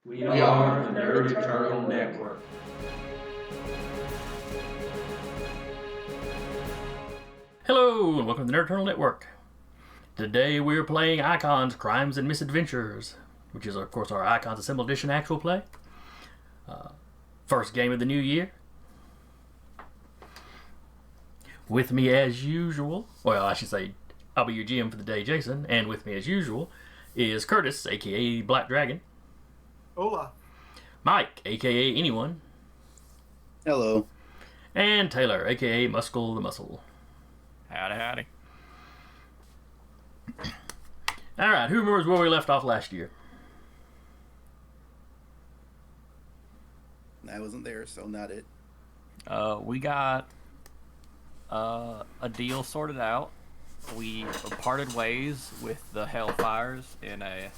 We are the Nerd Eternal Network. Hello, and welcome to the Nerd Eternal Network. Today we're playing Icons, Crimes, and Misadventures, which is, of course, our Icons Assembled Edition actual play. First game of the new year. With me as usual, well, I should say, I'll be your GM for the day, Jason, and with me as usual is Curtis, aka Black Dragon. Hola. Mike, aka Anyone. Hello. And Taylor, aka Muscle the Muscle. Howdy, howdy. Alright, who remembers where we left off last year? I wasn't there, so not it. We got a deal sorted out. We parted ways with the Hellfires in a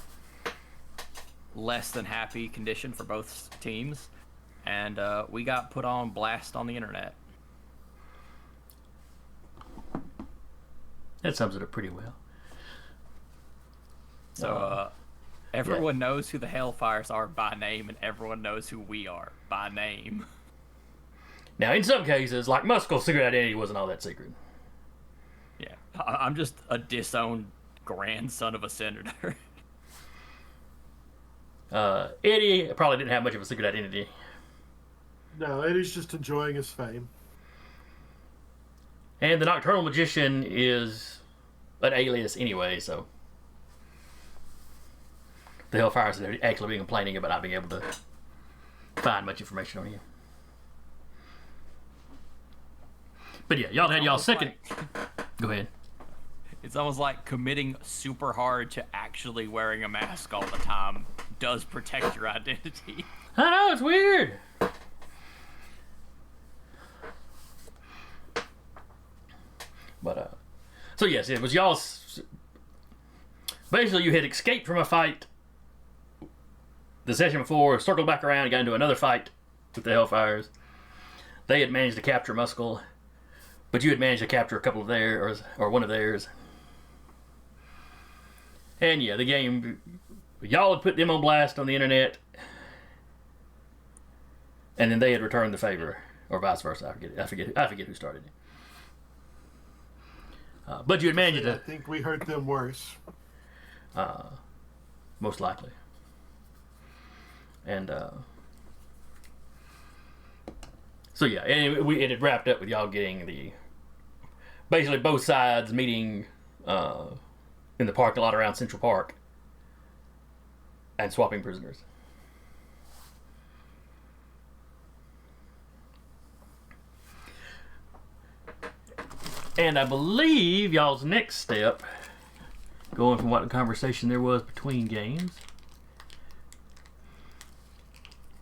less than happy condition for both teams, and we got put on blast on the internet. That sums it up pretty well. So everyone knows who the Hellfires are by name, and everyone knows who we are by name. Now, in some cases, like Muscle's secret identity wasn't all that secret. Yeah, I'm just a disowned grandson of a senator. Eddie probably didn't have much of a secret identity. No, Eddie's just enjoying his fame. And the Nocturnal Magician is an alias anyway, so the Hellfires have actually been complaining about not being able to find much information on you. But yeah, y'all had y'all second. Go ahead. It's almost like committing super hard to actually wearing a mask all the time does protect your identity. I know, it's weird. But, so yes, it was y'all's. Basically, you had escaped from a fight the session before, circled back around, and got into another fight with the Hellfires. They had managed to capture Muscle, but you had managed to capture a couple of theirs, or one of theirs. And yeah, the game, y'all had put them on blast on the internet, and then they had returned the favor, or vice versa. I forget who started it. But you had managed to. I think we hurt them worse. Most likely. And so yeah, and it had wrapped up with y'all getting basically both sides meeting in the parking lot around Central Park and swapping prisoners. And I believe y'all's next step, going from what the conversation there was between games,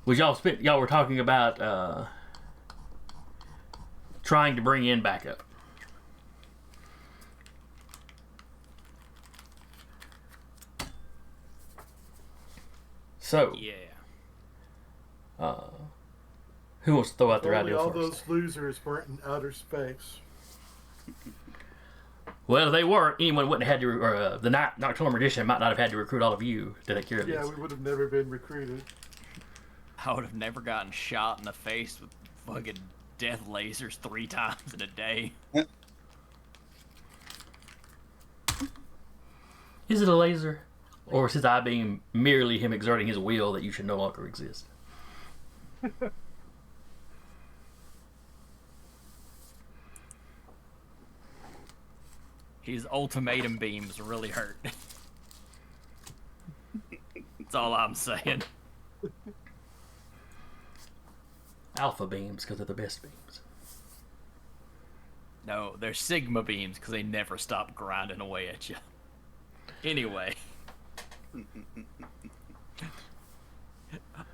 was y'all were talking about trying to bring in backup. So, Yeah. who wants to throw out their Only idea all first? those losers weren't in outer space. Well, if they weren't, anyone wouldn't have had to, or the Nocturnal Magician might not have had to recruit all of you to take care of Yeah, this. we would have never been recruited. I would have never gotten shot in the face with fucking death lasers 3 times in a day. Is it a laser? Or is his eye being merely him exerting his will that you should no longer exist? His ultimatum beams really hurt. That's all I'm saying. Alpha beams, because they're the best beams. No, they're Sigma beams because they never stop grinding away at you. Anyway.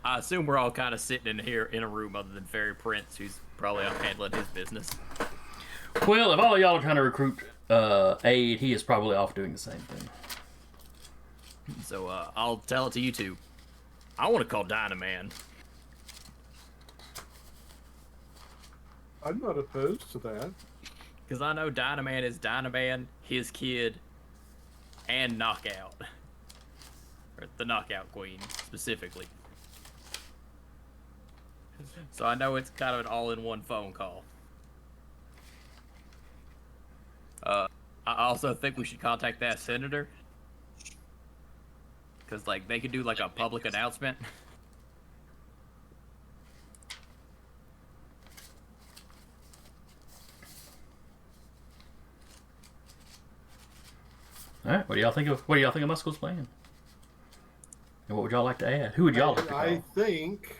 I assume we're all kind of sitting in here in a room other than Fairy Prince, who's probably out handling his business. Well, if all of y'all are trying to recruit aid, he is probably off doing the same thing. So I'll tell it to you two. I want to call Dynaman. I'm not opposed to that. Because I know Dynaman is Dynaman, his kid, and Knockout. Or the Knockout Queen, specifically. So I know it's kind of an all-in-one phone call. I also think we should contact that senator. Because, like, they could do, like, a public announcement. All right. What do y'all think of Muscle's plan? And what would y'all like to add? Who would y'all like to call? I think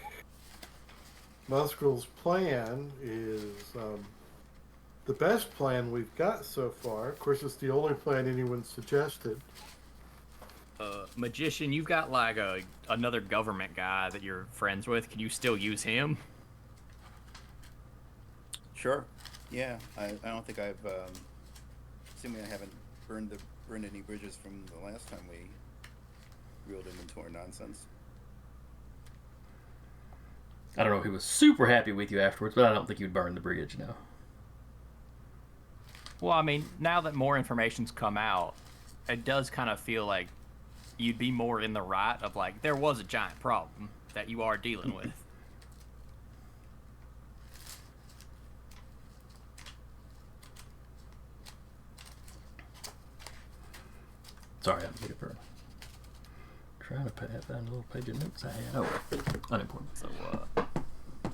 Muskel's plan is the best plan we've got so far. Of course, it's the only plan anyone suggested. Magician, you've got, like, another government guy that you're friends with. Can you still use him? Sure. Yeah, I don't think I've, assuming I haven't burned any bridges from the last time we reeled him into our nonsense. I don't know if he was super happy with you afterwards, but I don't think you'd burn the bridge now. Well, I mean, now that more information's come out, it does kind of feel like you'd be more in the right of, like, there was a giant problem that you are dealing with. Sorry, I didn't get it for trying to find a little page of notes I had. Oh, unimportant. So,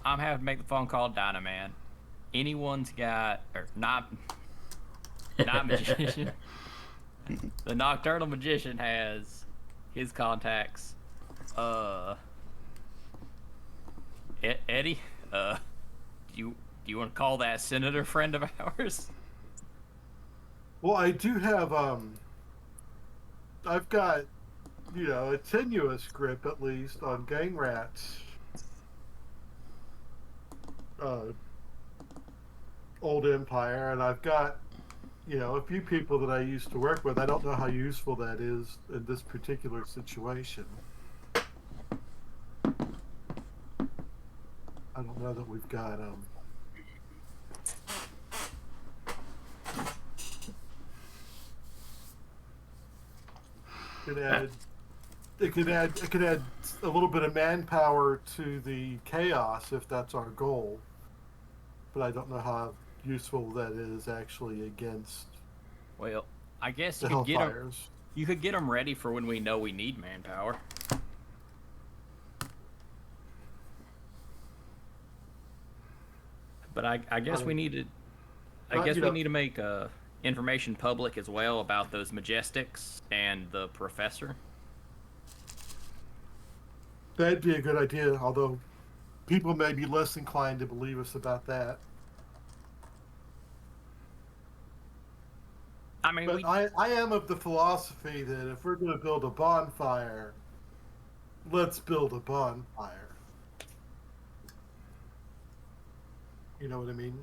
I'm having to make the phone call, Dynaman. Anyone's got, or not Magician. The Nocturnal Magician has his contacts. Eddie, do you want to call that senator friend of ours? Well, I do have I've got, a tenuous grip at least on gang rats. Old Empire, and I've got, a few people that I used to work with. I don't know how useful that is in this particular situation. I don't know that we've got it could add a little bit of manpower to the chaos if that's our goal. But I don't know how useful that is actually against Well, I guess the you could get them. Hellfires. You could get them ready for when we know we need manpower. But I guess we need to. We need to make information public as well about those Majestics and the professor. That'd be a good idea, although people may be less inclined to believe us about that. I mean, But I am of the philosophy that if we're going to build a bonfire, let's build a bonfire. You know what I mean?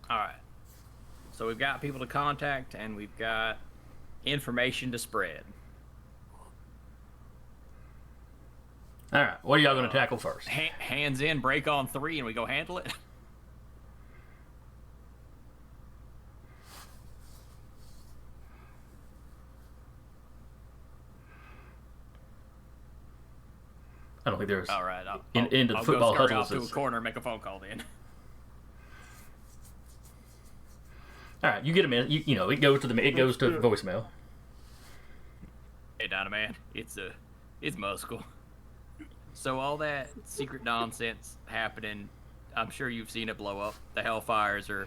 all right. So we've got people to contact, and we've got information to spread. All right, what are y'all going to tackle first? Hands in, break on 3, and we go handle it. I don't think there's All right, into the I'll football go scurry huddles. off to a corner and make a phone call then. All right, you get a minute. It goes to voicemail. Hey, Dynaman, it's Muscle. So all that secret nonsense happening, I'm sure you've seen it blow up. The Hellfires are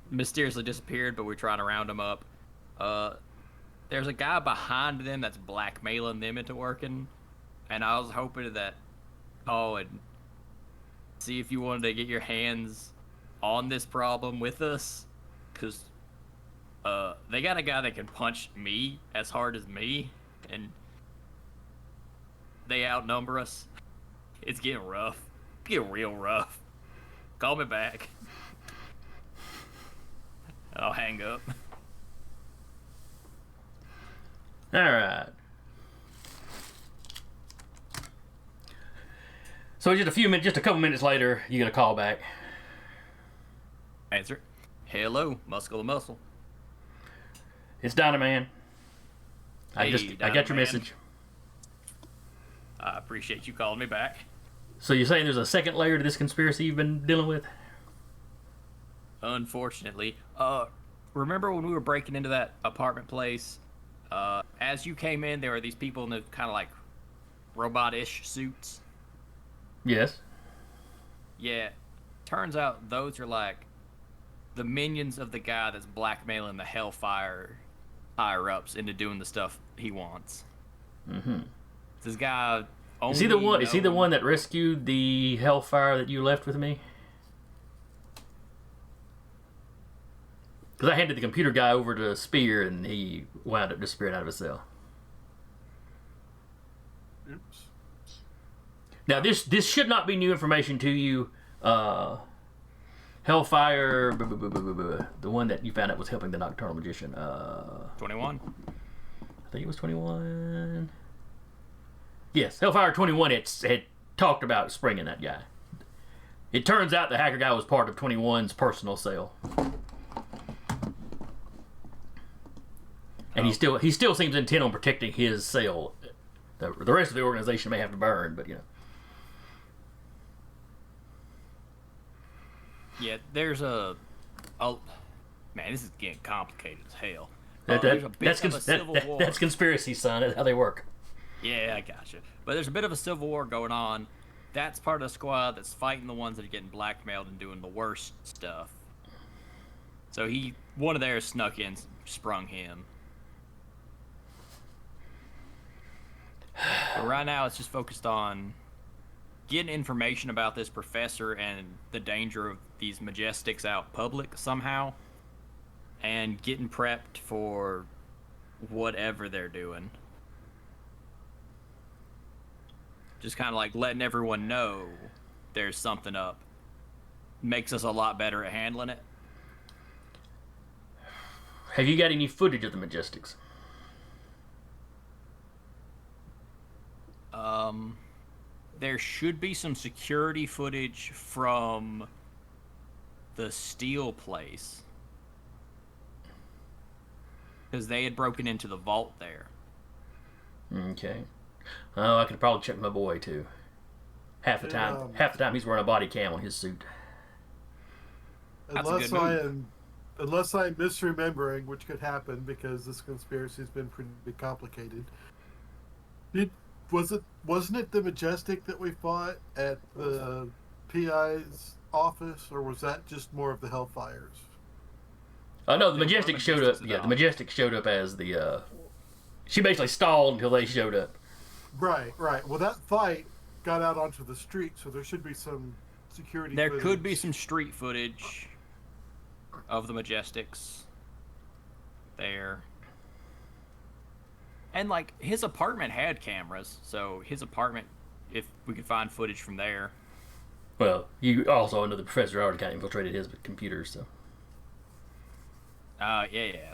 mysteriously disappeared, but we're trying to round them up. There's a guy behind them that's blackmailing them into working, and I was hoping that call and see if you wanted to get your hands on this problem with us, because they got a guy that can punch me as hard as me, and they outnumber us. It's getting rough. Getting real rough. Call me back. I'll hang up. All right. So just a couple minutes later, you get a call back. Answer. Hello, Muscle to Muscle. It's Dynaman. I Hey, got your Dynaman. message. I appreciate you calling me back. So you're saying there's a second layer to this conspiracy you've been dealing with? Unfortunately. Remember when we were breaking into that apartment place? As you came in, there were these people in the kind of like robot-ish suits. Yes. Yeah. Turns out those are like the minions of the guy that's blackmailing the Hellfire higher-ups into doing the stuff he wants. Mm-hmm. This guy only Is he the one? Is he the one that rescued the Hellfire that you left with me? Because I handed the computer guy over to Spear, and he wound up disappearing out of his cell. Oops. Now, this should not be new information to you. Hellfire, the one that you found out was helping the Nocturnal Magician. 21. I think it was 21. Yes, Hellfire 21 had talked about springing that guy. It turns out the hacker guy was part of 21's personal cell. And he still seems intent on protecting his cell. The rest of the organization may have to burn, but you know. Yeah, there's a man, this is getting complicated as hell. That- There's a bit of a that's civil war. that's conspiracy, son. That's how they work. Yeah, I gotcha. But there's a bit of a civil war going on. That's part of the squad that's fighting the ones that are getting blackmailed and doing the worst stuff. So one of theirs snuck in, sprung him. But right now, it's just focused on getting information about this professor and the danger of these Majestics out public somehow, and getting prepped for whatever they're doing. Just kind of like letting everyone know there's something up. Makes us a lot better at handling it. Have you got any footage of the Majestics? There should be some security footage from the steel place. Because they had broken into the vault there. Okay. Oh, I could probably check my boy too. Half the time he's wearing a body cam on his suit. That's a good move. Unless I'm misremembering, which could happen because this conspiracy has been pretty complicated. Wasn't it the Majestic that we fought at the PI's office, or was that just more of the Hellfires? Oh no, the Majestic showed up. Yeah, the Majestic showed up as the. She basically stalled until they showed up. Right. Well, that fight got out onto the street, so there should be some security. There footage. could be some street footage of the Majestics there. And, like, his apartment had cameras, so his apartment, if we could find footage from there. Well, you also know the professor already kind of infiltrated his computers, so. Yeah.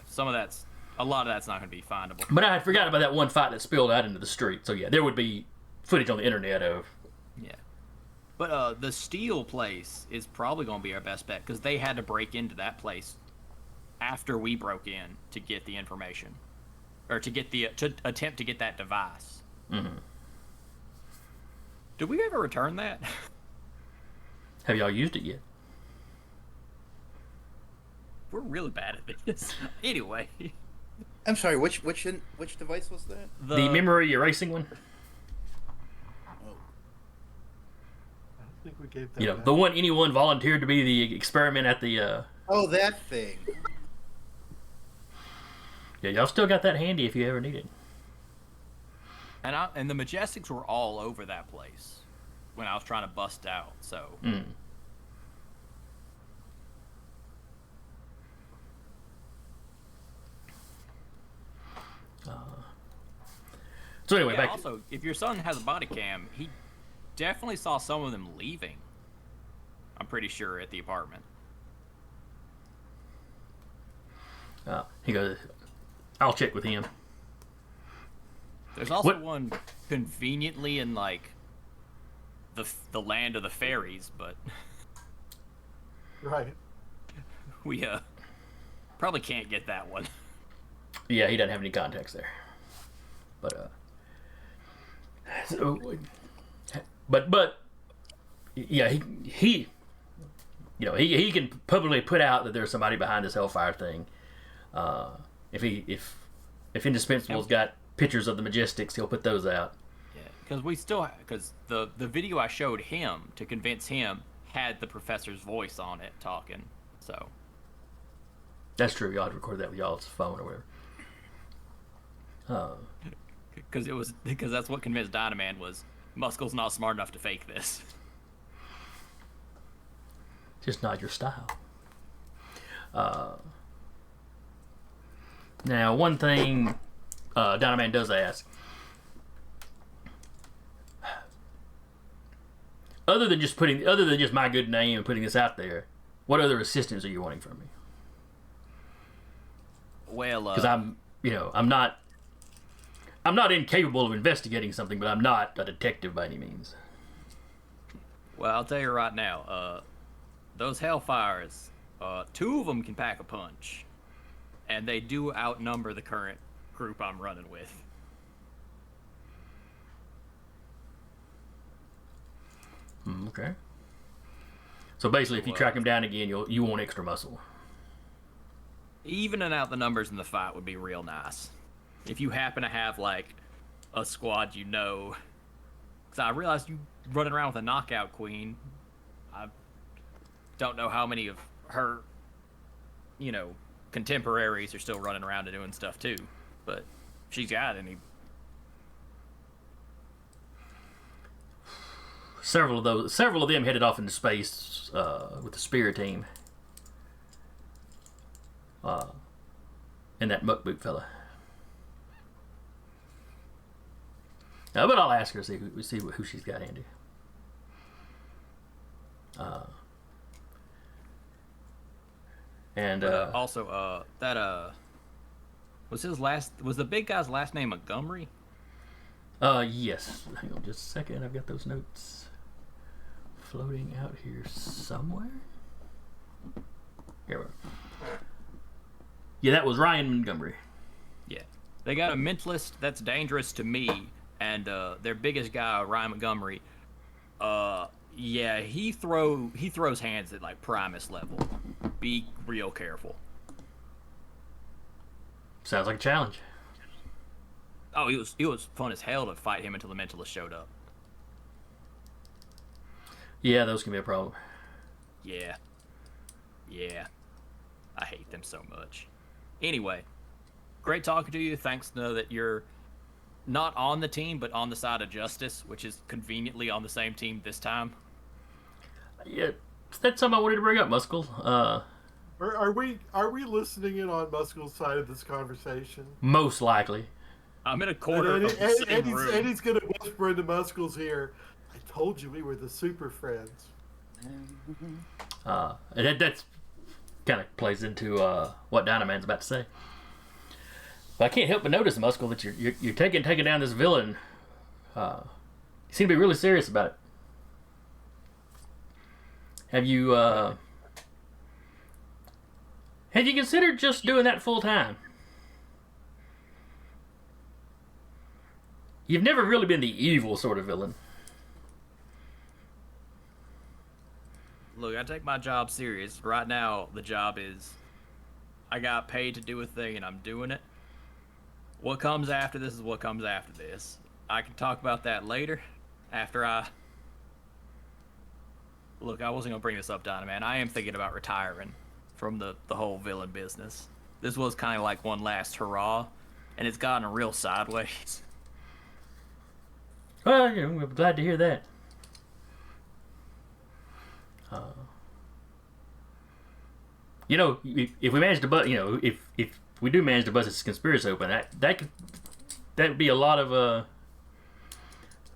A lot of that's not going to be findable. But I had forgotten about that one fight that spilled out into the street. So yeah, there would be footage on the internet of. Yeah. But the steel place is probably going to be our best bet, because they had to break into that place after we broke in to get the information. Or to attempt to get that device. Mm-hmm. Did we ever return that? Have y'all used it yet? We're really bad at this. Anyway. I'm sorry. Which device was that? The memory erasing one. Oh, I don't think we gave that. You know, back. the one anyone volunteered to be the experiment at the. oh, that thing. Yeah, y'all still got that handy if you ever need it. And the Majestics were all over that place when I was trying to bust out, so. Mm. So anyway, Yeah, back. also, if your son has a body cam, he definitely saw some of them leaving. I'm pretty sure at the apartment. He goes. I'll check with him. There's also What- one conveniently in like the land of the fairies, but Right. we probably can't get that one. Yeah, he doesn't have any contacts there. But So, but yeah, he you know, he can publicly put out that there's somebody behind this Hellfire thing. If Indispensable's got pictures of the Majestics, he'll put those out. Yeah, because the video I showed him to convince him had the professor's voice on it talking. So That's true. Y'all had recorded that with y'all's phone or whatever. Because that's what convinced Dynaman was Muscle's not smart enough to fake this. Just not your style. Now, one thing Dynaman does ask, other than just my good name and putting this out there, what other assistance are you wanting from me? Well, Because I'm not incapable of investigating something, but I'm not a detective by any means. well, I'll tell you right now, those Hellfires, 2 of them can pack a punch, and they do outnumber the current group I'm running with. Okay. So basically, if you track him down again, you want extra muscle. Evening out the numbers in the fight would be real nice. If you happen to have, like, a squad you know. Because I realized you running around with a knockout queen. I don't know how many of her, contemporaries are still running around and doing stuff too. But if she's got any. Several of them headed off into space with the Spear team. And that muckboot fella. But I'll ask her, see who she's got handy. Also, was the big guy's last name Montgomery? Yes. Hang on just a second. I've got those notes floating out here somewhere. Here we go. Yeah, that was Ryan Montgomery. Yeah. They got a mentalist that's dangerous to me, and their biggest guy, Ryan Montgomery, he throws hands at like Primus level. Be real careful. Sounds like a challenge. Oh, it was fun as hell to fight him until the mentalist showed up. Yeah, those can be a problem. Yeah. I hate them so much. Anyway, great talking to you. Thanks to know that you're not on the team, but on the side of justice, which is conveniently on the same team this time. Yeah, that's something I wanted to bring up, Muscle. Are we listening in on Muscle's side of this conversation? Most likely. I'm in a corner of the same room. Eddie's gonna whisper into Muscle's ear, "I told you we were the super friends." And that's kind of plays into what Dynaman's about to say. But I can't help but notice, Muscle, that you're taking down this villain. You seem to be really serious about it. Have you considered just doing that full time? You've never really been the evil sort of villain. Look, I take my job serious. Right now, the job is I got paid to do a thing and I'm doing it. What comes after this is what comes after this. I can talk about that later after I... Look, I wasn't going to bring this up, Dynaman. I am thinking about retiring from the whole villain business. This was kind of like one last hurrah, and it's gotten real sideways. Well, I'm glad to hear that. If we manage to if we do manage to bust this conspiracy open, that'd be a lot of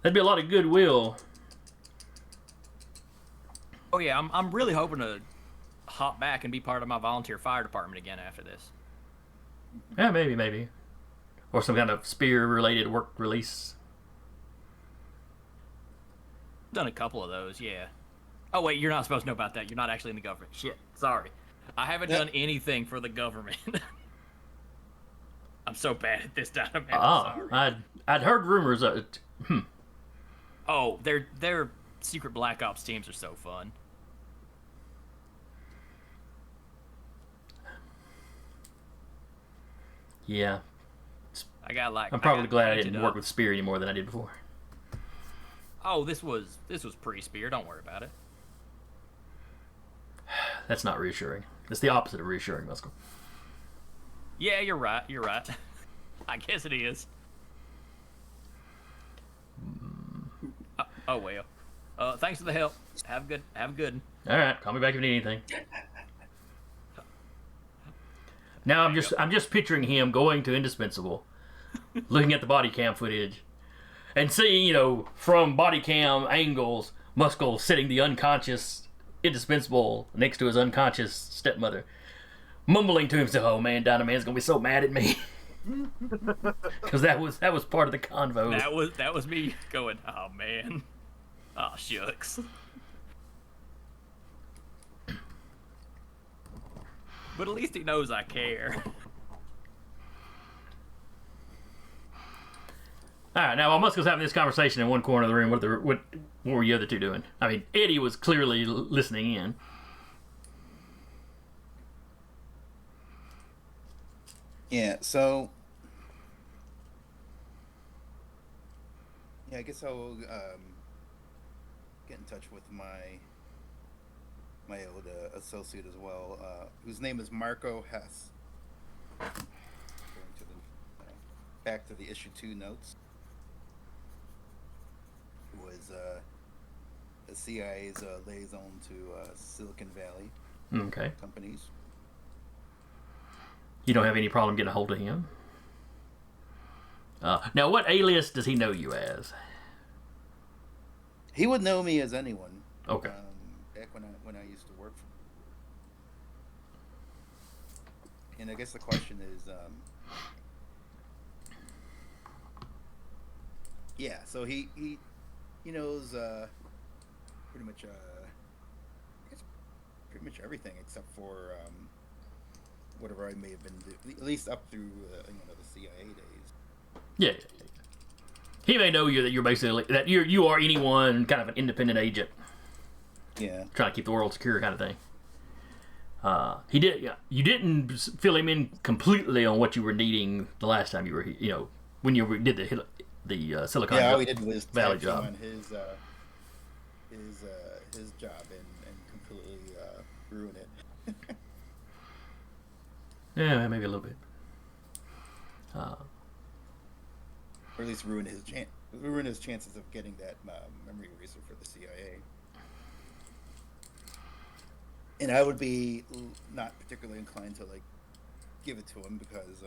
goodwill. Oh yeah, I'm really hoping to hop back and be part of my volunteer fire department again after this. Yeah, maybe, or some kind of spear-related work release. Done a couple of those, yeah. Oh wait, you're not supposed to know about that. You're not actually in the government. Shit, sorry. I haven't done anything for the government. I'm so bad at this, Dynaman. Sorry. I'd heard rumors of it. Oh, their secret Black Ops teams are so fun. Yeah. I got like. I'm probably glad I painted didn't work up. with Spear anymore than I did before. Oh, this was pre-Spear. Don't worry about it. That's not reassuring. It's the opposite of reassuring, Muscle. Yeah, you're right. You're right. I guess it is. Oh well. Thanks for the help. Have a good. All right, call me back if you need anything. Now I'm just picturing him going to Indispensable, looking at the body cam footage, and seeing, from body cam angles, Muscle sitting the unconscious Indispensable next to his unconscious stepmother, mumbling to himself, "Oh man, Dynaman's gonna be so mad at me," because that was part of the convo. That was me going. Oh man. Oh shucks. But at least he knows I care. All right, now while Muscle's having this conversation in one corner of the room, what were you other two doing? I mean, Eddie was clearly listening in. Yeah, so yeah, I guess I'll get in touch with my old associate as well, whose name is Marco Hess. Going to the back to the issue 2 notes. Who was the CIA's liaison to Silicon Valley Okay. companies. You don't have any problem getting a hold of him? Now, what alias does he know you as? He would know me as anyone. Okay. Back when I used to work for. And I guess the question is, yeah. So he knows pretty much I guess pretty much everything except for whatever I may have been at least up through the CIA days. Yeah. He may know you that you're basically that you are anyone kind of an independent agent. Yeah. Trying to keep the world secure kind of thing. He did. Yeah, you didn't fill him in completely on what you were needing the last time you were, when you did the Silicon Yeah, all we did was Valley tag him job. on his job and completely ruin it. Yeah, maybe a little bit. Or at least ruin his chances of getting that memory eraser for the CIA. And I would be not particularly inclined to give it to him because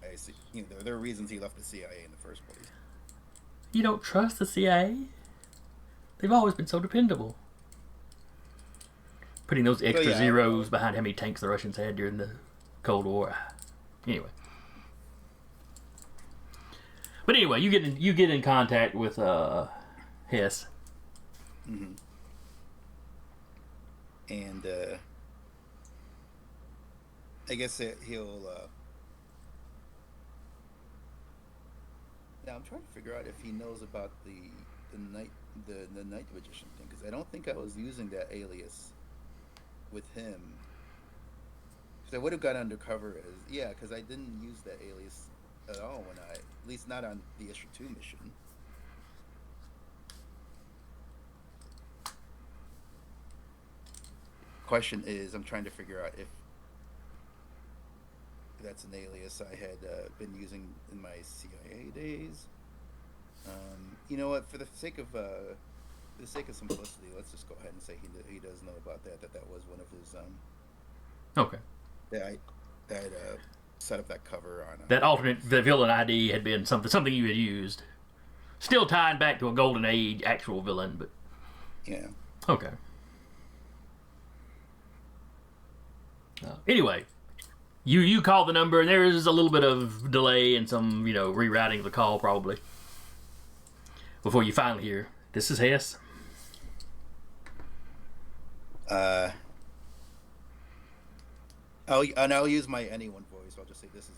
I see there are reasons he left the CIA in the first place. You don't trust the CIA? They've always been so dependable. Putting those extra zeros behind how many tanks the Russians had during the Cold War. Anyway. But anyway, you get in contact with Hess. Mm-hmm. And I guess that he'll. Now I'm trying to figure out if he knows about the night magician thing, because I don't think I was using that alias with him. Because I would have got undercover as because I didn't use that alias at all at least not on the issue 2 mission. Question is, I'm trying to figure out if that's an alias I had been using in my CIA days. You know what? For the sake of simplicity, let's just go ahead and say he does know about that was one of his Okay. that set up that cover on That alternate the villain ID had been something you had used. Still tied back to a golden age actual villain, but yeah. okay. Anyway, you call the number, and there is a little bit of delay and some, rerouting of the call probably before you finally hear, "This is Hess." I'll use my anyone voice. I'll just say this is.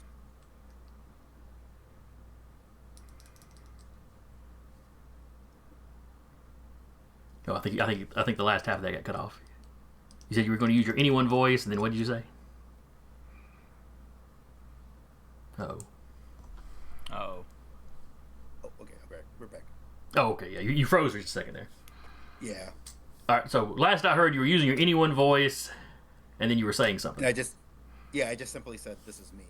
Oh, I think the last half of that got cut off. You said you were going to use your anyone voice, and then what did you say? Oh. Oh. Oh, okay, I'm back. We're back. Oh, okay. Yeah, you froze for just a second there. Yeah. All right. So last I heard, you were using your anyone voice, and then you were saying something. And I just simply said, "This is me."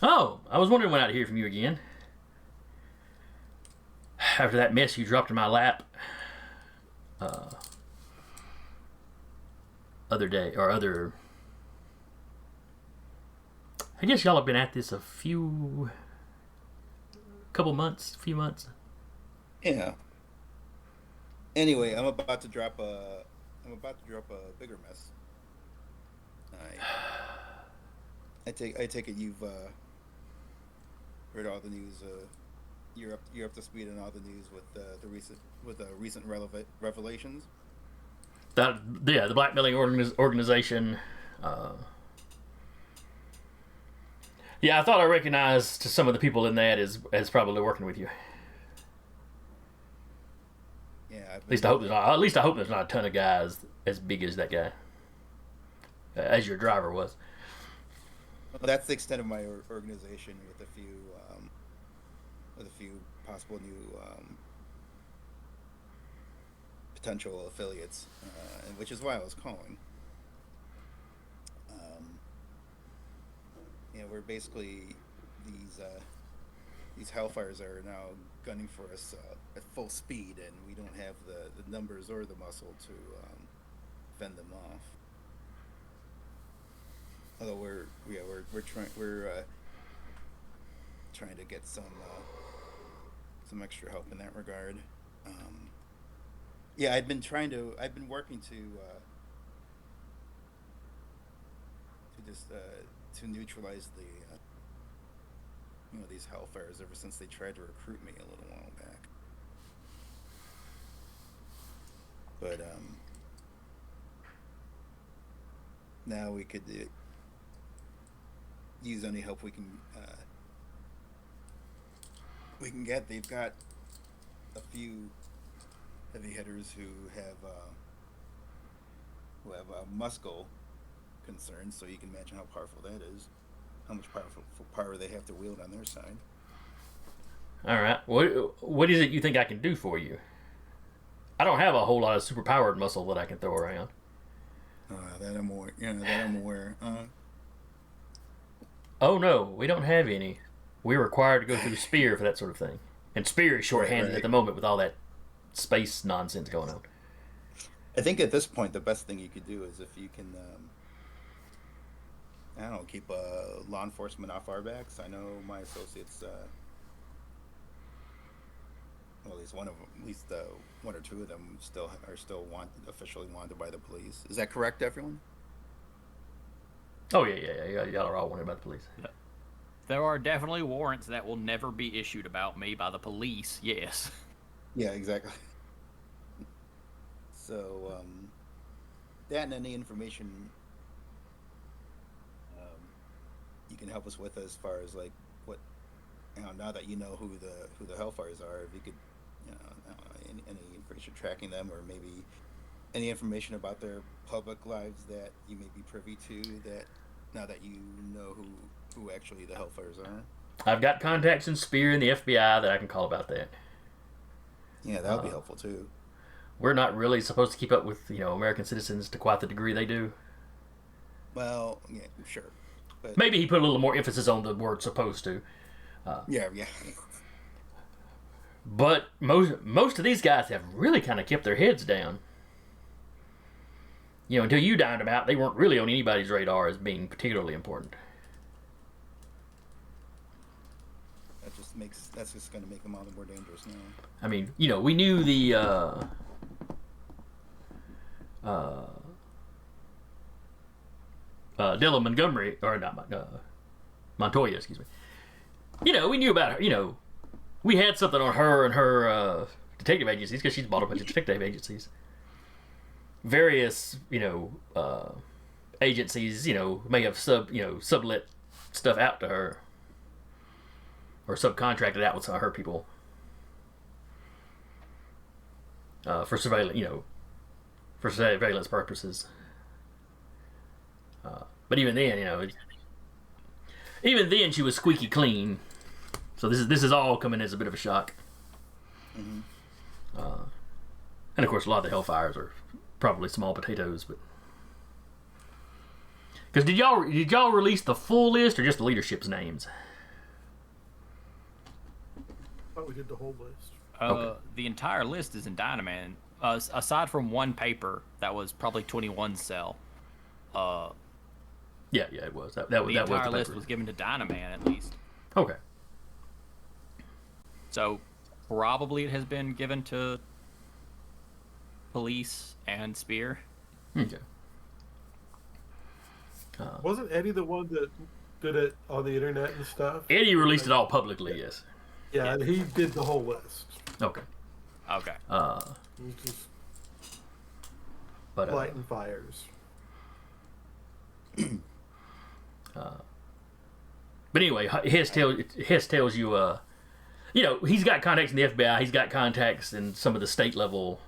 Oh, I was wondering when I'd hear from you again. After that mess you dropped in my lap, other day or other. I guess y'all have been at this a few months. Yeah. Anyway, I'm about to drop a bigger mess. I take it you've heard all the news. You're up to speed on all the news with the recent revelations. The blackmailing organization. Yeah, I thought I recognized some of the people in that as probably working with you. Yeah. At least I hope there's not a ton of guys as big as that guy, as your driver was. Well, that's the extent of my organization, with a few possible new potential affiliates, which is why I was calling. We're basically these Hellfires are now gunning for us at full speed, and we don't have the numbers or the muscle to fend them off. Although we're trying to get some extra help in that regard. I've been working to neutralize these Hellfires ever since they tried to recruit me a little while back. But now we could use any help we can get. They've got a few heavy hitters who have muscle concerns, so you can imagine how powerful that is, how much power they have to wield on their side. All right, what is it you think I can do for you? I don't have a whole lot of superpowered muscle that I can throw around. That I'm aware. Oh no, we don't have any. We're required to go through Spear for that sort of thing, and Spear is shorthanded at the moment with all that space nonsense going on. I think at this point the best thing you could do is if you can, keep law enforcement off our backs. I know my associates, at least one or two of them are still officially wanted by the police. Is that correct, everyone? Oh yeah. Y'all are all wanted by the police. Yeah. There are definitely warrants that will never be issued about me by the police. Yes. Yeah, exactly. So, that and any information you can help us with as far as like what, now that you know who the Hellfires are, if you could, any information tracking them, or maybe any information about their public lives that you may be privy to, that now that you know who actually the Hellfires are. I've got contacts in Spear and the FBI that I can call about that. Yeah, that would be helpful too. We're not really supposed to keep up with American citizens to quite the degree they do. Well, yeah, sure. But maybe he put a little more emphasis on the word "supposed to." Yeah. But most of these guys have really kind of kept their heads down. Until you dined them out, they weren't really on anybody's radar as being particularly important. That's just going to make them all the more dangerous now. I mean, we knew the Della Montgomery, or not Montoya, excuse me. We knew about her. We had something on her and her detective agencies because she's bought a bunch of detective agencies. Various, agencies, may have sublet stuff out to her or subcontracted out with some of her people. for surveillance, for surveillance purposes. But even then, even then she was squeaky clean. So this is all coming as a bit of a shock. Mm-hmm. And of course, a lot of the Hellfires are probably small potatoes, but because did y'all release the full list or just the leadership's names? I thought we did the whole list. Okay. The entire list is in Dynaman. Aside from one paper that was probably 21 cell. Yeah, it was. That The was entire the list paper. was given to Dynaman at least. Okay. So probably it has been given to Police and Spear. Okay. Wasn't Eddie the one that did it on the internet and stuff? Eddie released it all publicly, yes. Yeah, and he did the whole list. Okay. Okay. It was just But lighting fires. But anyway, Hess tells you, he's got contacts in the FBI. He's got contacts in some of the state level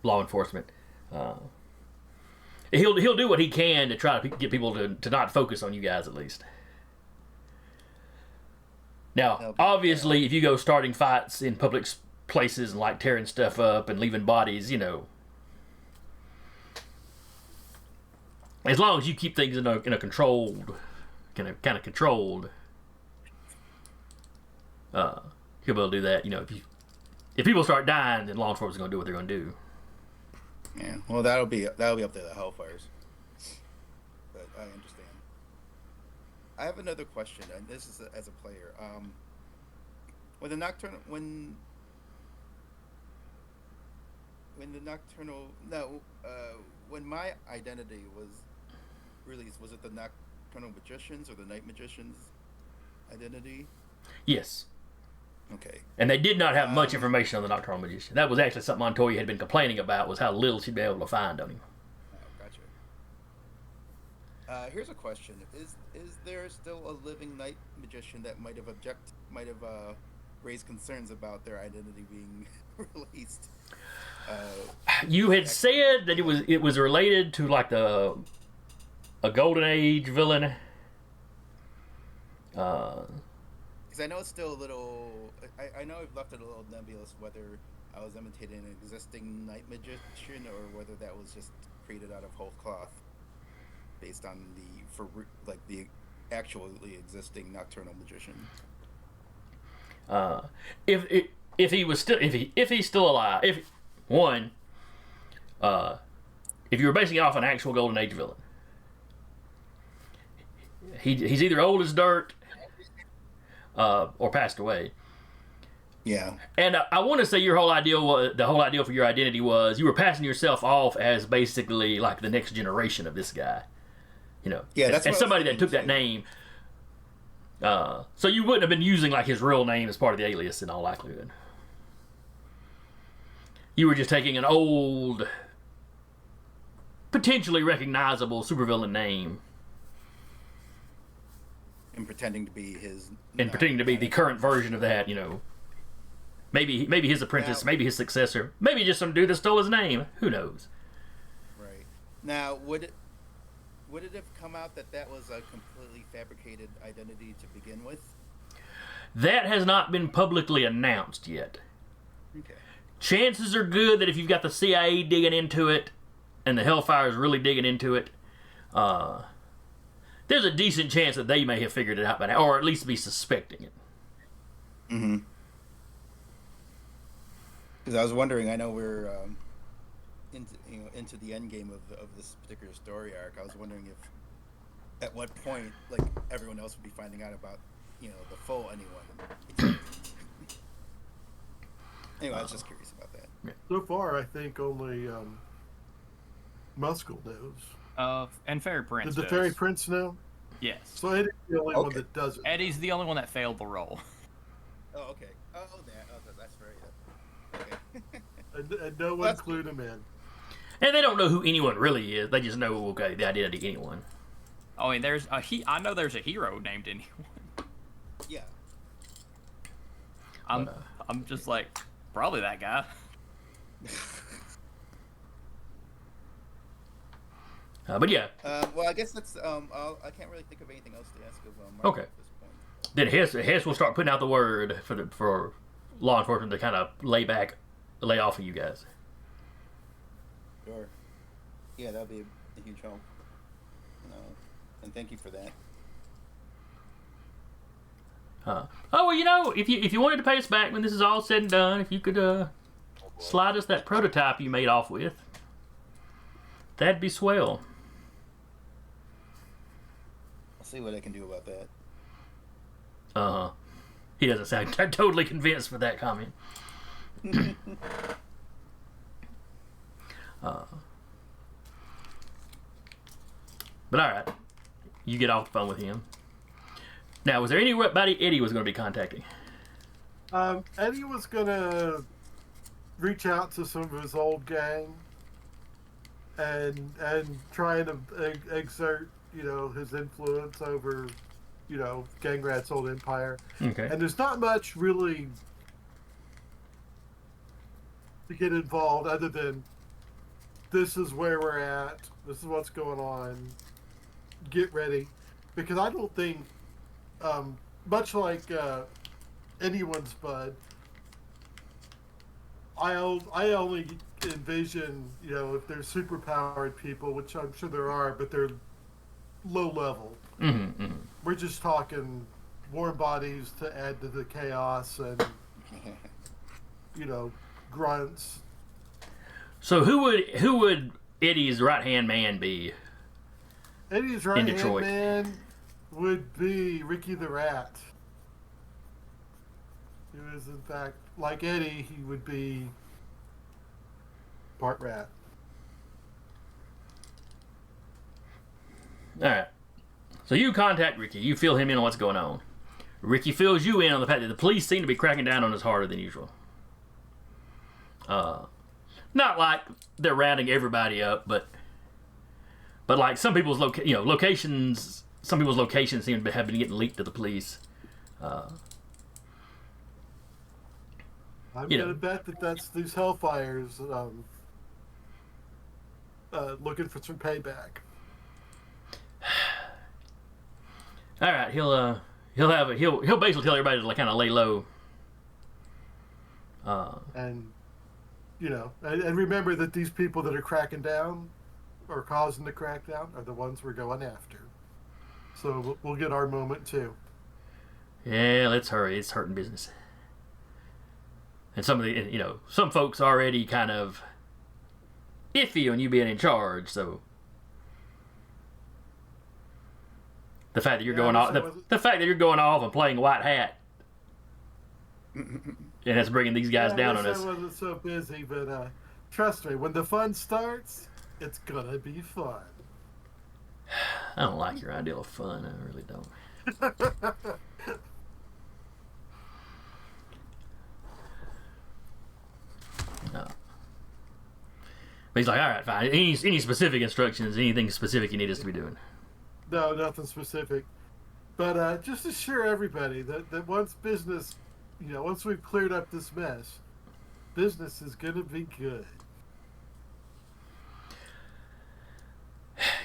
law enforcement. He'll do what he can to try to get people to not focus on you guys at least. Now, obviously, if you go starting fights in public places and like tearing stuff up and leaving bodies, as long as you keep things in a controlled, kind of controlled, you'll be able to do that. If people start dying, then law enforcement is going to do what they're going to do. Yeah. Well, that'll be up to the Hellfires. But I understand. I have another question, and this is as a player. When my identity was released, was it the Nocturnal Magicians or the Night Magicians identity? Yes. Okay. And they did not have much information on the Nocturnal Magician. That was actually something Montoya had been complaining about, was how little she'd be able to find on him. Oh, gotcha. Here's a question: Is there still a living Night Magician that might have raised concerns about their identity being released? You had said that it was related to like a Golden Age villain. Because I know it's still a little. I know I've left it a little nebulous whether I was imitating an existing Night Magician or whether that was just created out of whole cloth, based on the actually existing Nocturnal Magician. If he's still alive, if you were basing it off an actual Golden Age villain, he's either old as dirt or passed away. Yeah. And I want to say the whole idea for your identity was you were passing yourself off as basically like the next generation of this guy. Yeah, that's and somebody that took that name. So you wouldn't have been using like his real name as part of the alias in all likelihood. You were just taking an old, potentially recognizable supervillain name And pretending to be his. and pretending to be the current version of that. Maybe his apprentice, maybe his successor, maybe just some dude that stole his name. Who knows? Right. Now, would it have come out that was a completely fabricated identity to begin with? That has not been publicly announced yet. Okay. Chances are good that if you've got the CIA digging into it and the Hellfires really digging into it, there's a decent chance that they may have figured it out by now, or at least be suspecting it. Mm-hmm. Because I was wondering, I know we're into the end game of this particular story arc. I was wondering if, at what point, like everyone else would be finding out about, the full anyone. Anyway, I was just curious about that. So far, I think only Muscle knows. And Fairy Prince. Did the Fairy Prince know? Yes. So Eddie's the only one Okay. that doesn't. Eddie's the only one that failed the role. Oh, okay. That's very. Okay. And no one That's- clued him in. And they don't know who anyone really is. They just know, okay, the identity of anyone. Oh, and I know there's a hero named anyone. Yeah. I'm just like, probably that guy. But yeah, Well, I guess that's. I can't really think of anything else to ask of Mark Okay. at this point. then Hess will start putting out the word for law enforcement to kind of lay off of you guys. Sure. Yeah, that'd be a huge help. And thank you for that. Oh well, if you wanted to pay us back when this is all said and done, if you could slide us that prototype you made off with, that'd be swell. I'll see what I can do about that. He doesn't sound totally convinced with that comment. But all right, you get off the phone with him. Now, was there anybody Eddie was going to be contacting? Eddie was gonna reach out to some of his old gang and try and exert his influence over Gang Rat's old empire. Okay. And there's not much really to get involved other than this is where we're at, this is what's going on, get ready. Because I don't think, much like anyone's bud, I only envision, if there's superpowered people, which I'm sure there are, but they're low level. Mm-hmm. We're just talking warm bodies to add to the chaos and, grunts. So who would Eddie's right hand man be? Eddie's right hand Detroit? man would be Ricky the Rat. Who is, in fact, like Eddie, he would be part rat. All right. So you contact Ricky. You fill him in on what's going on. Ricky fills you in on the fact that the police seem to be cracking down on us harder than usual. Not like they're rounding everybody up, but like some people's locations. Some people's locations seem to have been getting leaked to the police. I'm gonna bet that's these Hellfires looking for some payback. All right, he'll basically tell everybody to kind of lay low. And and remember that these people that are cracking down or causing the crackdown are the ones we're going after. So we'll get our moment too. Yeah, let's hurry. It's hurting business. And some of the some folks already kind of iffy on you being in charge. So the fact that you're going off, the fact that you're going off and playing white hat, and that's bringing these guys down on us. I wasn't so busy, but trust me, when the fun starts, it's gonna be fun. I don't like your idea of fun. I really don't. No. But he's like, all right, fine. Any specific instructions? Anything specific you need us to be doing? No, nothing specific. But just assure everybody that once business, once we've cleared up this mess, business is gonna be good.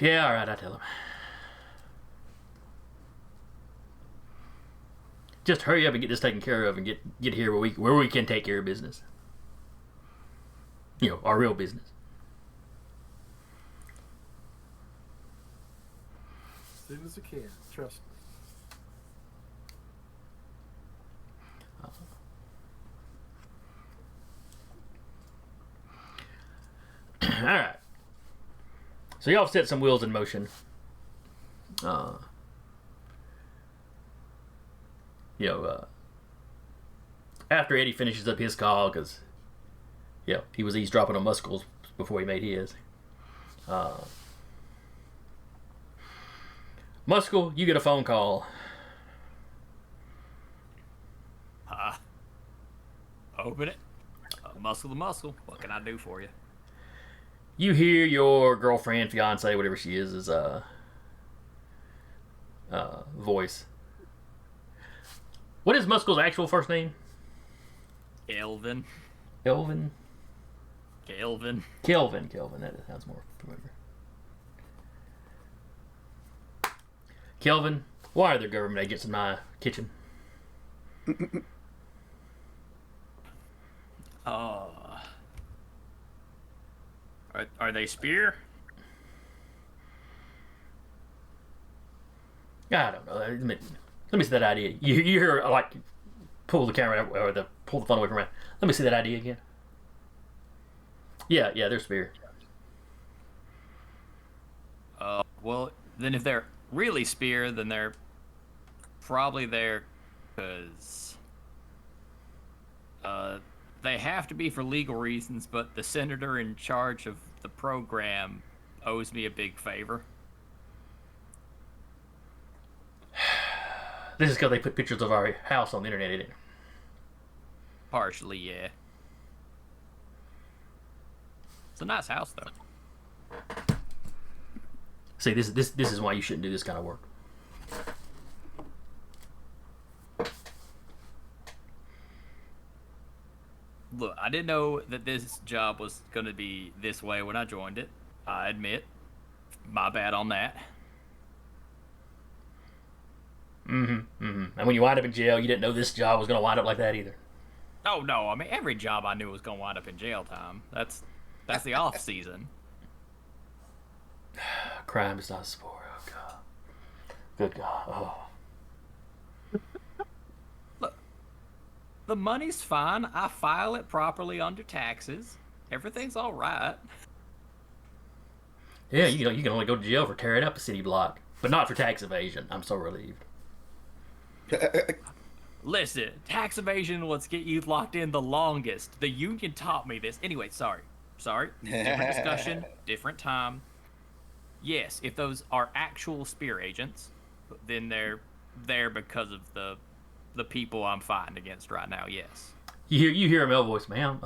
Yeah, all right, I tell him. Just hurry up and get this taken care of and get here where we can take care of business. Our real business. As soon as I can, trust me. All right. So y'all set some wheels in motion. After Eddie finishes up his call, because he was eavesdropping on Muscles before he made his. Muscle, you get a phone call. Open it. Muscle to muscle. What can I do for you? You hear your girlfriend, fiance, whatever she is voice. What is Muscle's actual first name? Elvin. Elvin? Kelvin. Kelvin. That sounds more familiar. Kelvin, why are there government agents in my kitchen? Are they spear? I don't know. Let me see that idea. You hear like pull the camera or pull the phone away from me. Let me see that idea again. Yeah, they're spear. Well, then if they're really spear, then they're probably there because they have to be for legal reasons, but the senator in charge of the program owes me a big favor. This is because they put pictures of our house on the internet, isn't it? Partially, yeah. It's a nice house, though. See, this is why you shouldn't do this kind of work. Look, I didn't know that this job was going to be this way when I joined it. I admit. My bad on that. And when you wind up in jail, you didn't know this job was going to wind up like that either. Oh, no. I mean, every job I knew was going to wind up in jail time. That's the off season. Crime is not a sport. Oh, God. Good God. Oh. Look, the money's fine. I file it properly under taxes. Everything's all right. Yeah, you can only go to jail for tearing up a city block, but not for tax evasion. I'm so relieved. Listen, tax evasion will get you locked in the longest. The union taught me this. Anyway, sorry. Different discussion, different time. Yes, if those are actual spear agents, then they're there because of the people I'm fighting against right now. Yes. You hear a male voice, ma'am.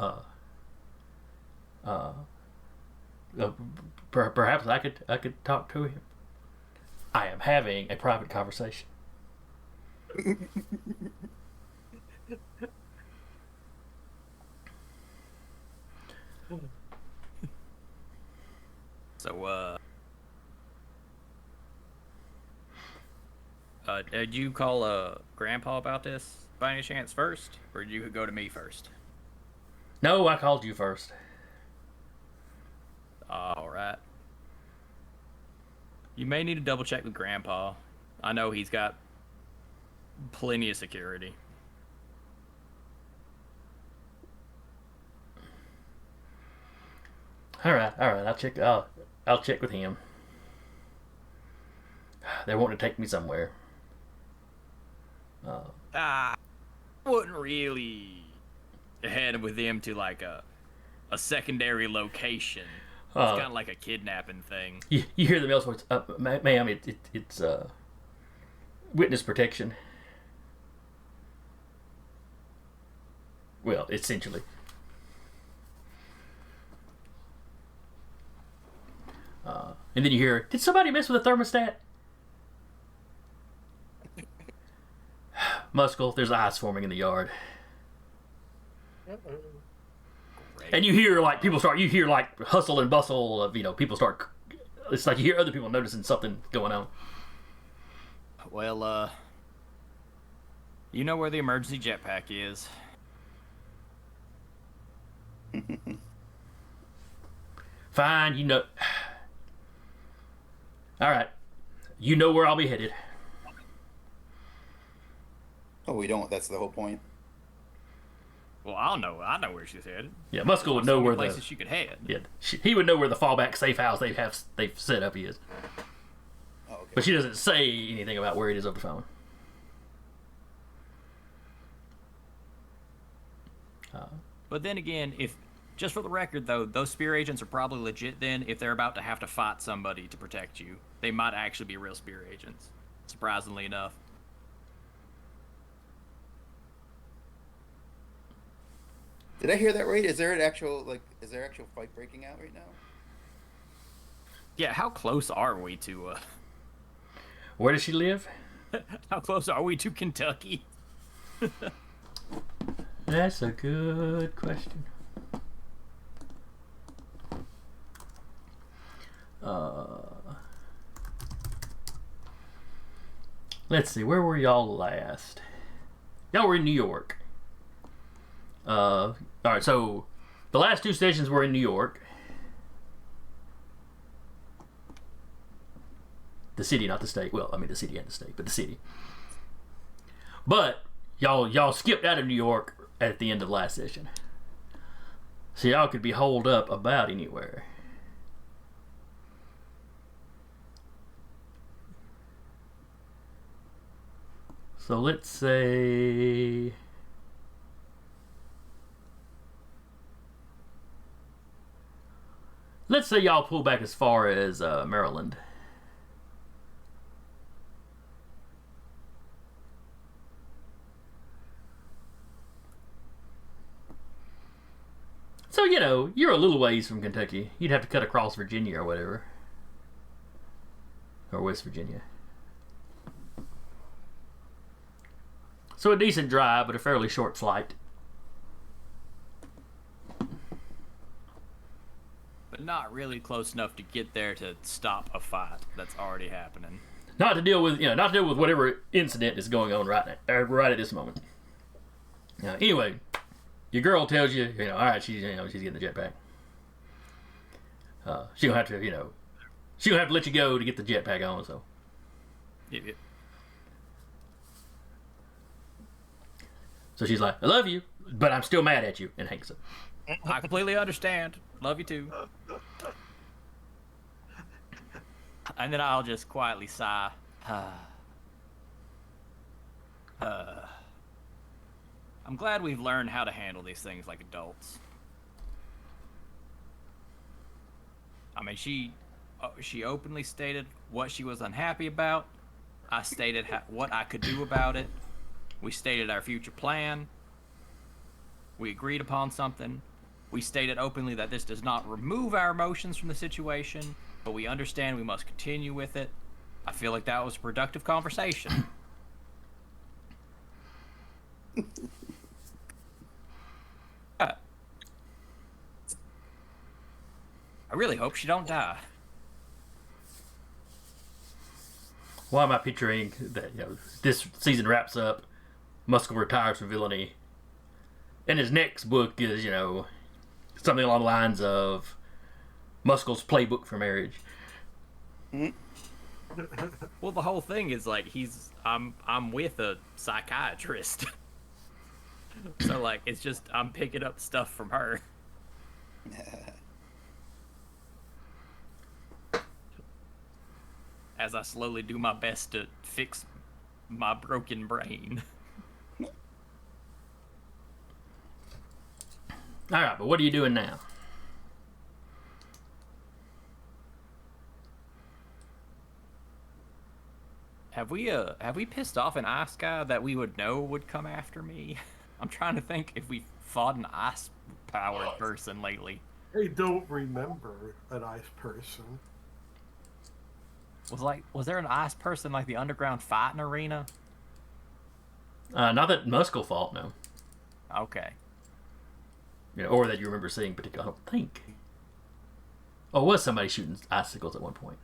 Perhaps I could talk to him. I am having a private conversation. So, did you call Grandpa about this by any chance first, or you could go to me first? No, I called you first. All right. You may need to double check with Grandpa. I know he's got plenty of security. All right. I'll check with him. They're wanting to take me somewhere. I wouldn't really head with them to like a secondary location. It's kind of like a kidnapping thing. You hear the male's voice, ma'am. It's witness protection. Well, essentially. And then you hear, did somebody mess with the thermostat? Muscle, there's ice forming in the yard. And you hear like you hear like hustle and bustle of, people start, it's like you hear other people noticing something going on. Well, you know where the emergency jetpack is. Fine, All right. You know where I'll be headed. Oh, we don't. That's the whole point. Well, I know where she's headed. Yeah, Muscle would know where the places she could head. Yeah, he would know where the fallback safe house they've set up is. Oh, okay. But she doesn't say anything about where it is over the phone. But then again, just for the record though, those spear agents are probably legit then if they're about to have to fight somebody to protect you. They might actually be real spear agents, surprisingly enough. Did I hear that right? Is there actual fight breaking out right now? Yeah, how close are we to Where does she live? how close are we to Kentucky? That's a good question. Let's see, where were y'all last? Y'all were in New York. Alright, so the last 2 sessions were in New York. The city, not the state. Well, I mean the city and the state, but the city. But y'all skipped out of New York at the end of the last session. So y'all could be holed up about anywhere. So let's say... Let's say y'all pull back as far as Maryland. So, you know, you're a little ways from Kentucky. You'd have to cut across Virginia or whatever. Or West Virginia. So a decent drive, but a fairly short flight. But not really close enough to get there to stop a fight that's already happening. Not to deal with, not to deal with whatever incident is going on right now, right at this moment. Now, anyway, your girl tells you, all right, she's getting the jetpack. She don't have to, she don't have to let you go to get the jetpack on. So. Yeah. So she's like, I love you, but I'm still mad at you, and hangs up. I completely understand. Love you too. And then I'll just quietly sigh. I'm glad we've learned how to handle these things like adults. I mean, she openly stated what she was unhappy about. I stated what I could do about it. We stated our future plan. We agreed upon something. We stated openly that this does not remove our emotions from the situation, but we understand we must continue with it. I feel like that was a productive conversation. I really hope she don't die. Why am I picturing that, this season wraps up, Muscle retires from villainy, and his next book is, something along the lines of Muscle's Playbook for Marriage. Well, the whole thing is like I'm with a psychiatrist. So like it's just I'm picking up stuff from her. As I slowly do my best to fix my broken brain. All right, but what are you doing now? Have we pissed off an ice guy that we would know would come after me? I'm trying to think if we fought an ice-powered person lately. I don't remember an ice person. Was there an ice person like the underground fighting arena? Not that Muscle fought, no. Okay. Or that you remember seeing particular. I don't think. Oh, was somebody shooting icicles at one point?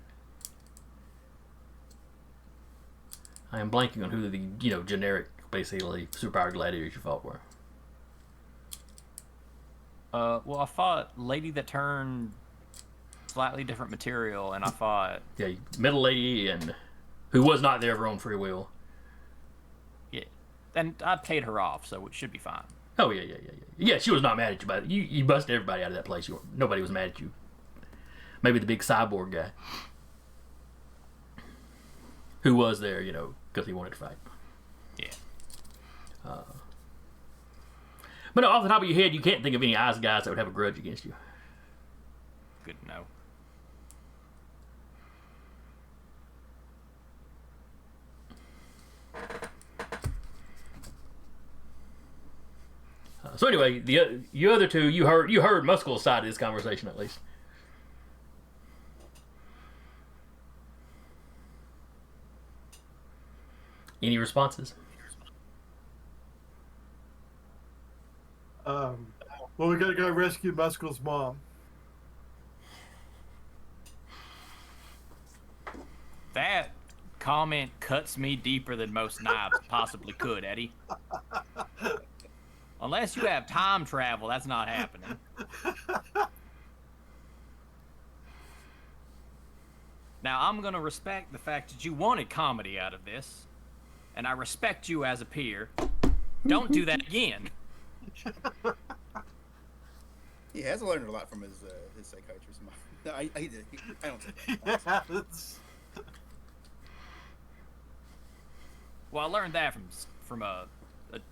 I am blanking on who the generic, basically superpowered gladiators you fought were. Well, I fought Lady that turned slightly different material, and I fought Metal Lady, and who was not there of her own free will. Yeah, and I paid her off, so it should be fine. Oh yeah. Yeah, she was not mad at you, but you busted everybody out of that place. Nobody was mad at you. Maybe the big cyborg guy, who was there, because he wanted to fight. Yeah. But no, off the top of your head, you can't think of any ice guys that would have a grudge against you. Good to know. So anyway, you other two, you heard Muscle's side of this conversation at least. Any responses? Well, we gotta go rescue Muscle's mom. That comment cuts me deeper than most knives possibly could, Eddie. Unless you have time travel, that's not happening. Now, I'm going to respect the fact that you wanted comedy out of this, and I respect you as a peer. Don't do that again. He has learned a lot from his psychiatrist mom. No, I did. I don't say that. Yes. Well, I learned that from a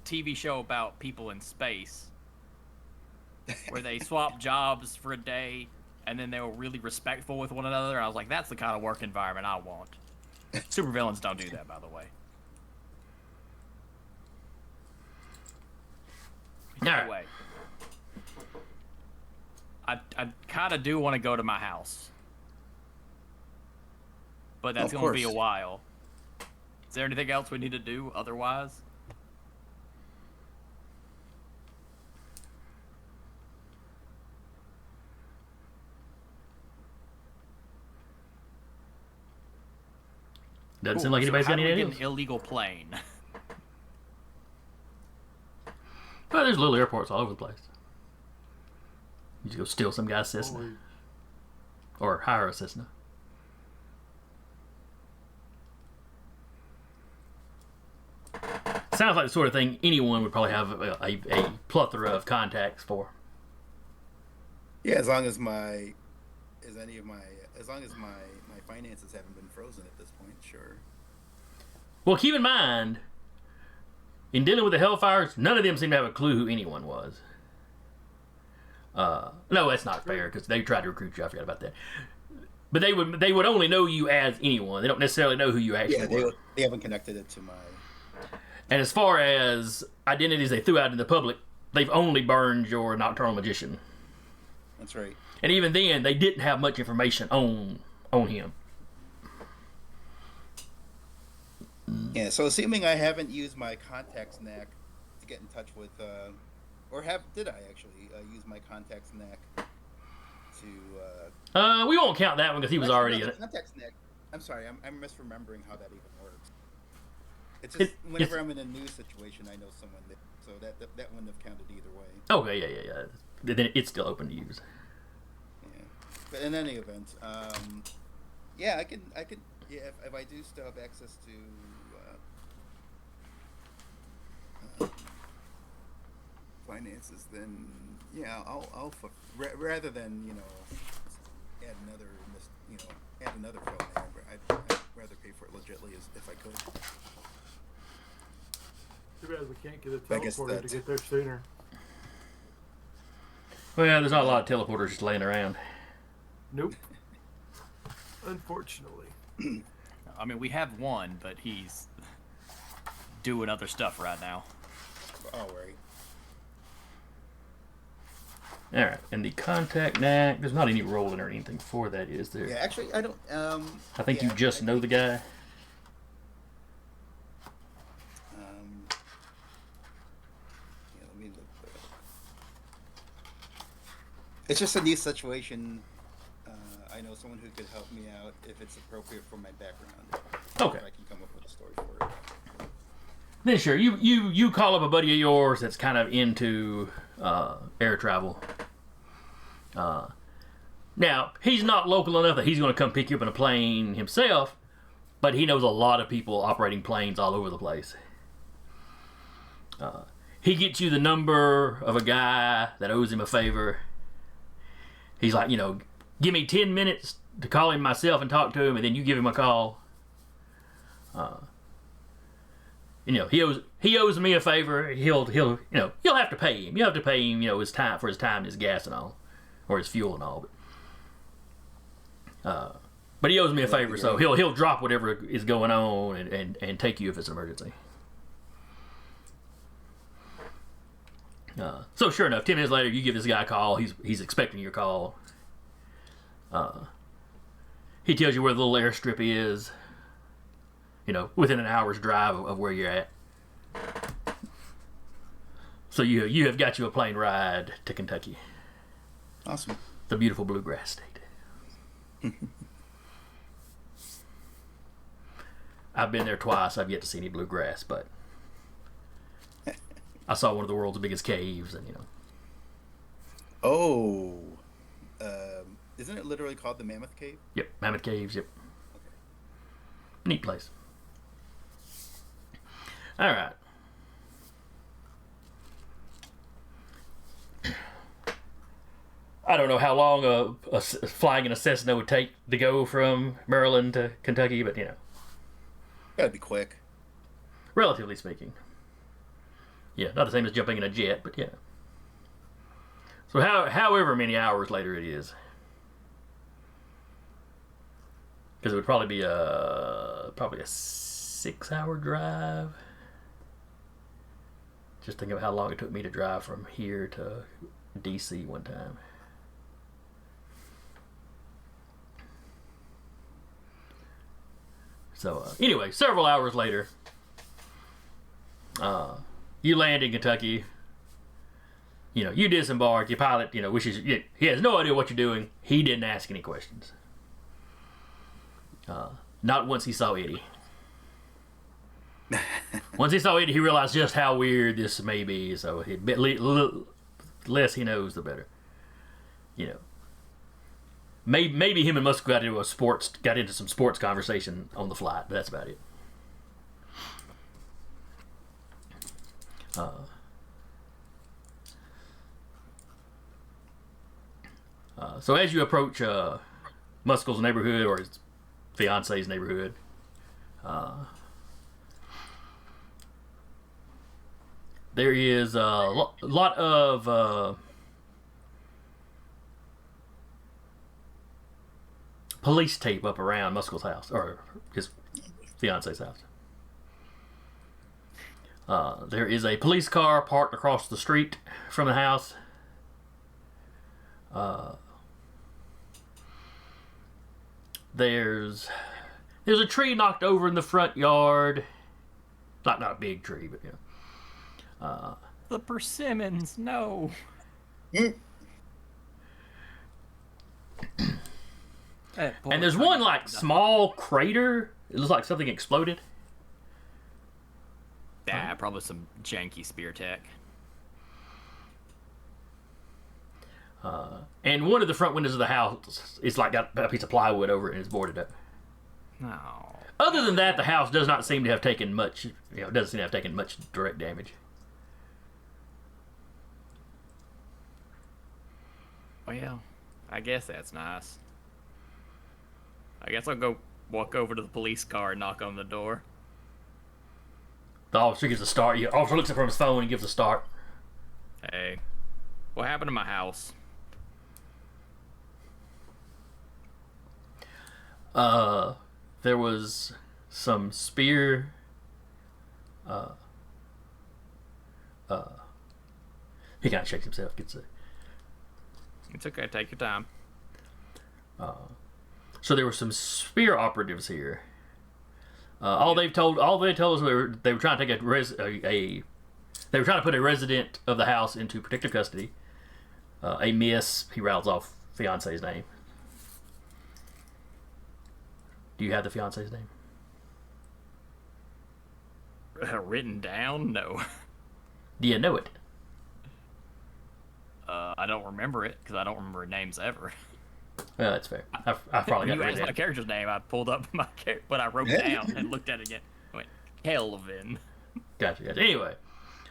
TV show about people in space, where they swap jobs for a day, and then they were really respectful with one another. I was like, that's the kind of work environment I want. Supervillains don't do that, by the way. Anyway, I kind of do want to go to my house, but that's going to be a while. Is there anything else we need to do otherwise? Doesn't seem like anybody's got any Get ideas. an illegal plane. Well, there's little airports all over the place. You just go steal some guy's Cessna. Or hire a Cessna. Sounds like the sort of thing anyone would probably have a plethora of contacts for. Yeah, as long as my finances haven't been frozen at this point, sure. Well, keep in mind, in dealing with the Hellfires, none of them seem to have a clue who anyone was. No, that's not fair, because they tried to recruit you. I forgot about that. But they would only know you as anyone. They don't necessarily know who you actually were. They haven't connected it to my... And as far as identities they threw out in the public, they've only burned your Nocturnal Magician. That's right. And even then, they didn't have much information on him. Yeah, so assuming I haven't used my contacts knack to get in touch with, did I actually use my contacts knack to... We won't count that one because he was already in it. Contacts knack. I'm sorry, I'm misremembering how that even works. It's just whenever I'm in a new situation, I know someone there, so that wouldn't have counted either way. Okay, yeah. Then it's still open to use. Yeah, but in any event, yeah, I could, yeah, if I do still have access to finances, then yeah, I'll rather than add another phone there, I'd rather pay for it legitly if I could. Too bad we can't get a I guess teleporter to get there sooner. Well, there's not a lot of teleporters just laying around. Nope. Unfortunately. I mean, we have one, but he's doing other stuff right now. Oh, right. Alright, and the contact knack, there's not any rolling or anything for that, is there? Yeah, actually, I don't. I think you just know the guy. Yeah, let me look. It's just a new situation. I know someone who could help me out if it's appropriate for my background. Okay. If I can come up with a story for it. Then sure, you call up a buddy of yours that's kind of into air travel. Now, he's not local enough that he's going to come pick you up in a plane himself, but he knows a lot of people operating planes all over the place. He gets you the number of a guy that owes him a favor. He's like, give me 10 minutes to call him myself and talk to him, and then you give him a call. He owes me a favor. He'll have to pay him. You have to pay him, his time for his time, and his gas and all, or his fuel and all. But he owes me a favor, so he'll drop whatever is going on and take you if it's an emergency. So sure enough, 10 minutes later, you give this guy a call. He's expecting your call. He tells you where the little airstrip is. Within an hour's drive of where you're at. So you have got you a plane ride to Kentucky, Awesome. the beautiful bluegrass state. I've been there twice. I've yet to see any bluegrass, but I saw one of the world's biggest caves, and Oh, isn't it literally called the Mammoth Cave? Yep, Mammoth Caves. Yep, neat place. All right. I don't know how long flying in a Cessna would take to go from Maryland to Kentucky, but Gotta be quick. relatively speaking. Yeah, not the same as jumping in a jet, but yeah. So however many hours later it is. Because it would probably be a 6-hour drive. Just think of how long it took me to drive from here to DC one time. So anyway, several hours later, you land in Kentucky. You disembark. Your pilot, wishes he has no idea what you're doing. He didn't ask any questions. Not once he saw Eddie. Once he saw Eddie, he realized just how weird this may be. So the less he knows, the better. Maybe him and Musk got into some sports conversation on the flight, but that's about it. So as you approach Muskel's neighborhood, or his fiance's neighborhood, there is a lot of police tape up around Muskel's house, or his fiance's house. There is a police car parked across the street from the house. There's a tree knocked over in the front yard. Not a big tree, but The persimmons, no. And there's one small crater. It looks like something exploded. Yeah, probably some janky spear tech. And one of the front windows of the house is got a piece of plywood over it and it's boarded up. No. Other than that, the house does not seem to have taken much. Doesn't seem to have taken much direct damage. Well, I guess that's nice. I guess I'll go walk over to the police car and knock on the door. The officer gives a start. The officer looks up from his phone and gives a start. Hey, what happened to my house? There was some spear. He kind of shakes himself. Gets it. It's okay. Take your time. So there were some spear operatives here. All they told us they were trying to take they were trying to put a resident of the house into protective custody. A miss. He rattles off fiance's name. Do you have the fiance's name? Written down? No. Do you know it? I don't remember it because I don't remember names ever. Well, that's fair. I've probably got When you it asked my written. character's name, I pulled up what I wrote down and looked at it again. I went, Kelvin. Gotcha. Anyway,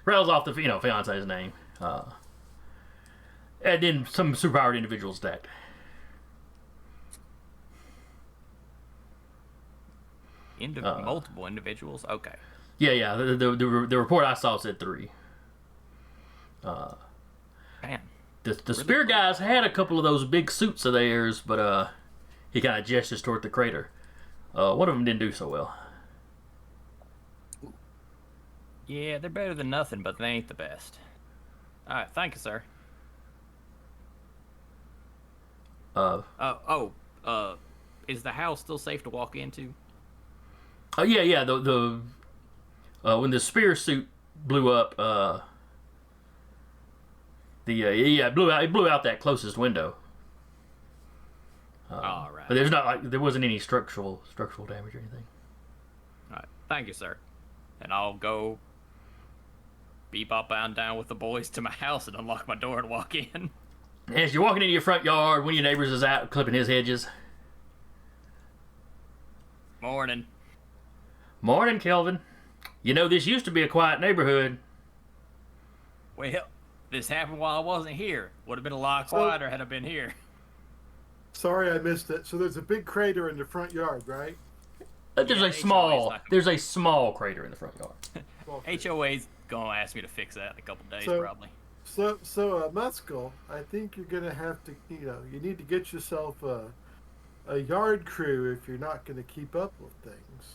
rattles off the fiance's name, and then some superpowered individuals attacked. Multiple individuals? Okay. Yeah. The report I saw said 3. Man. The spear guys had a couple of those big suits of theirs, but he kind of gestures toward the crater. One of them didn't do so well. Yeah, they're better than nothing, but they ain't the best. Alright, thank you, sir. Is the house still safe to walk into? Yeah. The when the spear suit blew up, It blew out that closest window. All right. But there wasn't any structural damage or anything. All right. Thank you, sir. And I'll go bebop bound down with the boys to my house and unlock my door and walk in. As you're walking into your front yard, one of your neighbors is out clipping his hedges. Morning. Morning, Kelvin. You know, this used to be a quiet neighborhood. Well, this happened while I wasn't here. Would have been a lot quieter had I been here. Sorry, I missed it. So there's a big crater in the front yard, right? There's Yeah, a small crater in the front yard. HOA's gonna ask me to fix that in a couple days, So- probably. So, Muscle, I think you're gonna have to, you need to get yourself a yard crew if you're not gonna keep up with things.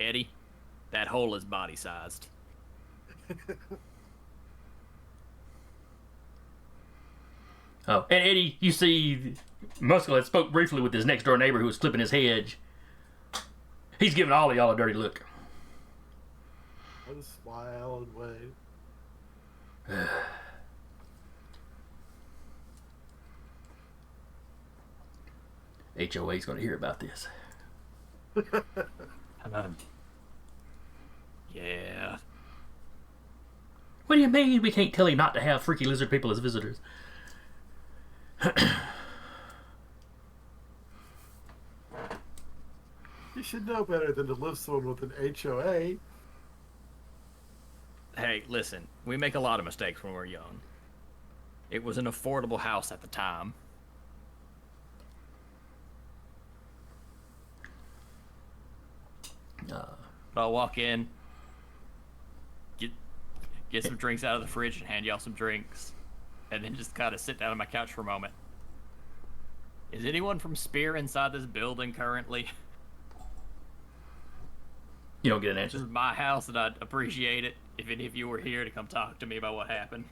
Eddie, that hole is body-sized. Oh, and Eddie, you see, Muscle had spoke briefly with his next door neighbor who was clipping his hedge. He's giving all of y'all a dirty look. I just smile and wave. HOA's going to hear about this. Yeah. What do you mean we can't tell him not to have freaky lizard people as visitors? You should know better than to live someone with an HOA. Hey, listen, we make a lot of mistakes when we're young. It was an affordable house at the time. I'll walk in, get some drinks out of the fridge and hand y'all some drinks, and then just kind of sit down on my couch for a moment. Is anyone from Spear inside this building currently? You don't get an This is answer. my house, and I'd appreciate it if any of you were here to come talk to me about what happened.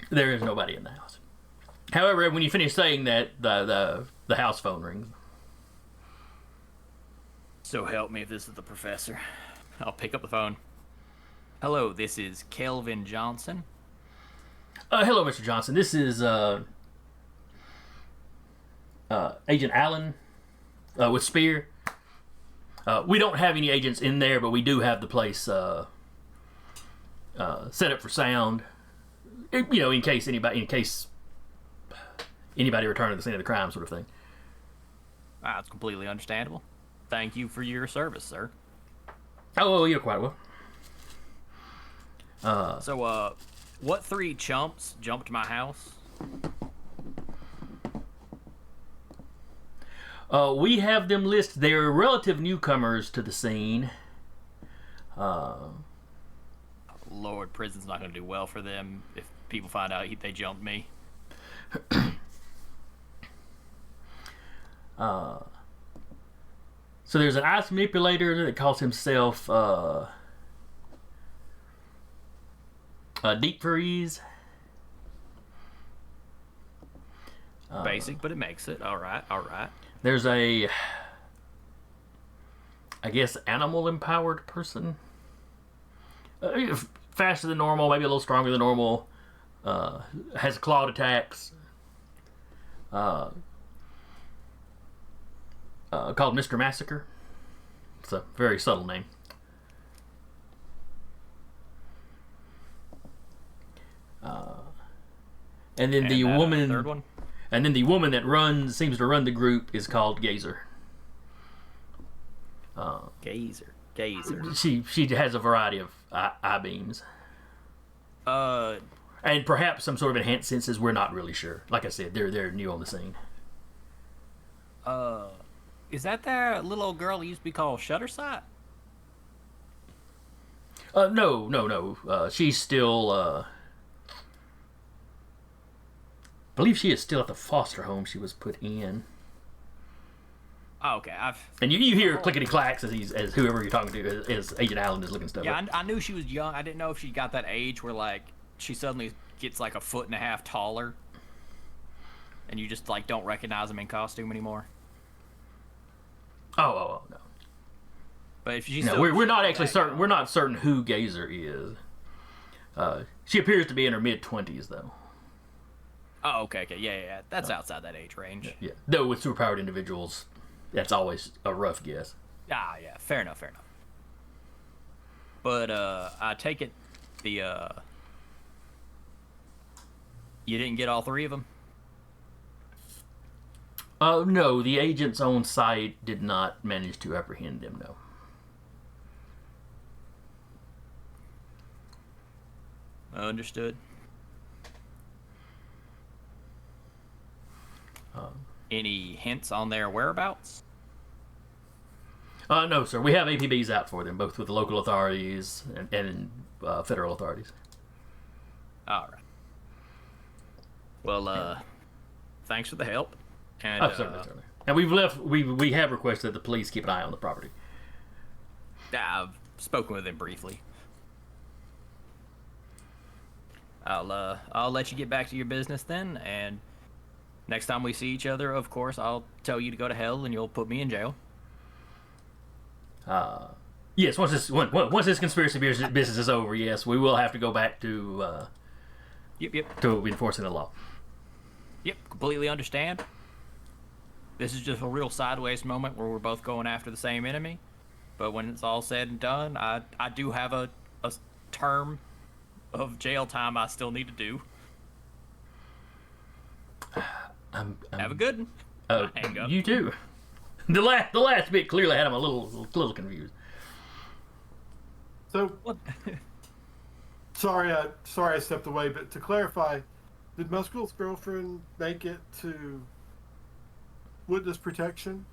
There is nobody in the house. However, when you finish saying that, the house phone rings. So help me if this is the professor. I'll pick up the phone. Hello, this is Kelvin Johnson. Hello, Mr. Johnson. This is Agent Allen with Spear. We don't have any agents in there, but we do have the place set up for sound. In case anybody returned to the scene of the crime, sort of thing. That's completely understandable. Thank you for your service, sir. Oh, you're quite well. So, what three chumps jumped my house? We have them listed. They're relative newcomers to the scene. Lord, prison's not going to do well for them if people find out they jumped me. So there's an ice manipulator that calls himself Deep Freeze. Basic, but it makes it. All right. There's I guess, animal-empowered person. Faster than normal, maybe a little stronger than normal. Has clawed attacks. Called Mr. Massacre. It's a very subtle name. And then the woman, third one. and then the woman that seems to run the group is called Gazer. Gazer. She has a variety of eye beams. And perhaps some sort of enhanced senses. We're not really sure. Like I said, they're new on the scene. Is that little old girl who used to be called Shuttersight? No. She's still. I believe she is still at the foster home she was put in. Oh, okay. And you hear clickety clacks as whoever you're talking to, as Agent Allen is looking stuff Yeah, up. I knew she was young. I didn't know if she got that age where she suddenly gets like a foot and a half taller, and you just don't recognize them in costume anymore. Oh no. But if she's No, still, we're not actually certain. We're not certain who Gazer is. She appears to be in her mid-20s, though. Oh, okay. Yeah. That's outside that age range. Yeah. Though with superpowered individuals, that's always a rough guess. Ah, yeah. Fair enough. But I take it you didn't get all three of them? No, the agents on site did not manage to apprehend them, no. Understood. Any hints on their whereabouts? No, sir. We have APBs out for them, both with the local authorities and federal authorities. All right. Well, thanks for the help. And, Certainly. And we have requested that the police keep an eye on the property. I've spoken with him briefly. I'll let you get back to your business then, and next time we see each other, of course, I'll tell you to go to hell, and you'll put me in jail. Yes, once this conspiracy business is over, yes, we will have to go back to Yep. to enforcing the law. Yep, completely understand. This is just a real sideways moment where we're both going after the same enemy. But when it's all said and done, I do have a term of jail time I still need to do. Have a good one. Hang up. You too. The last bit clearly had him a little confused. So, What? sorry I stepped away, but to clarify, did Muskel's girlfriend make it to witness protection?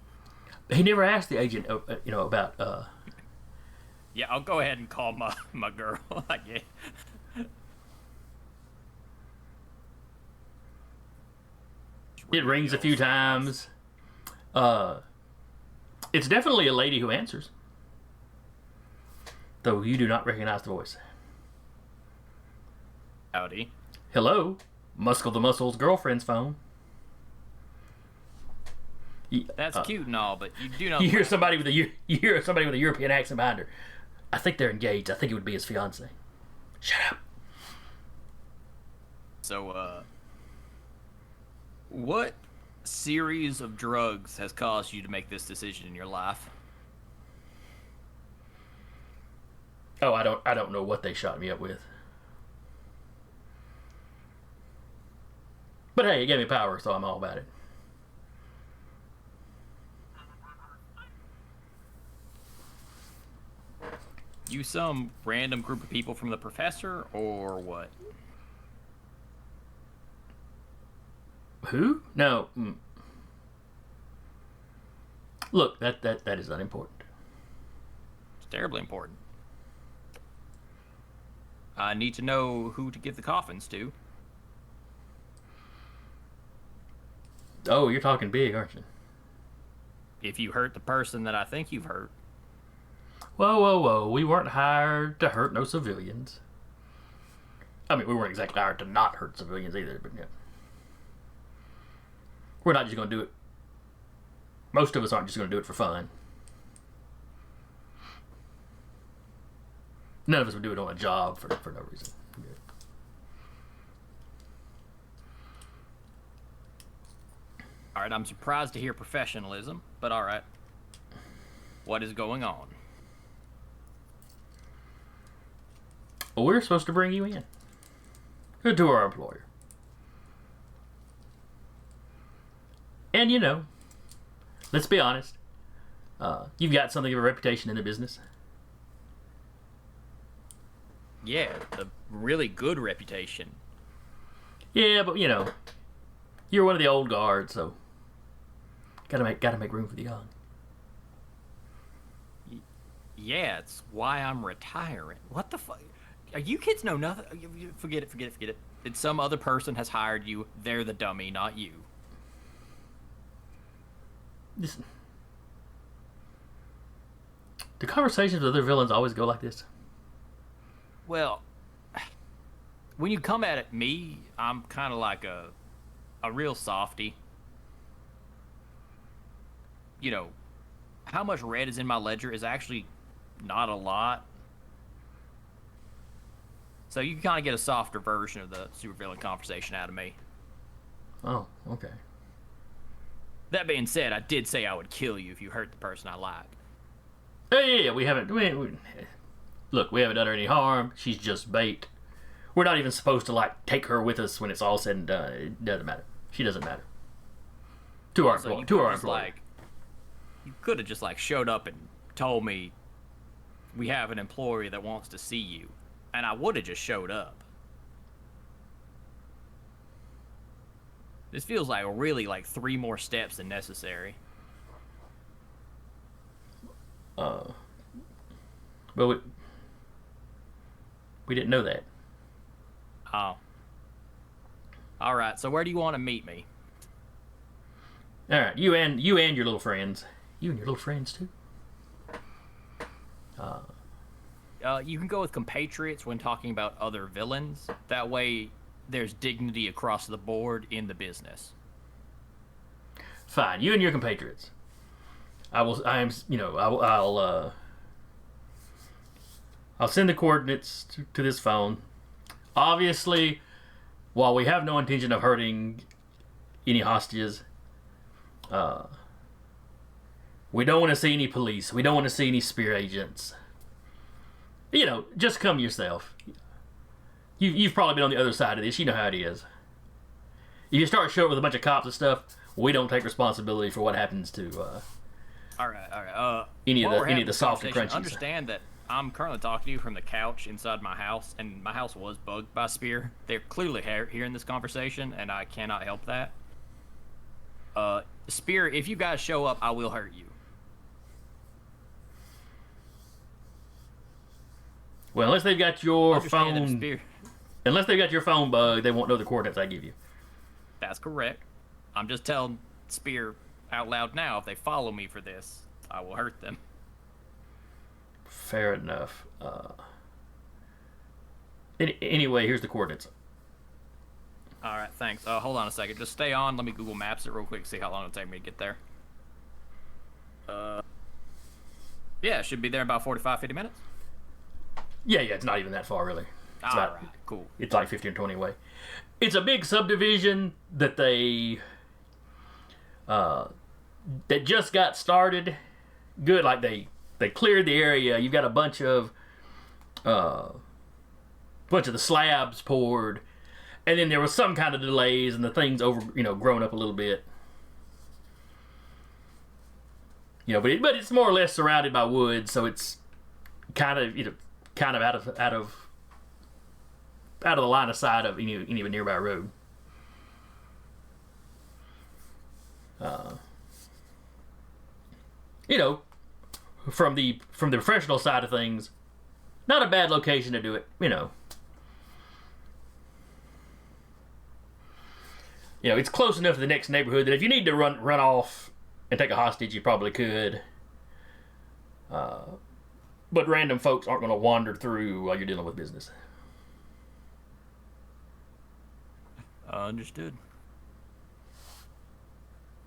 He never asked the agent, about. Yeah, I'll go ahead and call my girl. Yeah. It rings a few times. It's definitely a lady who answers, though you do not recognize the voice. Howdy. Hello, Muscle the Muscle's girlfriend's phone. That's cute and all, but you do know. You hear somebody with a European accent behind her. I think they're engaged. I think it would be his fiance. Shut up. So, what series of drugs has caused you to make this decision in your life? Oh, I don't know what they shot me up with. But hey, it gave me power, so I'm all about it. You some random group of people from the professor, or what? Who? No. Look, that is unimportant. It's terribly important. I need to know who to give the coffins to. Oh, you're talking big, aren't you? If you hurt the person that I think you've hurt. Whoa. We weren't hired to hurt no civilians. I mean, we weren't exactly hired to not hurt civilians either, but yeah. We're not just going to do it. Most of us aren't just going to do it for fun. None of us would do it on a job for no reason. Yeah. All right, I'm surprised to hear professionalism, but all right. What is going on? Well, we're supposed to bring you in. To our employer. And let's be honest. You've got something of a reputation in the business. Yeah, a really good reputation. Yeah, but you're one of the old guard, so gotta make room for the young. Yeah, it's why I'm retiring. What the fuck? You kids know nothing. Forget it. It's some other person has hired you. They're the dummy, not you. Listen. Do conversations with other villains always go like this? Well, when you come at me, I'm kind of like a real softy. How much red is in my ledger is actually not a lot. So you can kind of get a softer version of the supervillain conversation out of me. Oh, okay. That being said, I did say I would kill you if you hurt the person I like. Yeah, we haven't. Look, we haven't done her any harm. She's just bait. We're not even supposed to like take her with us when it's all said and done. It doesn't matter. She doesn't matter. To our employee. Like, you could have just like showed up and told me we have an employee that wants to see you, and I would have just showed up. This feels like really like 3 more steps than necessary. But we didn't know that. Oh. All right. So where do you want to meet me? All right, you and your little friends. You and your little friends too. You can go with compatriots when talking about other villains. That way, there's dignity across the board in the business. Fine, you and your compatriots. I'll send the coordinates to this phone. Obviously, while we have no intention of hurting any hostages, we don't want to see any police. We don't want to see any spear agents. Just come yourself. You've probably been on the other side of this. You know how it is. If you start showing up with a bunch of cops and stuff, we don't take responsibility for what happens to All right. any of the soft and crunchies. Understand that I'm currently talking to you from the couch inside my house, and my house was bugged by spear. They're clearly hearing this conversation, and I cannot help that. Spear, if you guys show up, I will hurt you. Well, unless they've got your Understand that phone, Spear. unless they've got your phone bug, they won't know the coordinates I give you. That's correct. I'm just telling Spear out loud now, if they follow me for this, I will hurt them. Fair enough. Anyway, here's the coordinates. All right, thanks. Hold on a second. Just stay on. Let me Google Maps it real quick, see how long it'll take me to get there. Yeah, should be there in about 45, 50 minutes. Yeah, it's not even that far, really. All right, cool. It's like 15 or 20 away. It's a big subdivision that that just got started. Good, like they cleared the area. You've got a bunch of the slabs poured, and then there was some kind of delays, and the thing's grown up a little bit. But it's more or less surrounded by woods, so it's kind of out of the line of sight of any nearby road. From the professional side of things, not a bad location to do it. It's close enough to the next neighborhood that if you need to run off and take a hostage, you probably could. But random folks aren't going to wander through while you're dealing with business. Understood.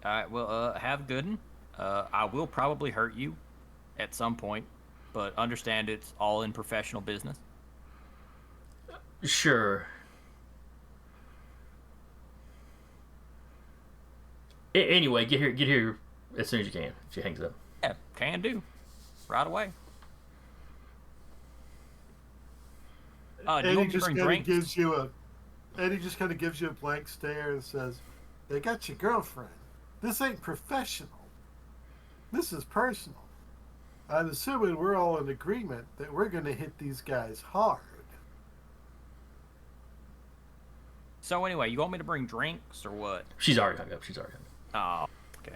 All right, well, have a good one. I will probably hurt you at some point, but understand it's all in professional business. Sure. Anyway, get here as soon as you can. She hangs up. Yeah, can do. Right away. Do you Eddie want me to just bring kind of drinks? gives you a blank stare and says, "They got your girlfriend. This ain't professional. This is personal. I'm assuming we're all in agreement that we're going to hit these guys hard." So anyway, you want me to bring drinks or what? She's already hung up. Oh, okay.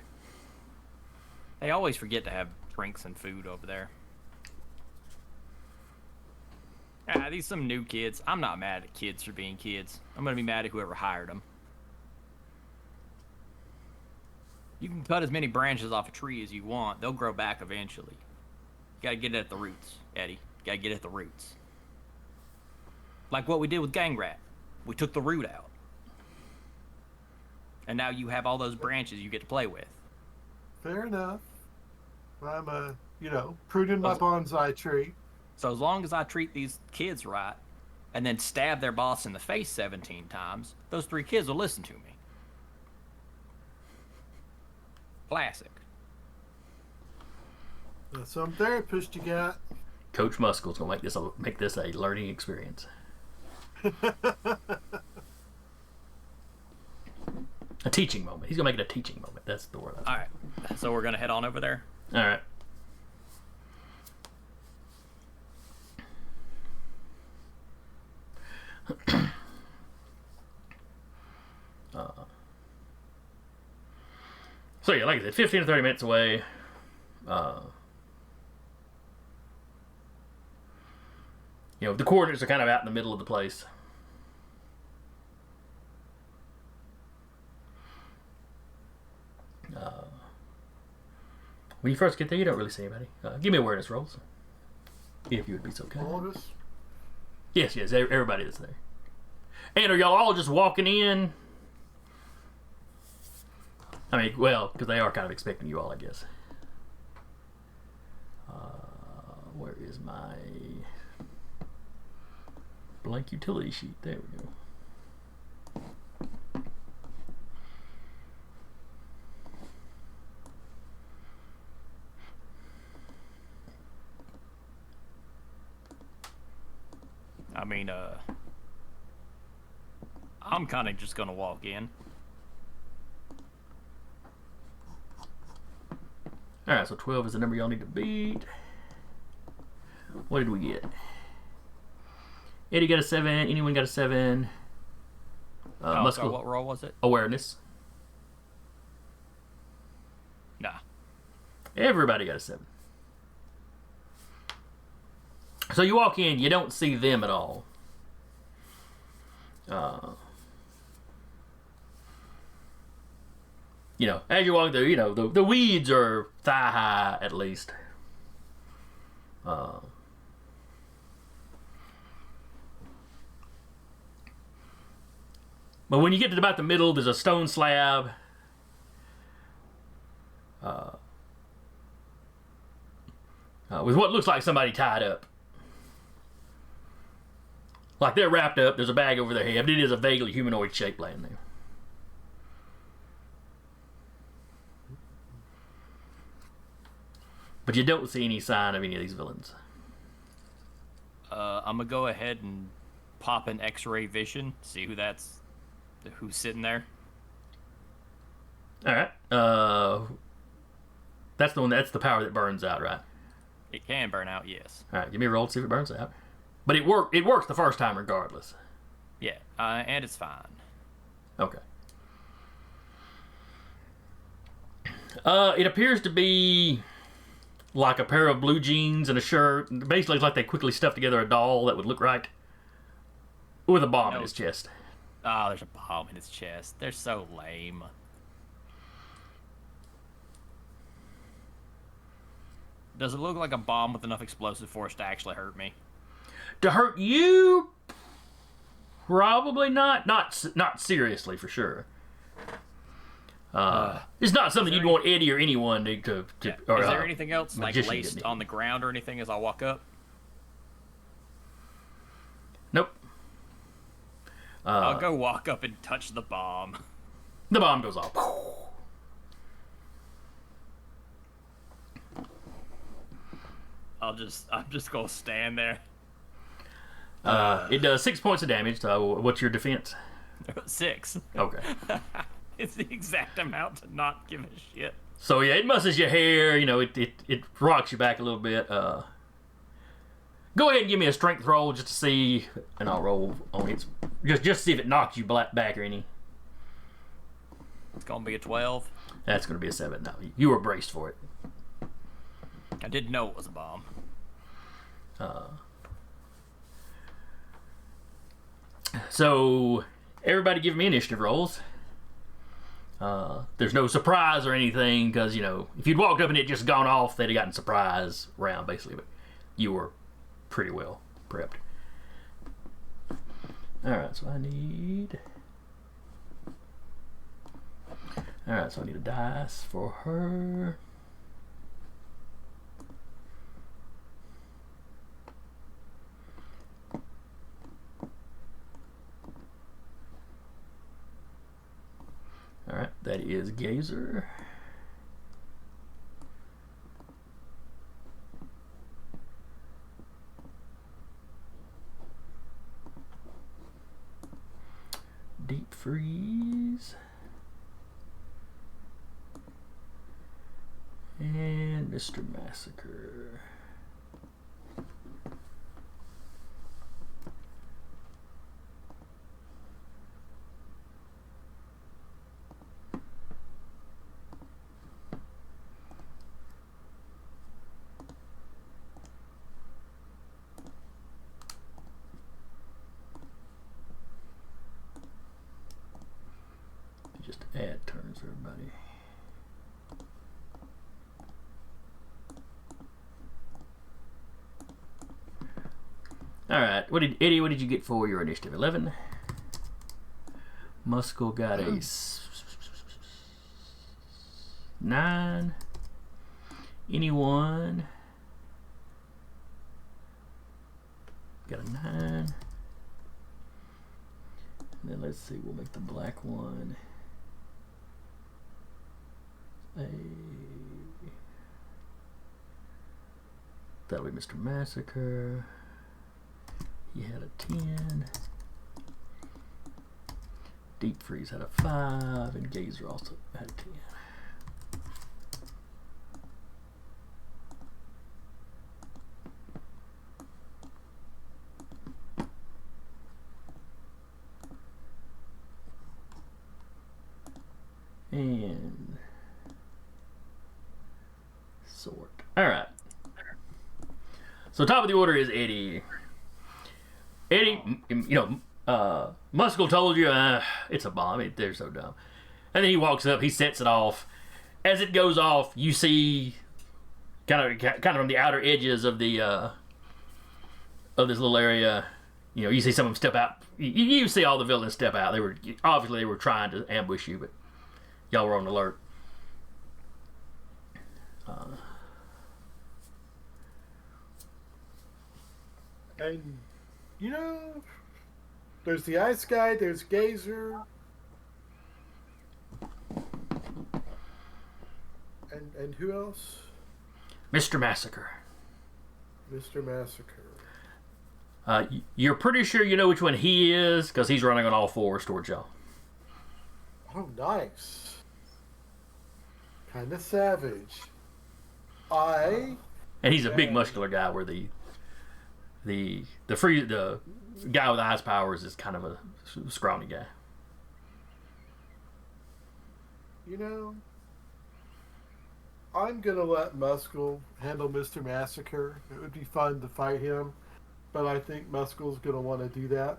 They always forget to have drinks and food over there. These some new kids. I'm not mad at kids for being kids. I'm gonna be mad at whoever hired them. You can cut as many branches off a tree as you want. They'll grow back eventually. You gotta get it at the roots, Eddie. You gotta get it at the roots. Like what we did with Gang Rat. We took the root out. And now you have all those branches you get to play with. Fair enough. I'm pruning my Okay. bonsai tree. So as long as I treat these kids right, and then stab their boss in the face 17 times, those 3 kids will listen to me. Classic. That's some therapist you got. Coach Muskel's gonna make this a learning experience. A teaching moment. He's gonna make it a teaching moment. That's the word. All right. So we're gonna head on over there. All right. So yeah, like I said, 15 to 30 minutes away. The coordinates are kind of out in the middle of the place. When you first get there, you don't really see anybody. Give me awareness rolls, if you would be so kind. All of us. Yes, everybody that's there. And are y'all all just walking in? I mean, well, because they are kind of expecting you all, I guess. Where is my blank utility sheet? There we go. I mean, I'm kind of just gonna walk in. Alright, so 12 is the number y'all need to beat. What did we get? Eddie got a 7. Anyone got a 7? So what roll was it? Awareness. Nah. Everybody got a 7. So you walk in, you don't see them at all. As you walk through, the weeds are thigh high at least. But when you get to about the middle, there's a stone slab. With what looks like somebody tied up. Like they're wrapped up, there's a bag over their head, but it is a vaguely humanoid shape laying there. But you don't see any sign of any of these villains. I'm gonna go ahead and pop an X-ray vision, see who's sitting there. Alright. That's the power that burns out, right? It can burn out, yes. Alright, give me a roll to see if it burns out. But it works the first time regardless. Yeah, and it's fine. Okay. It appears to be like a pair of blue jeans and a shirt. Basically, it's like they quickly stuffed together a doll that would look right. With a bomb in his chest. Oh, there's a bomb in his chest. They're so lame. Does it look like a bomb with enough explosive force to actually hurt me? To hurt you? Probably not. Not seriously, for sure. It's not something you'd want Eddie or anyone to Yeah. or, Is there anything else like magician laced didn't on the ground or anything as I walk up? Nope. I'll go walk up and touch the bomb. The bomb goes off. I'm just gonna stand there. It does 6 points of damage. So what's your defense? 6. Okay. It's the exact amount to not give a shit. So yeah, it musses your hair. It rocks you back a little bit. Go ahead and give me a strength roll just to see, and I'll roll on it. Just to see if it knocks you back or any. It's gonna be a 12. That's going to be a 7. No, you were braced for it. I didn't know it was a bomb. So everybody give me initiative rolls. There's no surprise or anything because if you'd walked up and it just gone off, they'd have gotten surprise round basically. But you were pretty well prepped. All right, so I need a dice for her. right, that is Gazer. Deep Freeze. And Mr. Massacre. Just add turns, everybody. All right, Eddie? What did you get for your initiative? 11. Muscle got a 9. Anyone got a 9. And then let's see, we'll make the black one that'll be Mr. Massacre. He had a 10. Deep Freeze had a 5, and Gazer also had a 10. And sort. All right. So top of the order is Eddie. Eddie, Muscle told you it's a bomb. They're so dumb. And then he walks up. He sets it off. As it goes off, you see kind of from the outer edges of the of this little area. You see some of them step out. You see all the villains step out. They were trying to ambush you, but y'all were on alert. And, there's the Ice Guy, there's Gazer. And who else? Mr. Massacre. Mr. Massacre. You're pretty sure you know which one he is, because he's running on all fours towards y'all. Oh, nice. Kind of savage. And he's a big muscular guy, where the guy with ice powers is kind of a scrawny guy. I'm gonna let Muscle handle Mr. Massacre. It would be fun to fight him, but I think Muscle's gonna want to do that.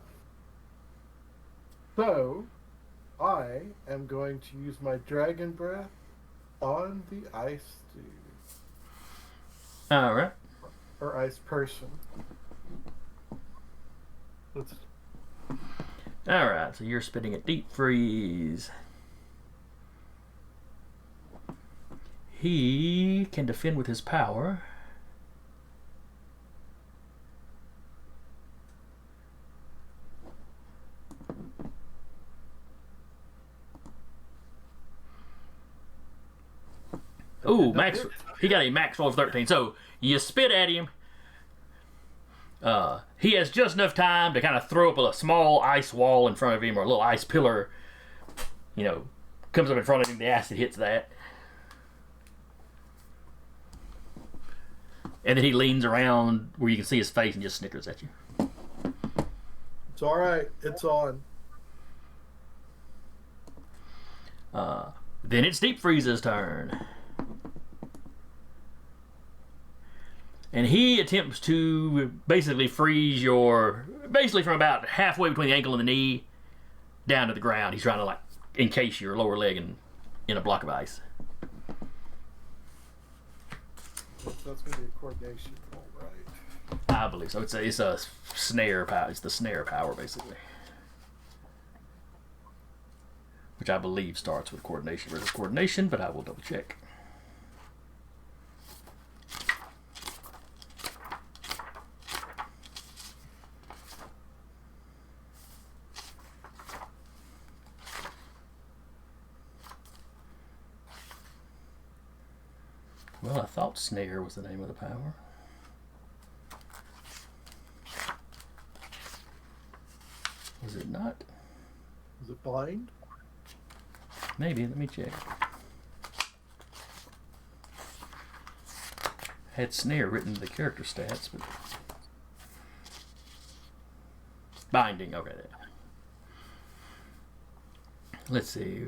So, I am going to use my Dragon Breath on the Ice Dude. All right. Or Ice Person. All right, so you're spitting a Deep Freeze. He can defend with his power. Ooh, max! He got a max roll of 13. So you spit at him. He has just enough time to kind of throw up a small ice wall in front of him, or a little ice pillar. Comes up in front of him. The acid hits that, and then he leans around where you can see his face and just snickers at you. It's all right. It's on. Then it's Deep Freeze's turn. And he attempts to basically freeze from about halfway between the ankle and the knee down to the ground. He's trying to encase your lower leg in a block of ice. That's going to be a coordination roll, right? I believe so. It's a snare power. It's the snare power, basically. Which I believe starts with coordination versus coordination, but I will double check. Well, I thought snare was the name of the power. Was it not? Is it blind? Maybe. Let me check. Had snare written in the character stats, but binding. Okay. Let's see.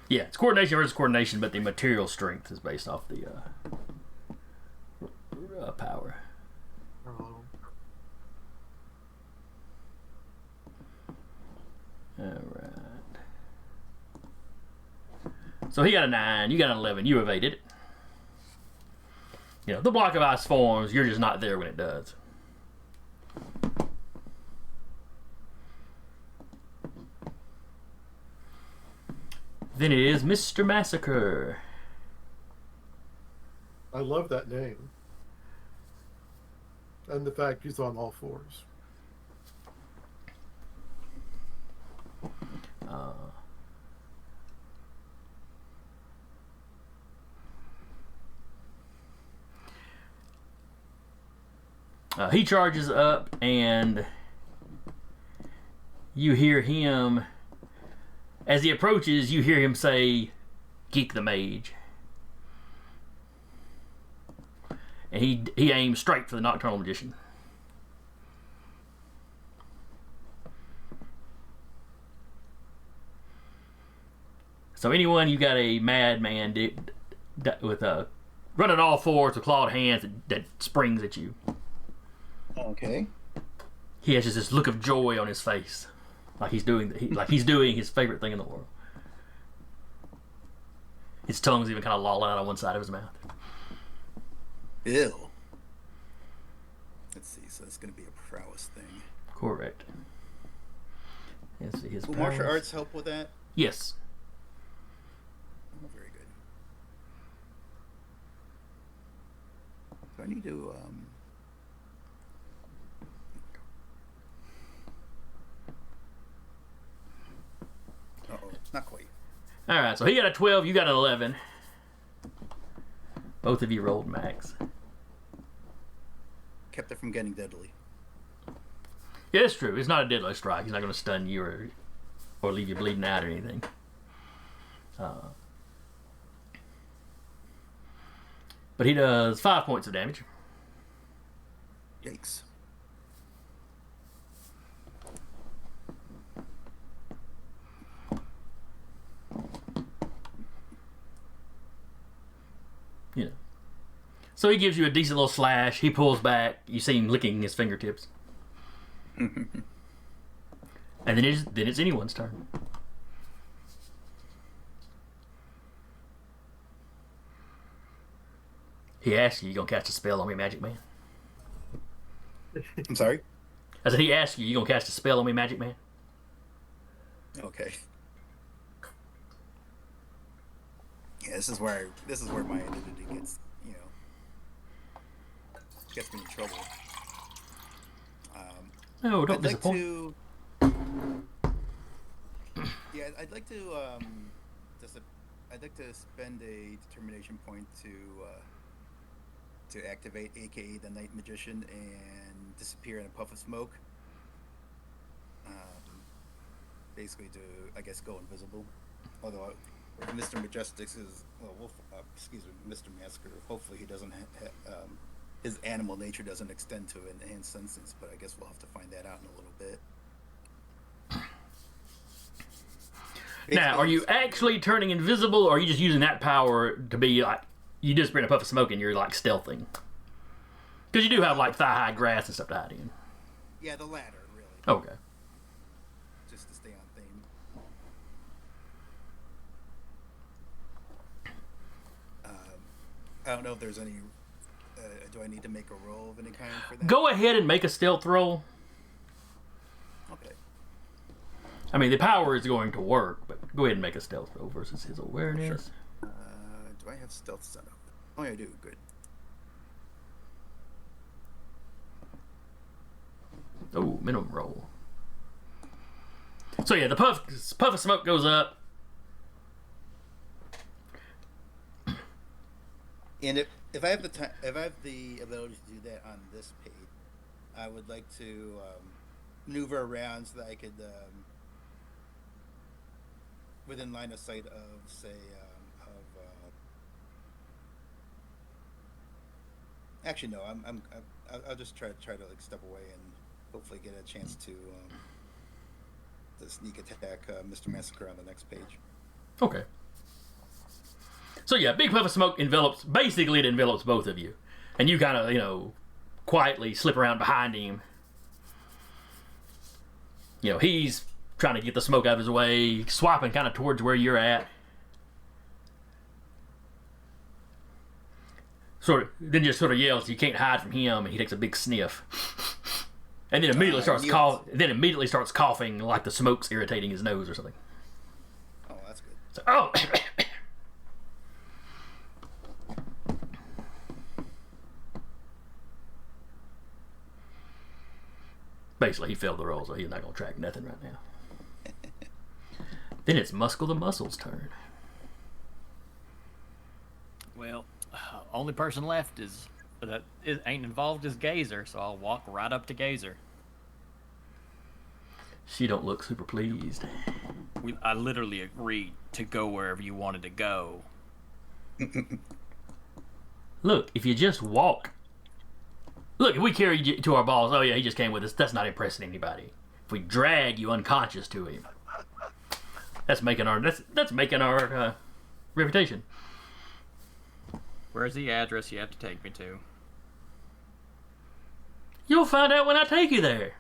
Yeah, it's coordination versus coordination, but the material strength is based off the power. Oh. Alright. So he got a 9, you got an 11, you evaded it. You know, the block of ice forms, you're just not there when it does. Then it is Mr. Massacre. I love that name. And the fact he's on all fours. He charges up, and you hear him, as he approaches, you hear him say, "Geek the Mage." And he aims straight for the Nocturnal Magician. So anyone, you got a madman with a running all fours with clawed hands that springs at you. Okay. He has just this look of joy on his face, like he's doing his favorite thing in the world. His tongue's even kind of lolling out on one side of his mouth. Ew. Let's see. So it's going to be a prowess thing. Correct. Let's see his Will prowess. martial arts help with that? Yes. Oh, very good. So I need to Uh-oh, not quite. All right. So he got a 12. You got an 11. Both of you rolled max. Kept it from getting deadly. Yeah, it's true. It's not a deadly strike. He's not going to stun you or leave you bleeding out or anything. But he does 5 points of damage. Yikes. You know. So he gives you a decent little slash. He pulls back. You see him licking his fingertips. And then it's anyone's turn. He asks you gonna cast a spell on me, Magic Man? I'm sorry? I said he asks you gonna cast a spell on me, Magic Man? Okay. Yeah, this is where my identity gets, gets me in trouble. No, don't I'd like disappoint. to. Yeah, I'd like to. I'd like to spend a determination point to activate, aka the Night Magician, and disappear in a puff of smoke. Basically, to go invisible. Although Mr. Majestics is Mr. Massacre. Hopefully, he doesn't. His animal nature doesn't extend to enhanced senses, but I guess we'll have to find that out in a little bit. Now, are you actually turning invisible, or are you just using that power to be like, you just bring a puff of smoke and you're like stealthing? Because you do have like thigh-high grass and stuff to hide in. Yeah, the latter, really. Okay. Just to stay on theme. I don't know if there's any. Do I need to make a roll of any kind for that? Go ahead and make a stealth roll. Okay. I mean, the power is going to work, but go ahead and make a stealth roll versus his awareness. Sure. Do I have stealth set up? Oh, yeah, I do. Good. Oh, minimum roll. So yeah, the puff of smoke goes up. And if I have the time, if I have the ability to do that on this page, I would like to maneuver around so that I could, within line of sight of, say, actually no, I'll just try to like step away and hopefully get a chance to sneak attack Mr. Massacre on the next page. Okay. So yeah, big puff of smoke envelops. Basically, it envelops both of you, and you kind of quietly slip around behind him. He's trying to get the smoke out of his way, swiping kind of towards where you're at. Then just sort of yells, "You can't hide from him!" And he takes a big sniff, and then immediately starts coughing like the smoke's irritating his nose or something. Oh, that's good. So, oh. Basically, he failed the roll, so he's not going to track nothing right now. Then it's Muscle the Muscle's turn. Well, only person left ain't involved is Gazer, so I'll walk right up to Gazer. She don't look super pleased. I literally agreed to go wherever you wanted to go. Look, if you just walk. Look, if we carry you to our balls, oh yeah, he just came with us. That's not impressing anybody. If we drag you unconscious to him, that's making our reputation. Where's the address you have to take me to? You'll find out when I take you there.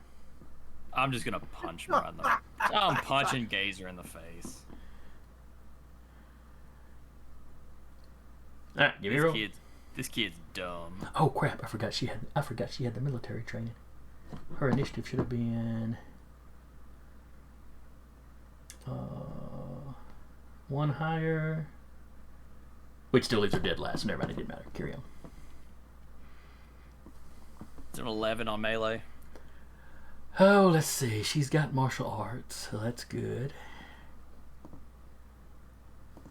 I'm just gonna punch him right in the. I'm punching Gazer in the face. All right, give me a roll. This kid's dumb. Oh crap! I forgot she had the military training. Her initiative should have been one higher, which still leaves her dead last. Never mind, it didn't matter. Carry on. It's an 11 on melee. Oh, let's see. She's got martial arts, so that's good.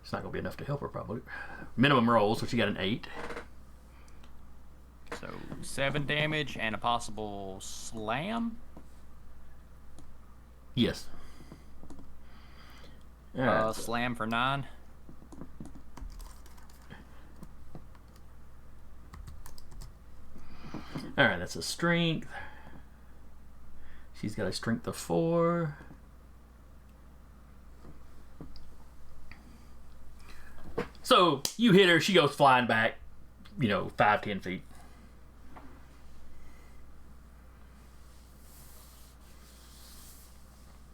It's not gonna be enough to help her probably. Minimum roll, so she got an 8. So 7 damage and a possible slam. Yes. All right. Slam for 9. All right, that's a strength. She's got a strength of 4. So you hit her, she goes flying back, 5-10 feet.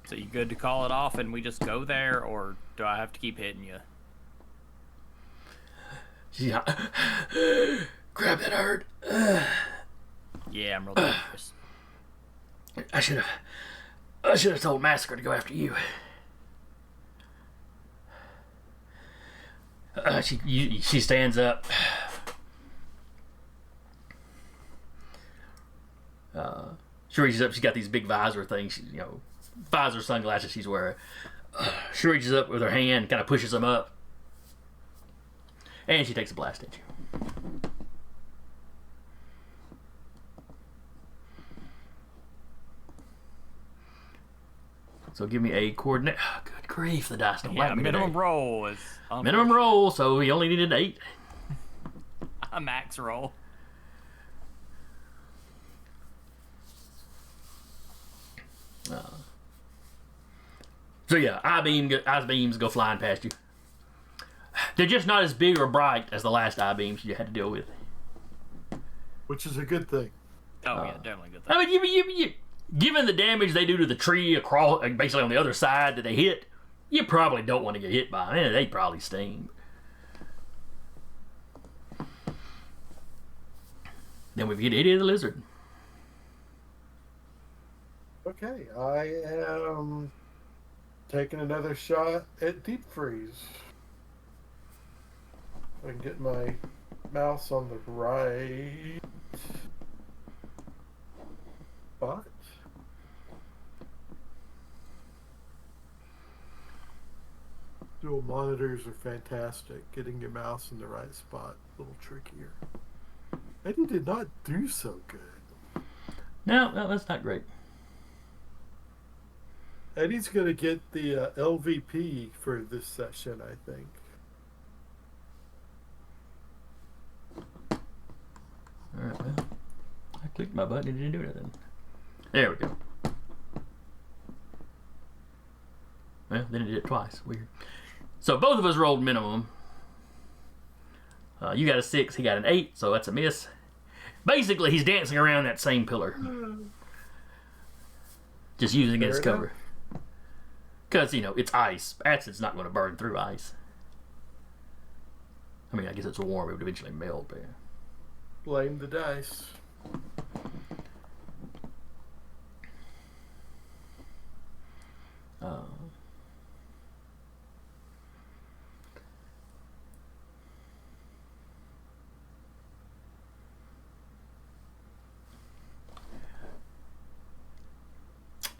So you good to call it off and we just go there, or do I have to keep hitting you? She's like, crap, that hurt. Yeah, I'm real dangerous. I should have told Massacre to go after you. She stands up. She reaches up. She's got these big visor things. Visor sunglasses she's wearing. She reaches up with her hand, kind of pushes them up, and she takes a blast at you. So give me a coordinate. Oh, good grief, the dice don't like me minimum today. roll is Minimum roll, so he only needed 8. a max roll. So yeah, I-beams go flying past you. They're just not as big or bright as the last I-beams you had to deal with. Which is a good thing. Oh yeah, definitely a good thing. I mean, given the damage they do to the tree across, basically on the other side that they hit, you probably don't want to get hit by them. They probably sting. Then we've hit Eddie the Lizard. Okay, I am taking another shot at Deep Freeze. I can get my mouse on the right spot. Dual monitors are fantastic. Getting your mouse in the right spot a little trickier. Eddie did not do so good. No, that's not great. Eddie's going to get the LVP for this session, I think. All right, well, I clicked my button and it didn't do anything. There we go. Well, then it did it twice. Weird. So both of us rolled minimum. You got a 6, he got an 8, so that's a miss. Basically, he's dancing around that same pillar. Just using it as cover. Because, it's ice. Acid's not going to burn through ice. I mean, I guess it's warm. It would eventually melt, but... Blame the dice.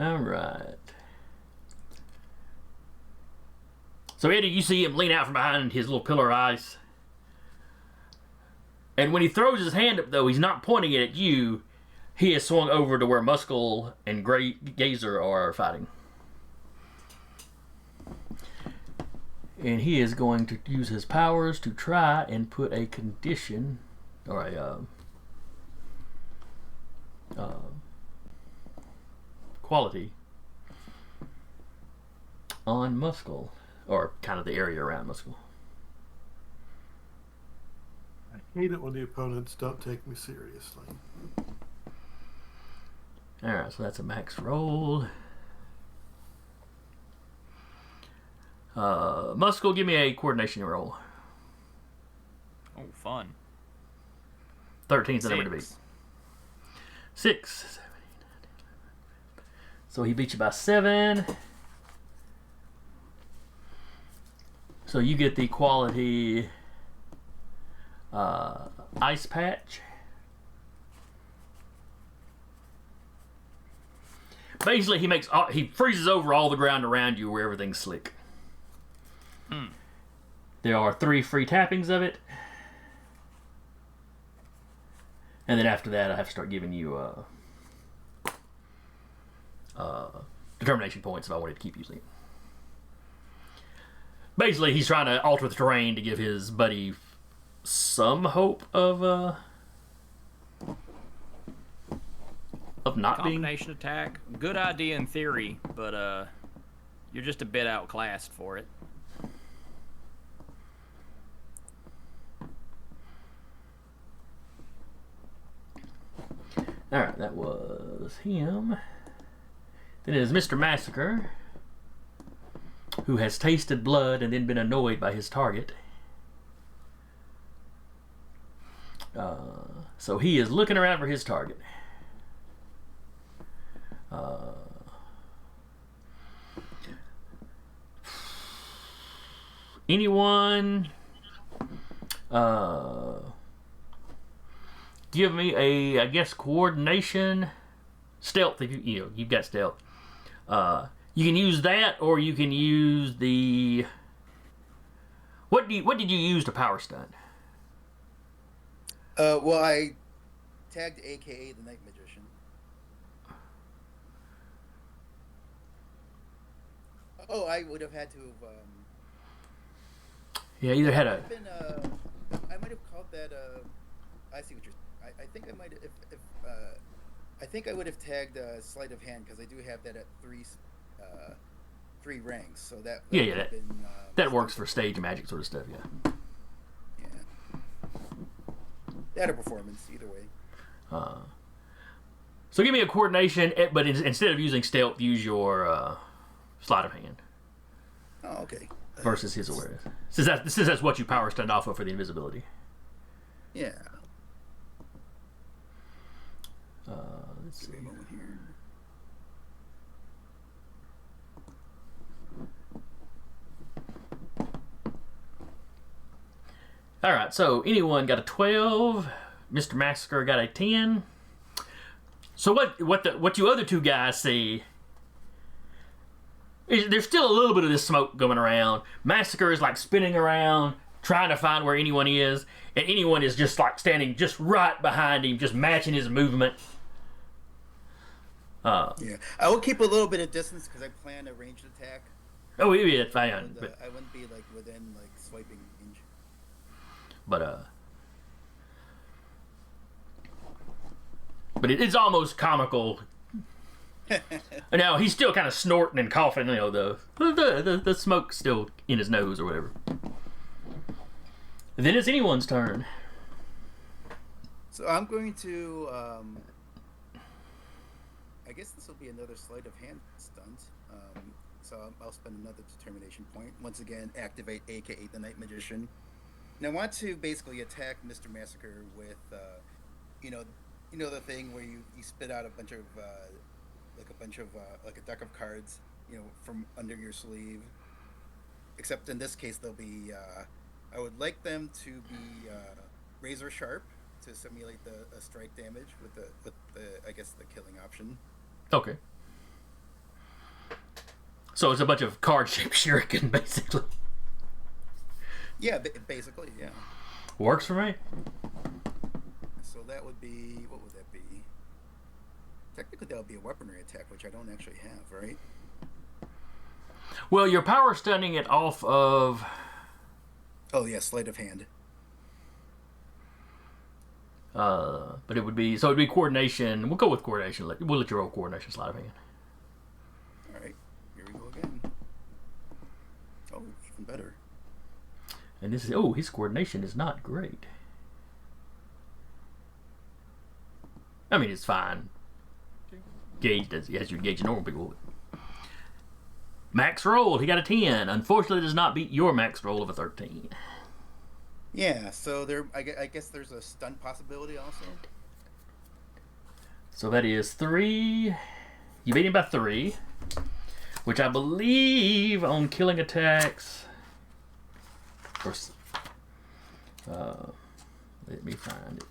All right. So Eddie, you see him lean out from behind his little pillar of ice. And when he throws his hand up, though, he's not pointing it at you. He has swung over to where Muscle and Gazer are fighting. And he is going to use his powers to try and put a condition, or a quality on Muscle, or kind of the area around Muscle. I hate it when the opponents don't take me seriously. Alright, so that's a max roll. Muscle, give me a coordination roll. Oh, fun. 13's the number to beat. 6. So he beat you by 7. So you get the quality ice patch. Basically, he freezes over all the ground around you where everything's slick. There are 3 free tappings of it. And then after that, I have to start giving you determination points if I wanted to keep using it. Basically, he's trying to alter the terrain to give his buddy some hope of not being... Combination attack, good idea in theory, but you're just a bit outclassed for it. Alright, that was him. Then it is Mr. Massacre, who has tasted blood and then been annoyed by his target. So he is looking around for his target. Anyone give me a, I guess, coordination, stealth. If you've got stealth. You can use that, or you can use the. What did you use to power stun? Well, I tagged AKA the Night Magician. Oh, I would have had to have. Yeah, either had a. I might have called that. I see what you're. I think I might if I think I would have tagged sleight of hand because I do have that at 3 ranks. So that Yeah, that works for stage magic sort of stuff. Yeah. That or performance, either way. So give me a coordination, but instead of using stealth, use your sleight of hand. Oh, okay. Versus his awareness. Since that's what you power stunned off of for the invisibility. Yeah. Let's see. A moment here. All right. So anyone got a 12? Mr. Massacre got a 10. So what you other two guys see there's still a little bit of this smoke going around. Massacre is like spinning around, trying to find where anyone is, and anyone is just like standing just right behind him, just matching his movement. Yeah, I will keep a little bit of distance because I plan a ranged attack. Oh, yeah, fine. And, I wouldn't be like within like swiping range. But it's almost comical. Now he's still kind of snorting and coughing. You know, the smoke's still in his nose or whatever. Then it's anyone's turn. So I'm going to. I guess this will be another sleight of hand stunt. So I'll spend another determination point. Once again, activate AKA the Night Magician. Now I want to basically attack Mr. Massacre with, the thing where you spit out a bunch of like a deck of cards, from under your sleeve. Except in this case, they'll be. I would like them to be razor sharp to simulate the strike damage with the I guess the killing option. Okay. So it's a bunch of card-shaped shuriken, basically. Yeah, basically, yeah. Works for me. So that would be, what would that be? Technically, that would be a weaponry attack, which I don't actually have, right? Well, you're power stunning it off of. Oh yeah, sleight of hand. But it would be coordination. We'll go with coordination. We'll let you roll coordination sleight of hand. All right, here we go again. Oh, even better. And this is his coordination is not great. I mean, it's fine. Gauged as you gauge normal people. Max roll. He got a 10. Unfortunately, does not beat your max roll of a 13. Yeah, so I guess there's a stun possibility also. So that is 3. You beat him by 3, which I believe on killing attacks. Let me find it.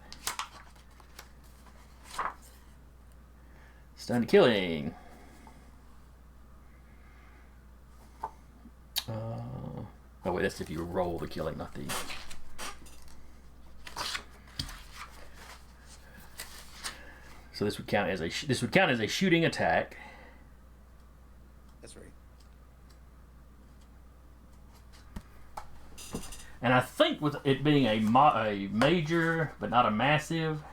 Stun killing. Oh wait, that's if you roll the killing, not the. So this would count as a shooting attack. That's right. And I think with it being a major but not a massive,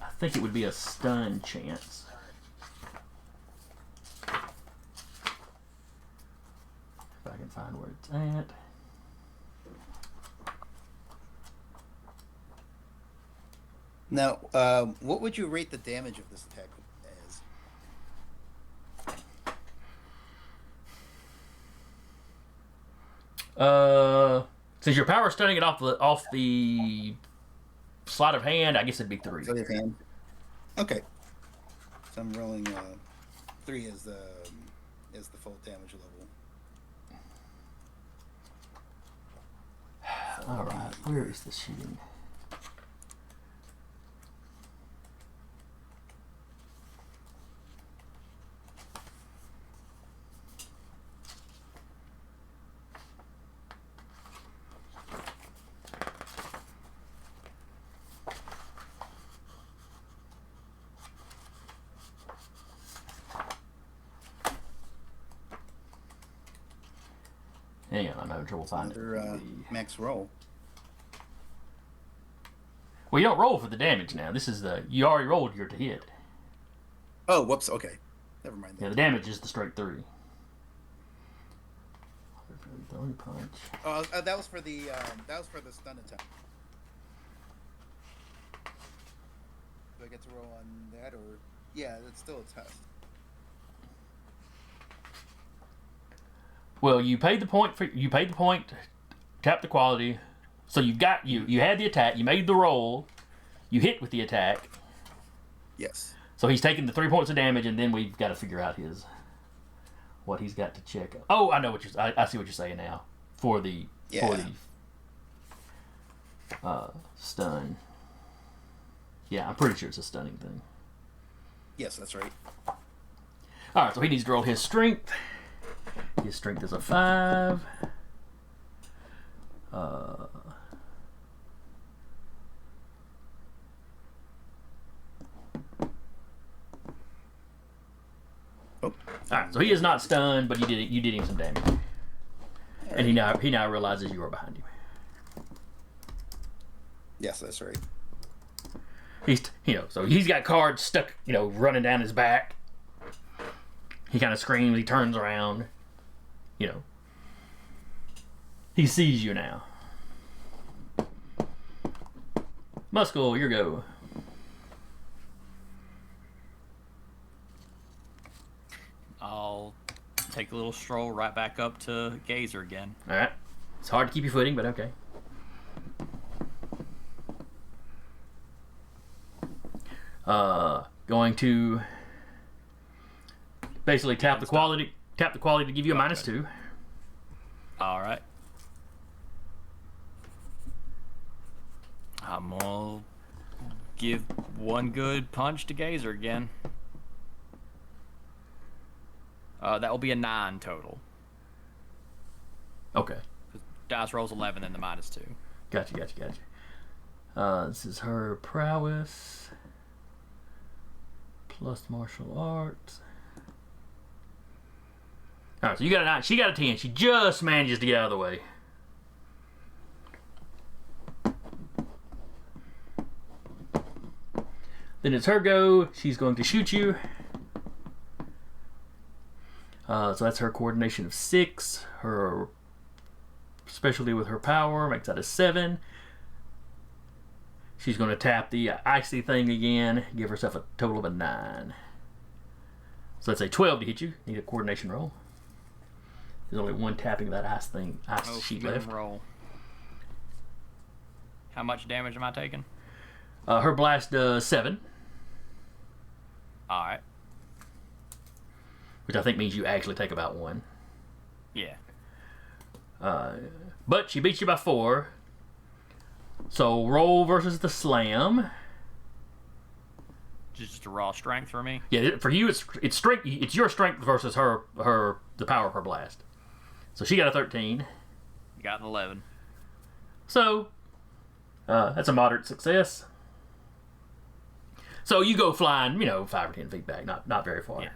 I think it would be a stun chance. If I can find where it's at. Now, what would you rate the damage of this attack as? Since you're power stunning it off the sleight of hand, I guess it'd be 3. Sleight of hand. Okay. So I'm rolling 3 as the full damage level. All right, where is the shooting? Hang on, I'm having trouble finding Another max roll. Well, you don't roll for the damage now. This is you already rolled your to hit. Oh, whoops. Okay, never mind that. Yeah, the damage is the straight 3. Throwing punch. Oh, that was for the stun attack. Do I get to roll on that, or yeah, that's still a test. Well, you paid the point, tap the quality. So you had the attack, you made the roll, you hit with the attack. Yes. So he's taking the 3 points of damage, and then we've got to figure out what he's got to check. Oh, I know I see what you're saying now. For the stun. Yeah, I'm pretty sure it's a stunning thing. Yes, that's right. Alright, so he needs to roll his strength. His strength is a 5. Oh, Alright, so he is not stunned, but you did him some damage. And he now realizes you are behind him. yes, that's right. He's so he's got cards stuck, running down his back. He kind of screams, he turns around, He sees you now. Muscle, your go. I'll take a little stroll right back up to Gazer again. Alright. It's hard to keep your footing, but okay. Going to basically tap the quality to give you a -2. All right. I'm gonna give one good punch to Gazer again. That will be a 9 total. Okay. Dice rolls 11 and the -2. Gotcha. This is her prowess plus martial arts. Alright, so you got a 9. She got a 10. She just manages to get out of the way. Then it's her go. She's going to shoot you. So that's her coordination of 6. Her specialty with her power makes that a 7. She's going to tap the icy thing again. Give herself a total of a 9. So that's a 12 to hit you. Need a coordination roll. There's only one tapping of that ice sheet left. Roll. How much damage am I taking? Her blast does 7. All right. Which I think means you actually take about 1. Yeah. But she beats you by 4. So roll versus the slam. Just a raw strength for me. Yeah, for you it's strength. It's your strength versus the power of her blast. So she got a 13. Got an 11. So that's a moderate success. So you go flying, 5 or 10 feet back, not very far. Yeah.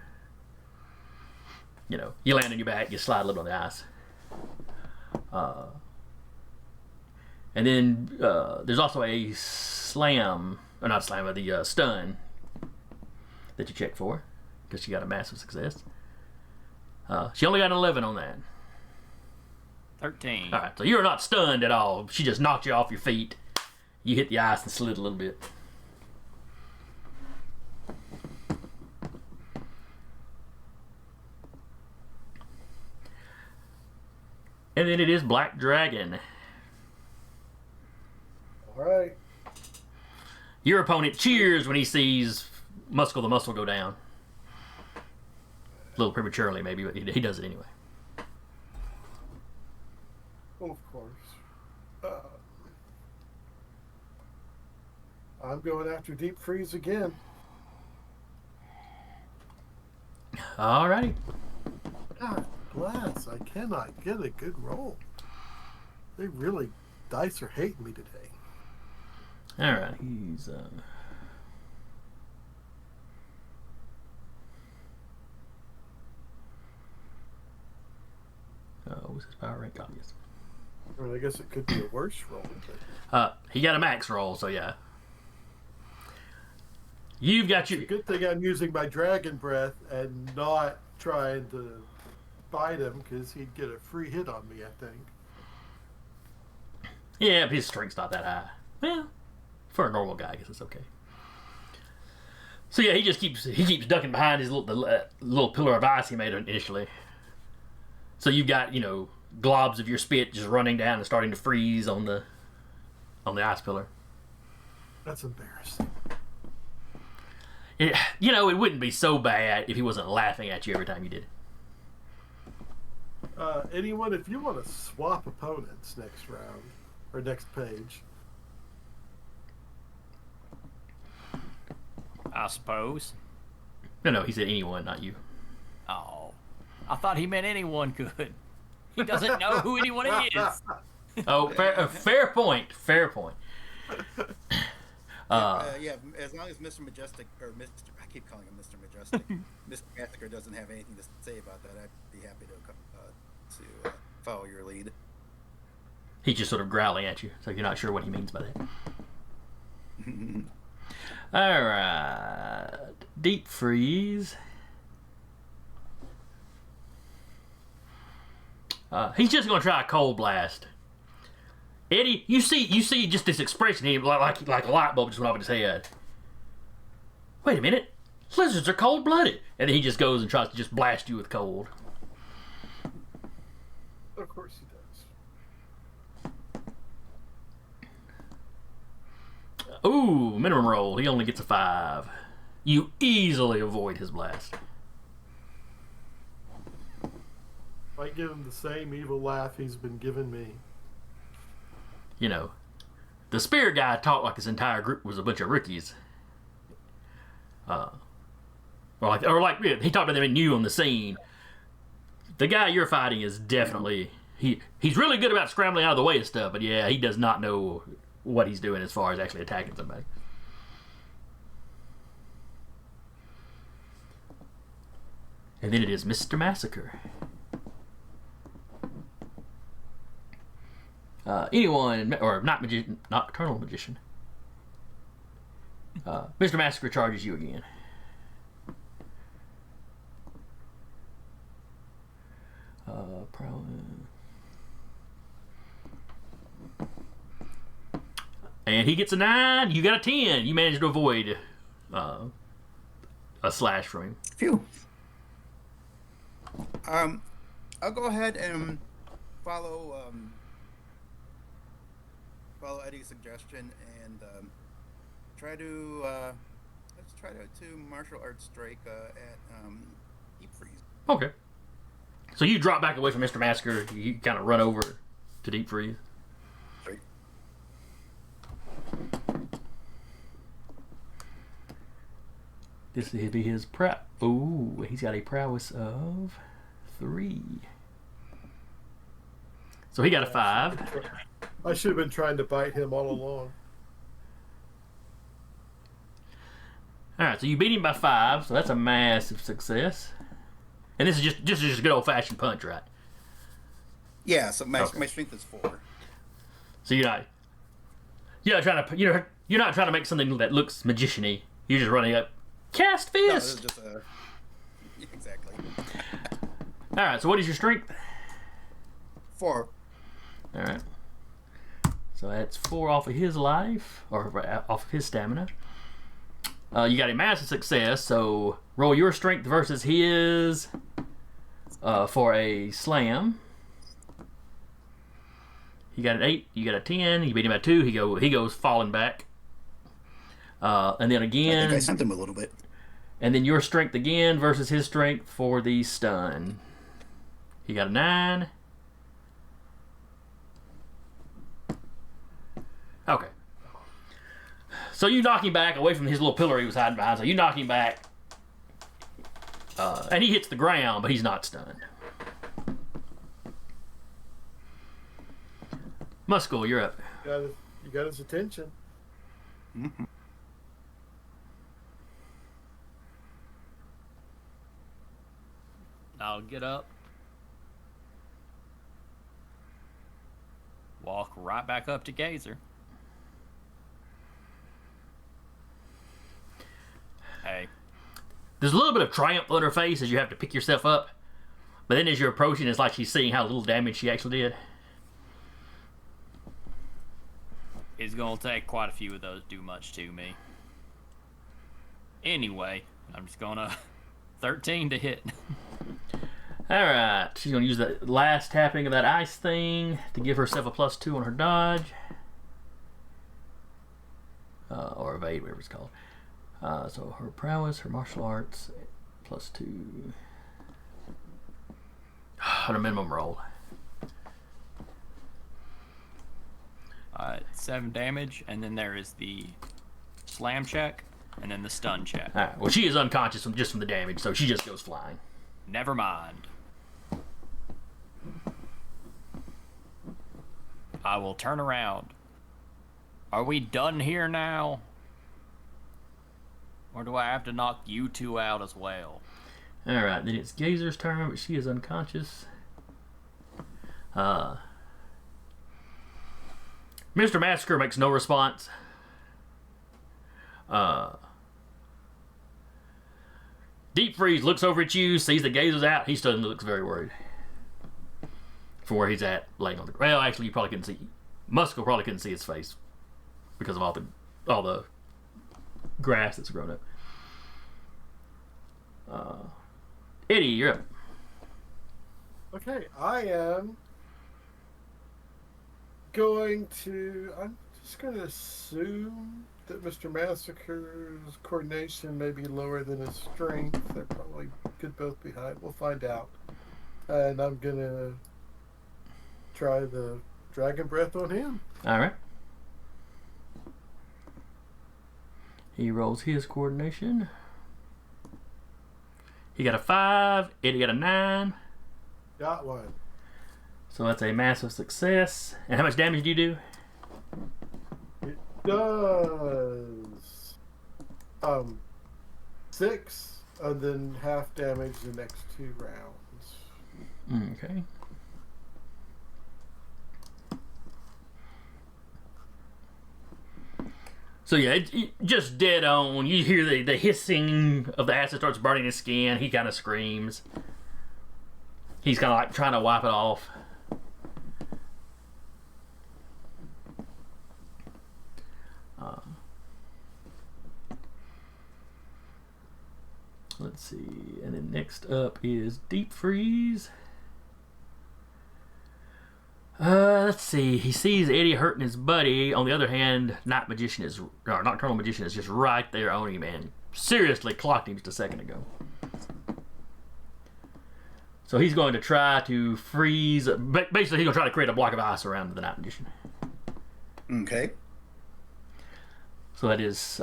You land on your back, you slide a little on the ice. And then there's also a slam, or not slam, but the stun that you check for, because she got a massive success. She only got an 11 on that. 13. All right, so you're not stunned at all. She just knocked you off your feet. You hit the ice and slid a little bit. And then it is Black Dragon. All right. Your opponent cheers when he sees the muscle go down. A little prematurely, maybe, but he does it anyway. Of course. I'm going after Deep Freeze again. Alrighty. God bless. I cannot get a good roll. Dice are hating me today. Alright, he's what's his power rank? Obvious. I mean, I guess it could be a worse roll. He got a max roll, so yeah. You've got your... Good thing I'm using my dragon breath and not trying to bite him, because he'd get a free hit on me, I think. Yeah, but his strength's not that high. Well, for a normal guy, I guess it's okay. So yeah, he keeps ducking behind his little pillar of ice he made initially. So you've got, globs of your spit just running down and starting to freeze on the ice pillar. That's embarrassing. It wouldn't be so bad if he wasn't laughing at you every time you did it. Anyone, if you want to swap opponents next round, or next page. I suppose. No, he said anyone, not you. Oh, I thought he meant anyone could. He doesn't know who anyone is. Oh, fair point. Fair point. Yeah, as long as Mr. Majestic, or Mr. I keep calling him Mr. Majestic, Mr. Massacre doesn't have anything to say about that, I'd be happy to follow your lead. He's just sort of growling at you, so you're not sure what he means by that. All right, deep freeze. He's just gonna try a cold blast. Eddie, you see just this expression here, like a light bulb just went off in his head. Wait a minute, lizards are cold-blooded, and then he just goes and tries to just blast you with cold. Of course he does. Ooh, minimum roll. He only gets a 5. You easily avoid his blast. I give him the same evil laugh he's been giving me. You know, the spear guy talked like his entire group was a bunch of rookies. Yeah, he talked about them new on the scene. The guy you're fighting is definitely he's really good about scrambling out of the way of stuff, but yeah, he does not know what he's doing as far as actually attacking somebody. And then it is Mr. Massacre. Anyone, or nocturnal magician. Mr. Massacre charges you again. And he gets a 9. You got a 10. You managed to avoid a slash from him. Phew. I'll go ahead and follow Eddie's suggestion and try to martial arts strike at deep freeze. Okay. So you drop back away from Mr. Massacre. You kind of run over to deep freeze. Right. This will be his prep. Ooh, he's got a prowess of 3. So he got a 5. I should have been trying to bite him all along. All right, so you beat him by 5, so that's a massive success. And this is just a good old fashioned punch, right? Yeah, so my strength is 4. So you're not trying to make something that looks magician-y. You're just running up, cast fist. No, this is just exactly. All right, so what is your strength? 4. All right. So that's 4 off of his life, or off of his stamina. You got a massive success, so roll your strength versus his for a slam. He got an 8, you got a 10, you beat him by 2, he goes falling back. And then again... I think I sent him a little bit. And then your strength again versus his strength for the stun. He got a 9. Okay. So you knock him back away from his little pillar he was hiding behind. So you knock him back. And he hits the ground, but he's not stunned. Muscle, you're up. You got his attention. Mm-hmm. I'll get up. Walk right back up to Gazer. Hey. There's a little bit of triumph on her face as you have to pick yourself up. But then as you're approaching, it's like she's seeing how little damage she actually did. It's gonna take quite a few of those do much to me. Anyway, I'm just gonna 13 to hit. Alright, she's going to use the last tapping of that ice thing to give herself a +2 on her dodge. Or evade, whatever it's called. So her prowess, her martial arts, +2. On a minimum roll. Alright, 7 damage, and then there is the slam check. And then the stun check. All right. Well, she is unconscious just from the damage, so she just goes flying. Never mind. I will turn around. Are we done here now? Or do I have to knock you two out as well? Alright, then it's Gazer's turn, but she is unconscious. Mr. Massacre makes no response. Deep Freeze looks over at you, sees the Gazer's out. He suddenly looks very worried. From where he's at, laying on the ground. Well, actually, you probably couldn't see. Muskell probably couldn't see his face because of all the grass that's grown up. Eddie, you're up. Okay, I am going to. I'm just going to assume that Mr. Massacre's coordination may be lower than his strength. They probably could both be high. We'll find out. And I'm going to try the Dragon Breath on him. Alright. He rolls his coordination. He got a 5. Eddie got a 9. Got one. So that's a massive success. And how much damage do you do? It does 6, and then half damage the next 2 rounds. Okay. So yeah, it just dead on. You hear the hissing of the acid starts burning his skin. He kind of screams. He's kind of like trying to wipe it off. Let's see, and then next up is Deep Freeze. Let's see. He sees Eddie hurting his buddy. On the other hand, Nocturnal Magician is just right there on him and seriously clocked him just a second ago. So he's going to try to freeze. Basically, he's going to try to create a block of ice around the Night Magician. Okay. So that is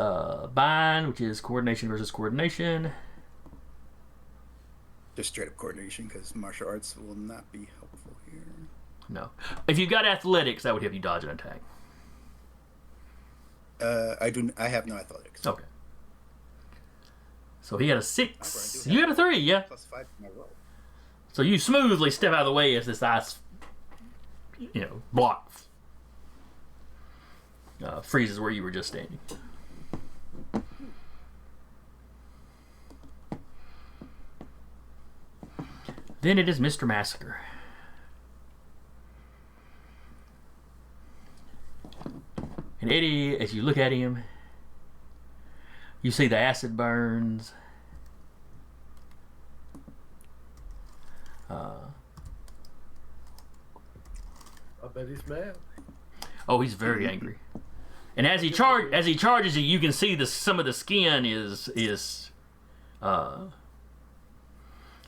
Bind, which is coordination versus coordination. Just straight up coordination, because martial arts will not be helpful here. No. If you got athletics, that would help you dodge an attack. I have no athletics. Okay. So he had a 6. You had a 3, yeah. +5 for my roll. So you smoothly step out of the way as this ice, block freezes where you were just standing. Then it is Mr. Massacre. And Eddie, as you look at him, you see the acid burns. I bet he's mad. Oh, he's very angry. And as he charges you, you can see some of the skin is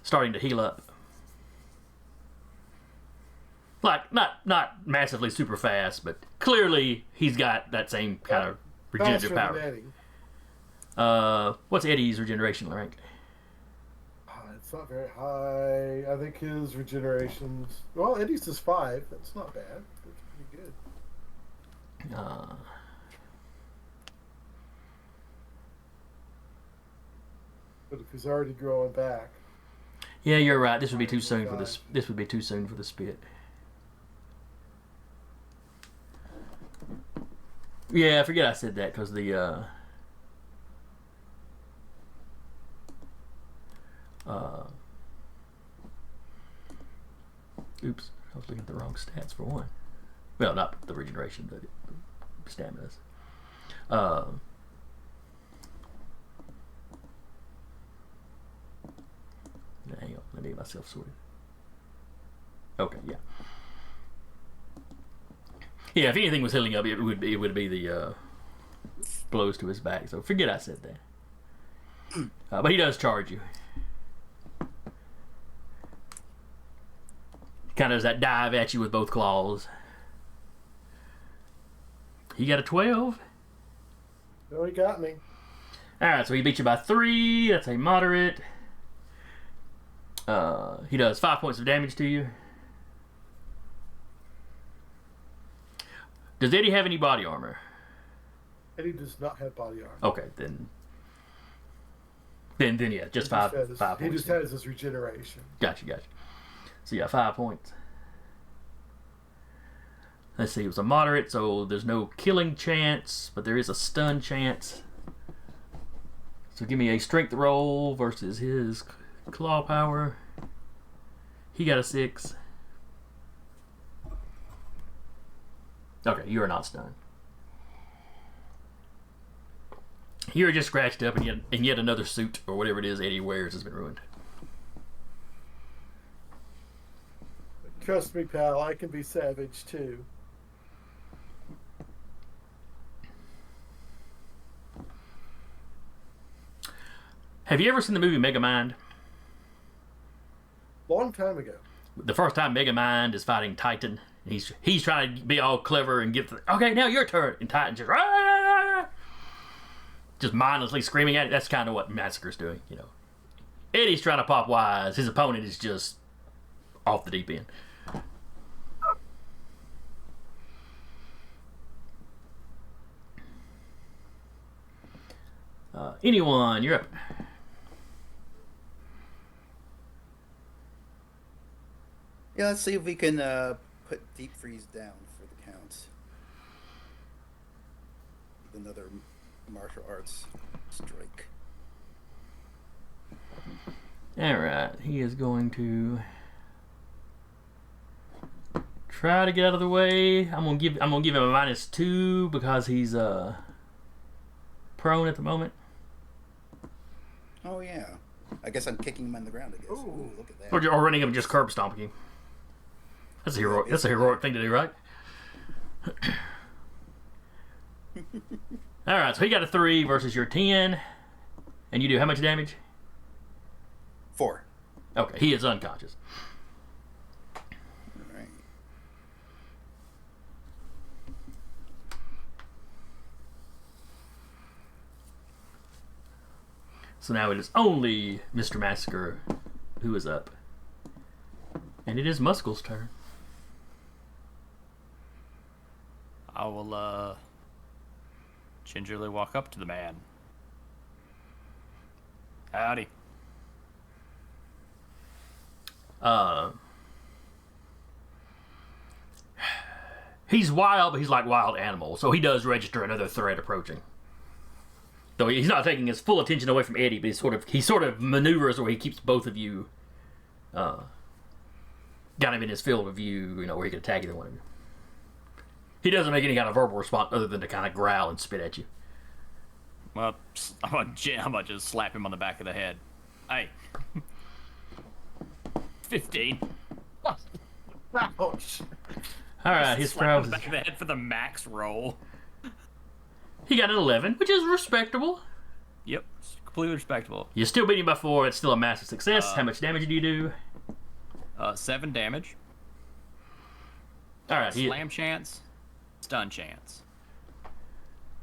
starting to heal up. Like not massively super fast, but clearly he's got that same kind of regenerative Faster than power. Eddie. What's Eddie's regeneration rank? It's not very high. I think his regeneration's... Well, Eddie's is 5. That's not bad. That's pretty good. But if he's already growing back... Yeah, you're right. This would be too soon for this. This would be too soon for the spit. Yeah, I forget I said that because the oops, I was looking at the wrong stats for one. Well, not the regeneration, but staminas. Hang on, let me get myself sorted. Okay, yeah. Yeah, if anything was healing up, it would be the blows to his back. So forget I said that. But he does charge you. Kind of does that dive at you with both claws. He got a 12. Oh, he got me. Alright, so he beat you by 3. That's a moderate. He does 5 points of damage to you. Does Eddie have any body armor? Eddie does not have body armor. Okay, then yeah, just five points. He just has his regeneration. Gotcha. So yeah, 5 points. Let's see, it was a moderate, so there's no killing chance, but there is a stun chance. So give me a strength roll versus his claw power. He got a 6. Okay, you are not stunned. You are just scratched up, and yet another suit or whatever it is Eddie wears has been ruined. Trust me, pal, I can be savage too. Have you ever seen the movie Megamind? Long time ago. The first time Megamind is fighting Titan, he's trying to be all clever and get okay, now your turn, and Titan just mindlessly screaming at it. That's kind of what Massacre's doing, you know. Eddie's trying to pop wise. His opponent is just off the deep end. Anyone, you're up. Yeah, let's see if we can put Deep Freeze down for the count. Another martial arts strike. Alright, he is going to try to get out of the way. I'm gonna give him a -2 because he's prone at the moment. Oh yeah. I guess I'm kicking him on the ground, I guess. Ooh, look at that. Or running him and just curb stomping him. That's a heroic thing to do, right? Alright, so he got a 3 versus your 10. And you do how much damage? 4. Okay, he is unconscious. Alright. So now it is only Mr. Massacre who is up. And it is Muscle's turn. I will gingerly walk up to the man. Howdy. He's wild, but he's like wild animal, so he does register another threat approaching. Though he's not taking his full attention away from Eddie, but he sort of maneuvers where he keeps both of you, got him in his field of view, you know, where he can attack either one of you. He doesn't make any kind of verbal response other than to kind of growl and spit at you. Well, I'm gonna just slap him on the back of the head. Hey. 15. Ouch. Alright, his Slap him on prowess the back of the head for the max roll. He got an 11, which is respectable. Yep, it's completely respectable. You still beat him by 4, it's still a massive success. How much damage do you do? 7 damage. Alright, Slam chance. Stun chance.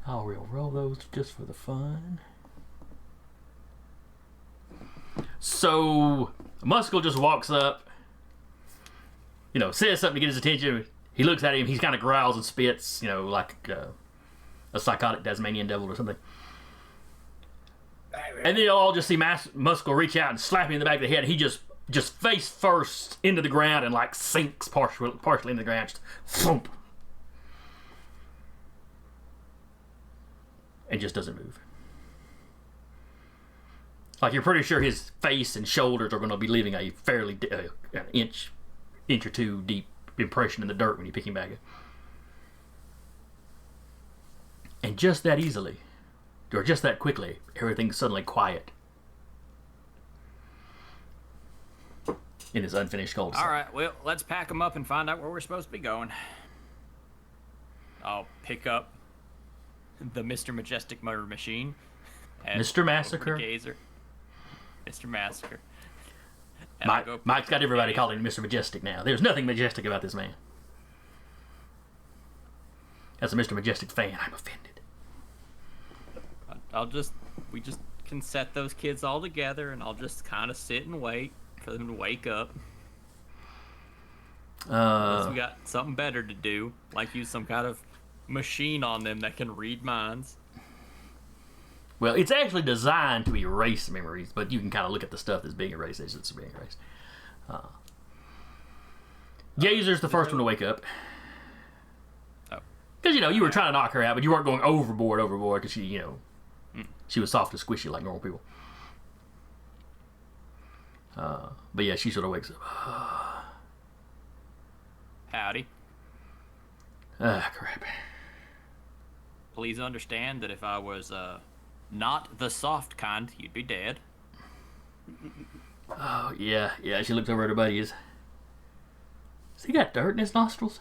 I'll roll those just for the fun. So, Muscle just walks up, you know, says something to get his attention. He looks at him, he kind of growls and spits, you know, like a psychotic Tasmanian devil or something. And then you'll all just see Muscle reach out and slap him in the back of the head. And he just face first into the ground and like sinks partially into the ground. Just thump. And just doesn't move. Like you're pretty sure his face and shoulders are going to be leaving a fairly an inch or two deep impression in the dirt when you pick him back up. And just that easily, or just that quickly, everything's suddenly quiet in this unfinished cul-de-sac. All right, well, let's pack him up and find out where we're supposed to be going. I'll pick up the Mr. Majestic Murder Machine. Mr. Massacre. Gazer. Mr. Massacre. And Mike's got everybody calling him Mr. Majestic now. There's nothing majestic about this man. As a Mr. Majestic fan, I'm offended. I'll just we just can set those kids all together, and I'll just kind of sit and wait for them to wake up. Unless we got something better to do, like use some kind of machine on them that can read minds. Well, it's actually designed to erase memories, but you can kind of look at the stuff that's being erased as it's being erased. Gazer's the first one to wake up. Oh. Because, you were trying to knock her out, but you weren't going overboard, because she, she was soft and squishy like normal people. But yeah, she sort of wakes up. Howdy. Crap. Please understand that if I was not the soft kind, you'd be dead. Oh, yeah, she looks over at her buddies. Has he got dirt in his nostrils?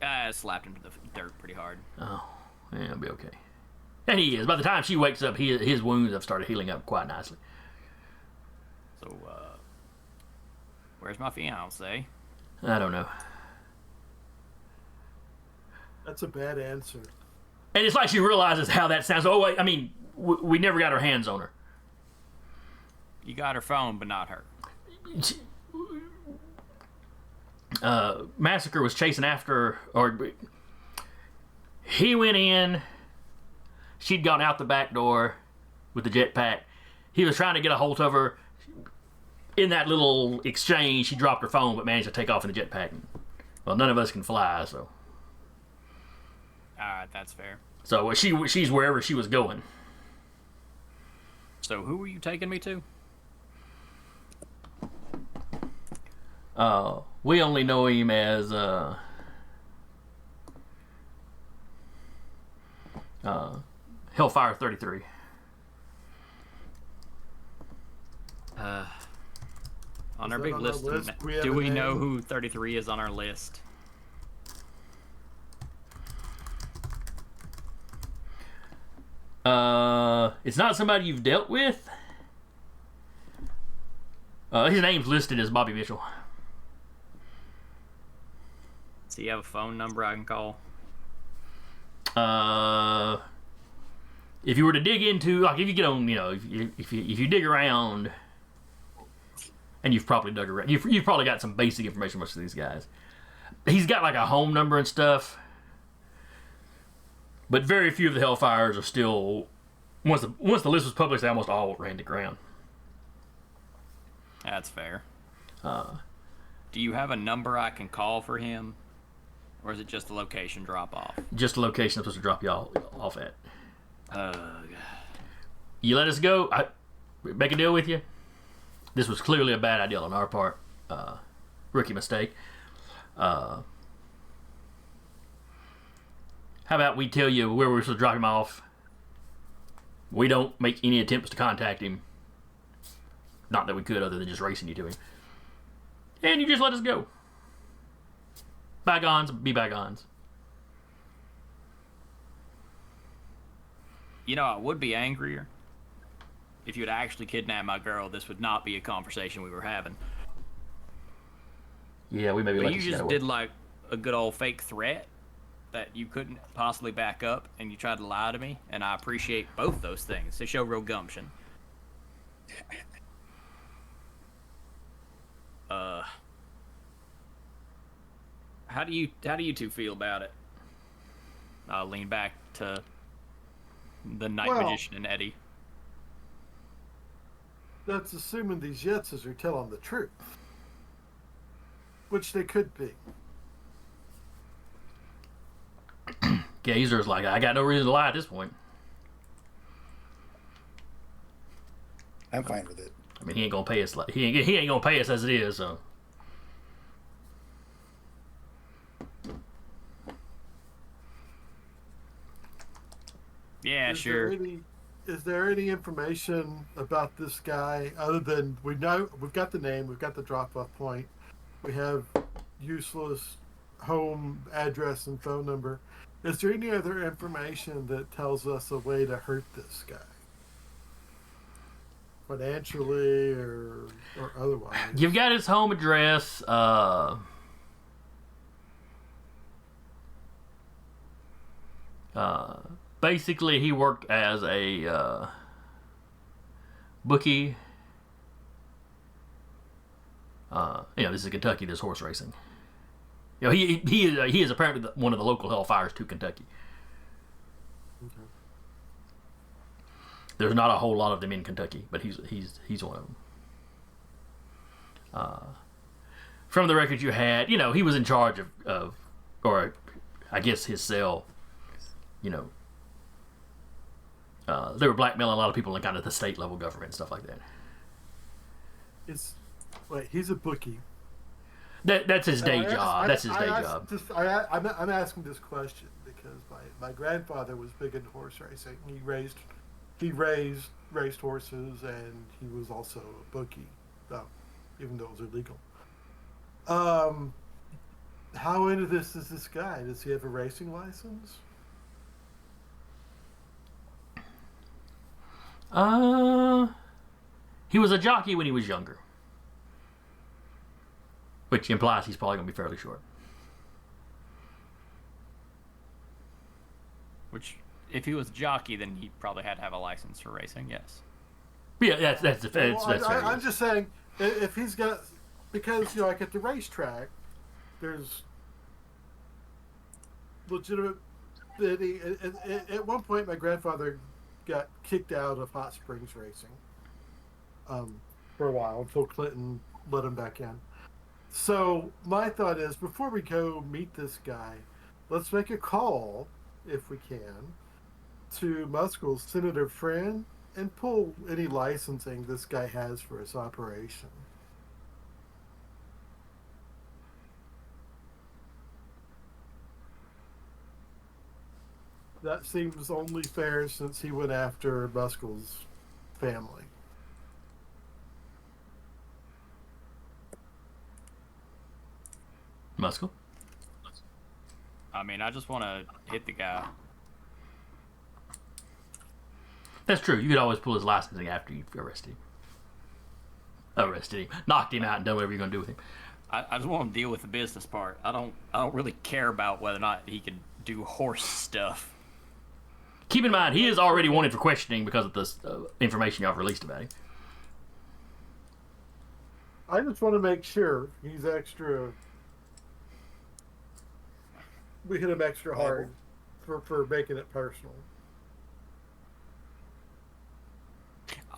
I slapped him to the dirt pretty hard. Oh, yeah, it'll be okay. And he is. By the time she wakes up, his wounds have started healing up quite nicely. So, where's my fiance? I don't know. That's a bad answer. And it's like she realizes how that sounds. Oh, wait, I mean, we never got our hands on her. You got her phone, but not her. Massacre was chasing after her, or he went in. She'd gone out the back door with the jetpack. He was trying to get a hold of her. In that little exchange, she dropped her phone, but managed to take off in the jetpack. Well, none of us can fly, so. Alright, that's fair. So she's wherever she was going. So who were you taking me to? We only know him as Hellfire 33. On Is our that big on our list, list? We have do a we know name? who 33 is on our list? It's not somebody you've dealt with. His name's listed as Bobby Mitchell. Do you have a phone number I can call? If you were to dig into, like, if you get on, if you dig around, and you've probably dug around, you've probably got some basic information. Most of these guys, he's got like a home number and stuff, but very few of the Hellfires are still. Once the list was published, they almost all ran to ground. That's fair. Do you have a number I can call for him? Or is it just a location drop off? Just the location I'm supposed to drop y'all off at. God. You let us go, I make a deal with you. This was clearly a bad idea on our part. Rookie mistake. How about we tell you where we're supposed to drop him off? We don't make any attempts to contact him. Not that we could, other than just racing you to him. And you just let us go. Bygones be bygones. I would be angrier if you had actually kidnapped my girl. This would not be a conversation we were having. Yeah, we maybe But let you you just get did like a good old fake threat that you couldn't possibly back up, and you tried to lie to me, and I appreciate both those things. They show real gumption. How do you two feel about it? I'll lean back to the night magician and Eddie. That's assuming these Yetzes are telling the truth. Which they could be. Gazer's like, I got no reason to lie at this point. I'm fine with it. I mean, he ain't gonna pay us. He ain't gonna pay us as it is. So. Yeah, sure. Is there any information about this guy other than we've got the name, we've got the drop-off point, we have useless home address and phone number. Is there any other information that tells us a way to hurt this guy? Financially or otherwise? You've got his home address. Basically, he worked as a bookie. This is Kentucky. There's horse racing. He is apparently one of the local Hellfires to Kentucky. Okay. There's not a whole lot of them in Kentucky, but he's one of them. From the records you had, he was in charge of or I guess his cell. They were blackmailing a lot of people in kind of the state level government and stuff like that. He's a bookie. That's his day job. That's his day job. I'm asking this question because my grandfather was big into horse racing. He raised horses, and he was also a bookie, even though it was illegal. How into this is this guy? Does he have a racing license? He was a jockey when he was younger, which implies he's probably going to be fairly short. Which, if he was a jockey, then he probably had to have a license for racing. Yes. Yeah, that's fair. I'm just saying, if he's got, because like at the racetrack, there's legitimate. At one point, my grandfather got kicked out of Hot Springs racing for a while until Clinton let him back in. So my thought is, before we go meet this guy, let's make a call, if we can, to Muskell's senator friend and pull any licensing this guy has for his operation. That seems only fair since he went after Muskell's family. Muskell? I mean, I just want to hit the guy. That's true. You could always pull his licensing after you arrested him. Knocked him out and done whatever you're going to do with him. I just want to deal with the business part. I don't really care about whether or not he can do horse stuff. Keep in mind, he is already wanted for questioning because of the information y'all released about him. I just want to make sure he's extra. We hit him extra hard for making it personal.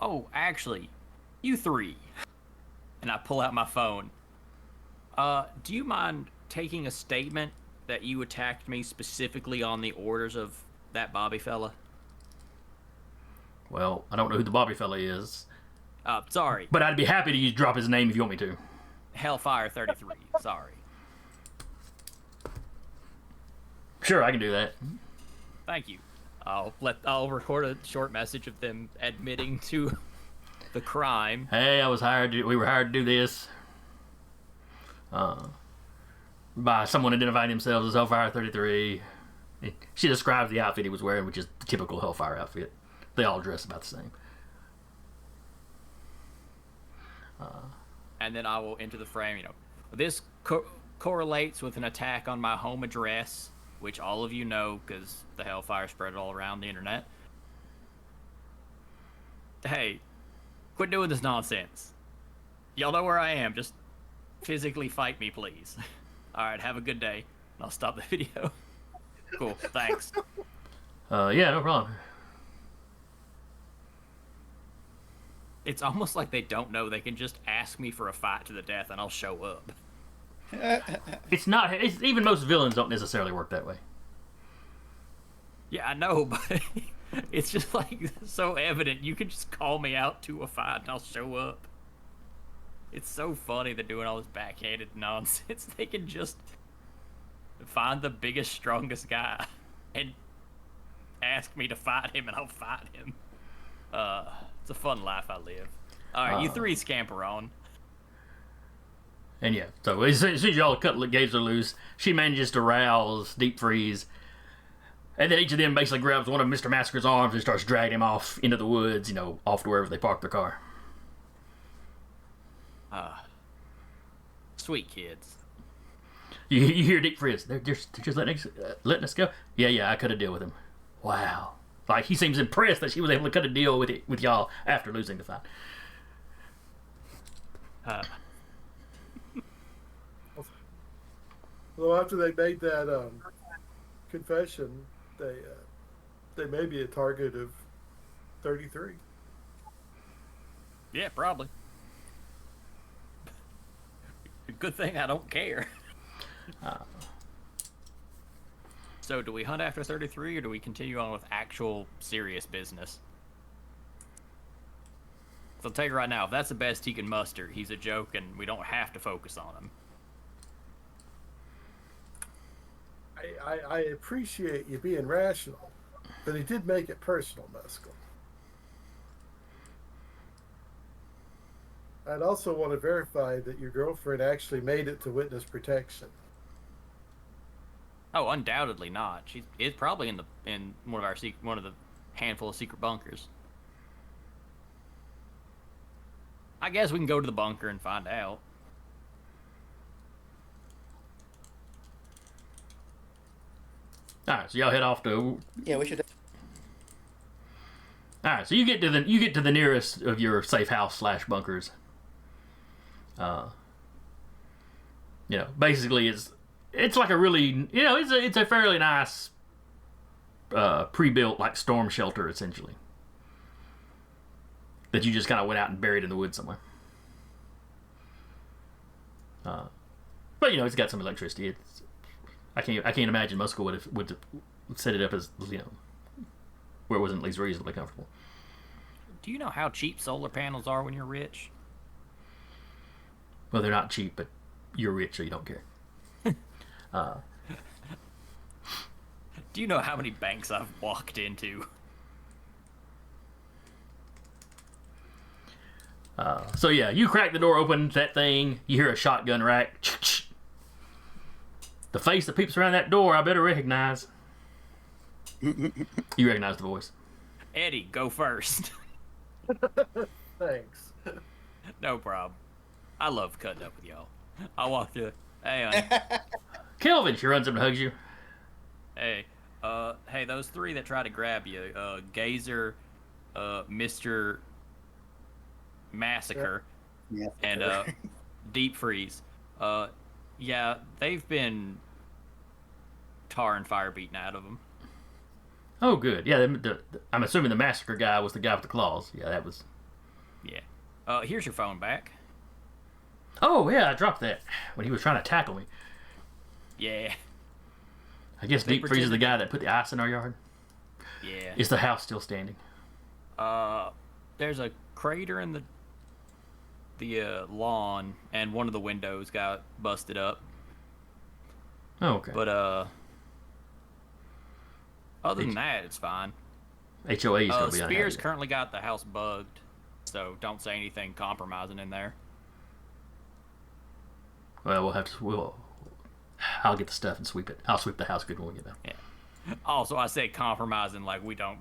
Oh, actually, you three. And I pull out my phone. Do you mind taking a statement that you attacked me specifically on the orders of that Bobby fella? Well, I don't know who the Bobby fella is. Sorry. But I'd be happy to drop his name if you want me to. Hellfire 33. Sorry. Sure, I can do that. Thank you. I'll record a short message of them admitting to the crime. Hey, we were hired to do this. By someone identifying themselves as Hellfire 33. She describes the outfit he was wearing, which is the typical Hellfire outfit. They all dress about the same. And then I will enter the frame, this correlates with an attack on my home address, which all of you know because the Hellfire spread it all around the internet. Hey, quit doing this nonsense. Y'all know where I am. Just physically fight me, please. All right, have a good day. I'll stop the video. Cool, thanks. Yeah, no problem. It's almost like they don't know. They can just ask me for a fight to the death and I'll show up. It's even most villains don't necessarily work that way. Yeah, I know, but it's just like so evident. You can just call me out to a fight and I'll show up. It's so funny they're doing all this backhanded nonsense. They can just find the biggest, strongest guy and ask me to fight him and I'll fight him. It's a fun life I live. Alright, you three scamper on. And yeah, so as soon as y'all cut the gates are loose, she manages to rouse Deep Freeze. And then each of them basically grabs one of Mr. Massacre's arms and starts dragging him off into the woods, off to wherever they park their car. Sweet kids. You hear Deep Freeze. They're just letting us go. Yeah, I could have dealt with him. Wow. Like, he seems impressed that she was able to cut a deal with y'all after losing the fight. Well, after they made that confession, they may be a target of 33. Yeah, probably. Good thing I don't care. So, do we hunt after 33, or do we continue on with actual serious business? So I'll tell you right now, if that's the best he can muster, he's a joke, and we don't have to focus on him. I appreciate you being rational, but he did make it personal, Mescal. I'd also want to verify that your girlfriend actually made it to witness protection. Oh, undoubtedly not. She is probably in one of the handful of secret bunkers. I guess we can go to the bunker and find out. All right, so y'all head off to. Yeah, we should. All right, so you get to the nearest of your safe house / bunkers. Basically it's like a really it's a fairly nice pre-built like storm shelter essentially that you just kind of went out and buried in the woods somewhere. But it's got some electricity. I can't imagine Muscle would set it up as where it wasn't at least reasonably comfortable. Do you know how cheap solar panels are when you're rich? Well, they're not cheap, but you're rich, so you don't care. Do you know how many banks I've walked into? So yeah, you crack the door open to that thing. You hear a shotgun rack. The face that peeps around that door, I better recognize. You recognize the voice. Eddie, go first. Thanks. No problem. I love cutting up with y'all. I walk through. Hey, honey. Kelvin, she runs up and hugs you. Hey, those three that try to grab you, Gazer, Mr. Massacre, Yeah. and Deep Freeze. Yeah, they've been tar and fire beaten out of them. Oh, good. Yeah, I'm assuming the massacre guy was the guy with the claws. Yeah, that was. Yeah. Here's your phone back. Oh, yeah, I dropped that when he was trying to tackle me. Yeah. I guess They Deep Freeze is the pretended- guy that put the ice in our yard. Yeah. Is the house still standing? There's a crater in the lawn, and one of the windows got busted up. Oh, okay. But other than that, it's fine. HOA is going to be Spears unhappy. currently got the house bugged, so don't say anything compromising in there. Well, I'll get the stuff and sweep it. I'll sweep the house good when we get back. Yeah. Also, I say compromising like we don't,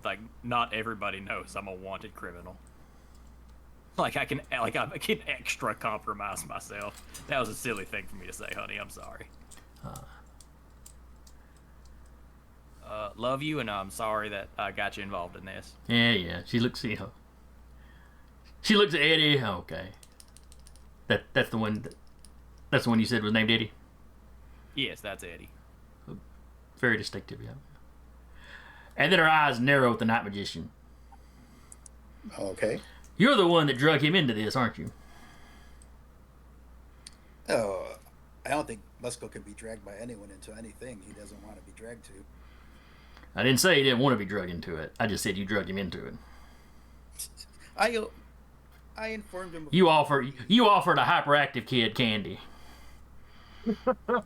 like not everybody knows I'm a wanted criminal. I can extra compromise myself. That was a silly thing for me to say, honey. I'm sorry. Love you, and I'm sorry that I got you involved in this. Yeah. She looks at Eddie. Okay. That's the one. That's the one you said was named Eddie. Yes, that's Eddie. Very distinctive, yeah. And then her eyes narrow at the night magician. Okay. You're the one that drug him into this, aren't you? Oh, I don't think Musco can be dragged by anyone into anything he doesn't want to be dragged to. I didn't say he didn't want to be drugged into it. I just said you drugged him into it. I informed him. You offered a hyperactive kid candy. Oh,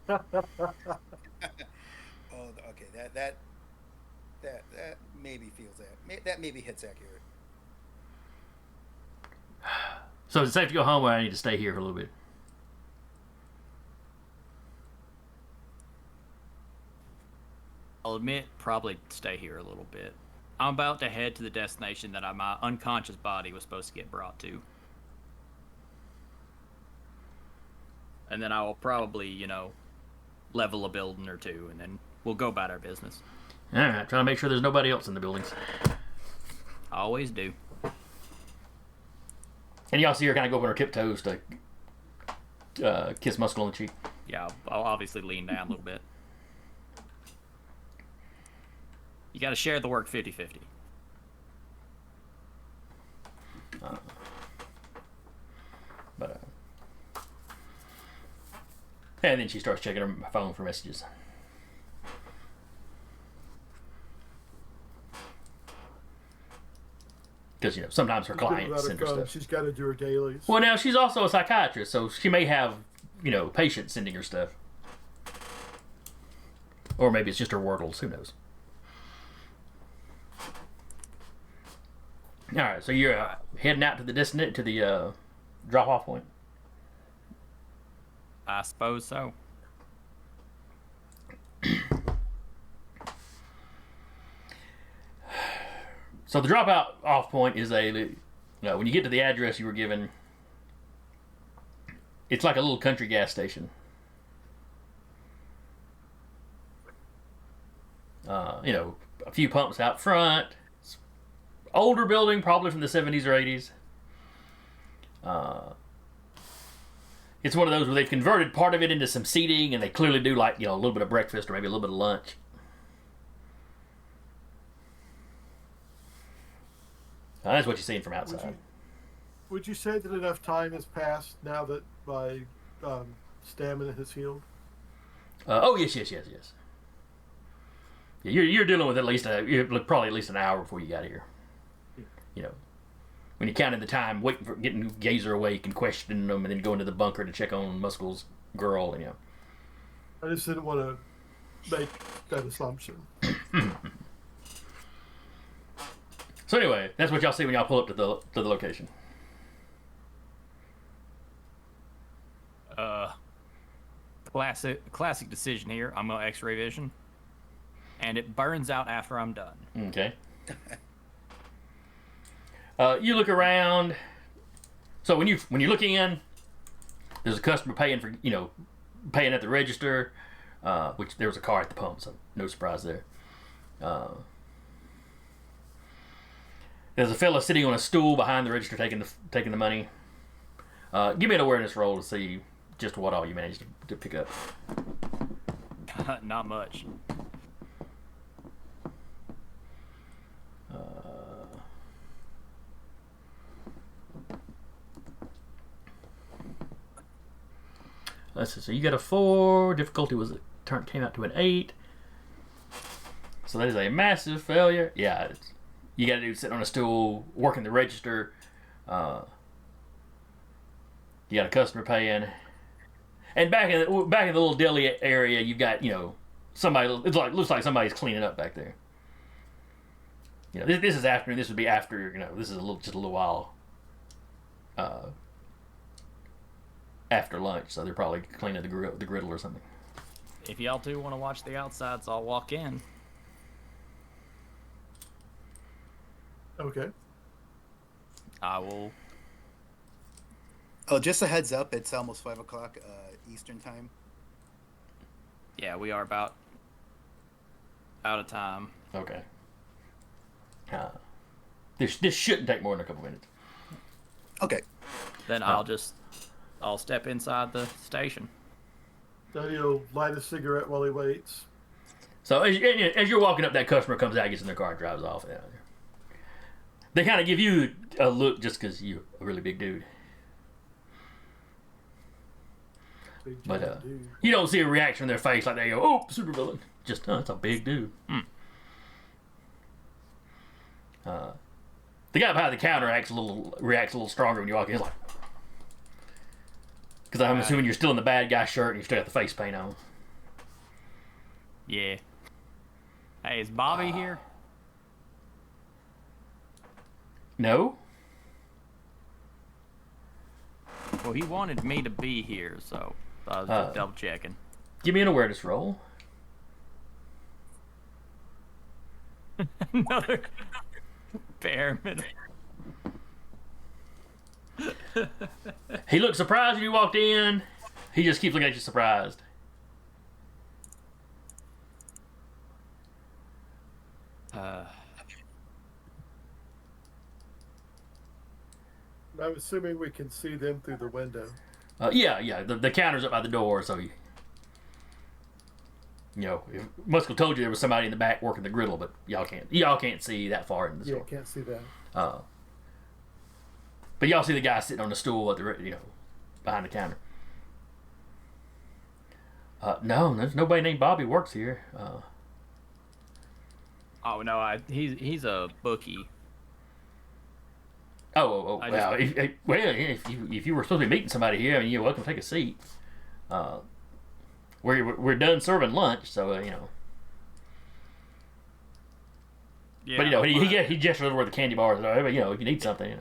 okay. That maybe feels that. That maybe hits accurate. So it's safe to go home, or I need to stay here for a little bit. I'll admit, probably stay here a little bit. I'm about to head to the destination that my unconscious body was supposed to get brought to. And then I will probably, level a building or two, and then we'll go about our business. All right, trying to make sure there's nobody else in the buildings. Always do. And y'all see her kind of go up on her tiptoes to kiss Muscle on the cheek. Yeah, I'll obviously lean down a little bit. You got to share the work 50-50. And then she starts checking her phone for messages. Because, sometimes her clients send her stuff. She's got to do her dailies. Well, now, she's also a psychiatrist, so she may have, patients sending her stuff. Or maybe it's just her wordles. Who knows? All right, so you're heading out to the drop-off point? I suppose so. So the drop-off point is when you get to the address you were given, it's like a little country gas station. A few pumps out front. Older building, probably from the 70s or 80s. It's one of those where they've converted part of it into some seating, and they clearly do a little bit of breakfast or maybe a little bit of lunch. That's what you're seeing from outside. Would you say that enough time has passed now that my stamina has healed? Yes. Yeah, you're dealing with probably at least an hour before you got here. When you counted the time waiting for getting Gazer awake and questioning them, and then going to the bunker to check on Muscle's girl, I just didn't want to make that assumption. So anyway, that's what y'all see when y'all pull up to the location. Classic decision here. I'm gonna X-ray vision, and it burns out after I'm done. Okay. You look around. So when you look in, there's a customer paying at the register, which there was a car at the pump, so no surprise there. There's a fella sitting on a stool behind the register taking the money. Give me an awareness roll to see just what all you managed to pick up. Not much. Let's see. So you got a 4. Difficulty came out to an 8. So that is a massive failure. Yeah, you got a dude sitting on a stool working the register. You got a customer paying, and back in the little deli area, you've got somebody. Looks like somebody's cleaning up back there. This is afternoon. This would be after this is just a little while after lunch, so they're probably cleaning the griddle or something. If y'all two want to watch the outsides, I'll walk in. Okay. I will. Oh, just a heads up, it's almost 5 o'clock Eastern time. Yeah, we are about out of time. Okay. This shouldn't take more than a couple minutes. Okay. Then I'll step inside the station. Then he'll light a cigarette while he waits. So as you're walking up, that customer comes out, gets in their car, and drives off. They kind of give you a look just because you're a really big dude. But you don't see a reaction on their face like they go, "Oh, supervillain!" Just, "Oh, that's a big dude." The guy behind the counter reacts a little stronger when you walk in. He's like, because I'm assuming you're still in the bad guy shirt and you still got the face paint on. Yeah. Hey, is Bobby here? No. Well, he wanted me to be here, so I was just double checking. Give me an awareness roll. Another bare minute. He looked surprised when you walked in. He just keeps looking at you surprised. I'm assuming we can see them through the window. Yeah. The counter's up by the door, so Muskell told you there was somebody in the back working the griddle, but y'all can't see that far in the store. Yeah, can't see that. But y'all see the guy sitting on the stool at the behind the counter. No, there's nobody named Bobby works here. Oh no, he's a bookie. Well, if you were supposed to be meeting somebody here, I mean, you're welcome to take a seat. We're done serving lunch, so Yeah, But he gestured over where the candy bars are. But if you need something,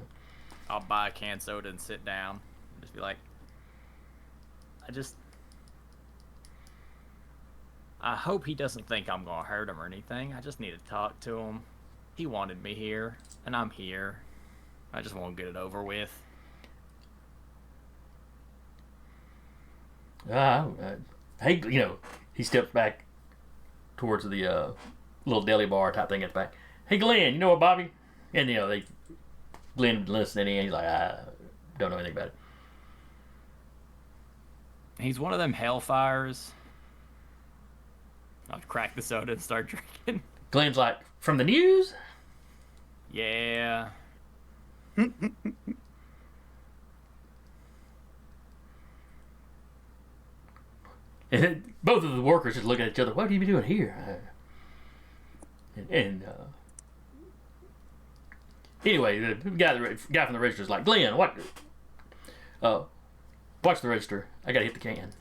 I'll buy a canned soda and sit down. Just be like, I hope he doesn't think I'm gonna hurt him or anything. I just need to talk to him. He wanted me here, and I'm here. I just want to get it over with. Hey, he steps back towards the little deli bar type thing at the back. Hey, Glenn, you know what, Bobby? And Glenn listening in. He's like, I don't know anything about it. He's one of them Hellfires. I'll crack the soda and start drinking. Glenn's like, from the news? Yeah. And both of the workers just look at each other. What are you doing here? Anyway, the guy from the register is like, Glenn, what? Watch the register. I gotta hit the can.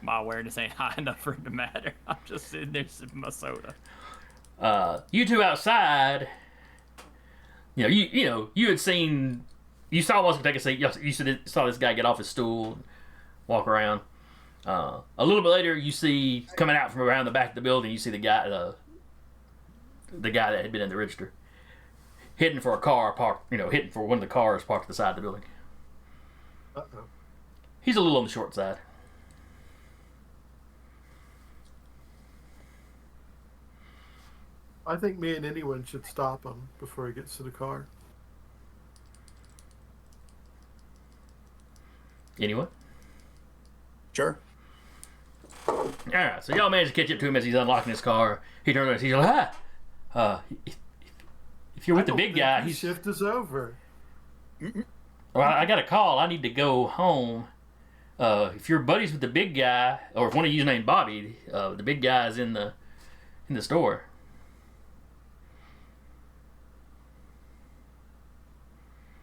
My awareness ain't high enough for it to matter. I'm just sitting there sipping my soda. You two outside. You had seen. You saw Muskell take a seat. You saw this guy get off his stool, and walk around. A little bit later, you see coming out from around the back of the building. You see the guy that had been in the register, hitting for a car parked. Hitting for one of the cars parked at the side of the building. Uh-oh. He's a little on the short side. I think me and anyone should stop him before he gets to the car. Anyone? Sure. Alright, so y'all managed to catch up to him as he's unlocking his car. He turns around and he's like, if you're with the big guy, his shift is over. Well, I got a call. I need to go home. If you're buddies with the big guy, or if one of you's named Bobby, the big guy is in the store.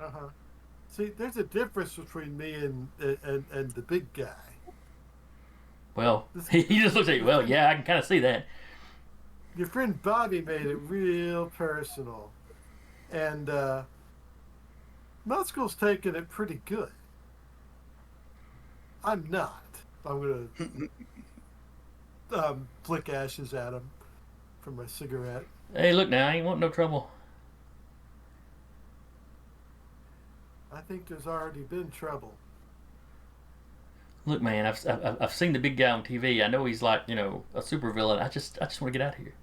Uh-huh. See, there's a difference between me and the big guy. Well, he just looks at you. Well, yeah, I can kind of see that. Your friend Bobby made it real personal. And Muskell's taking it pretty good. I'm not. I'm going to flick ashes at him from my cigarette. Hey, look now, I ain't want no trouble. I think there's already been trouble. Look, man, I've seen the big guy on TV. I know he's like, a supervillain. I just want to get out of here.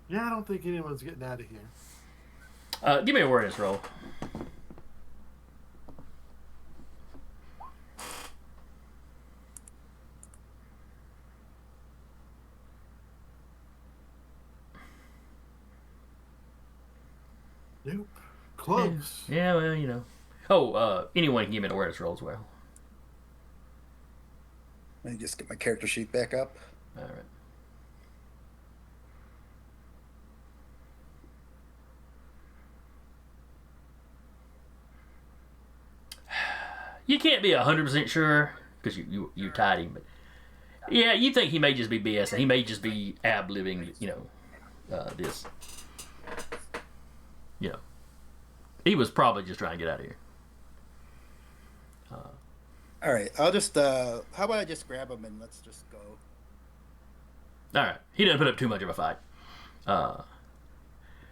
Yeah, I don't think anyone's getting out of here. Give me a awareness roll. Nope. Close. Yeah, well, Oh, anyone can give me an awareness roll as well. Let me just get my character sheet back up. All right. You can't be 100% sure because you tied him, but yeah, you think he may just be BS. He may just be ab-living, this. He was probably just trying to get out of here. All right, I'll just. How about I just grab him and let's just go. All right, he doesn't put up too much of a fight.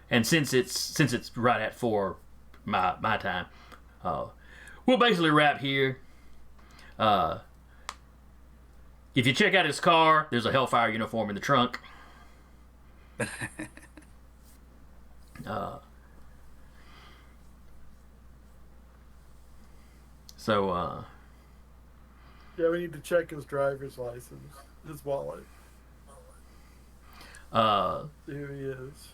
And since it's right at 4 my time, we'll basically wrap here. If you check out his car, there's a Hellfire uniform in the trunk. So, Yeah, we need to check his driver's license, his wallet, see who he is.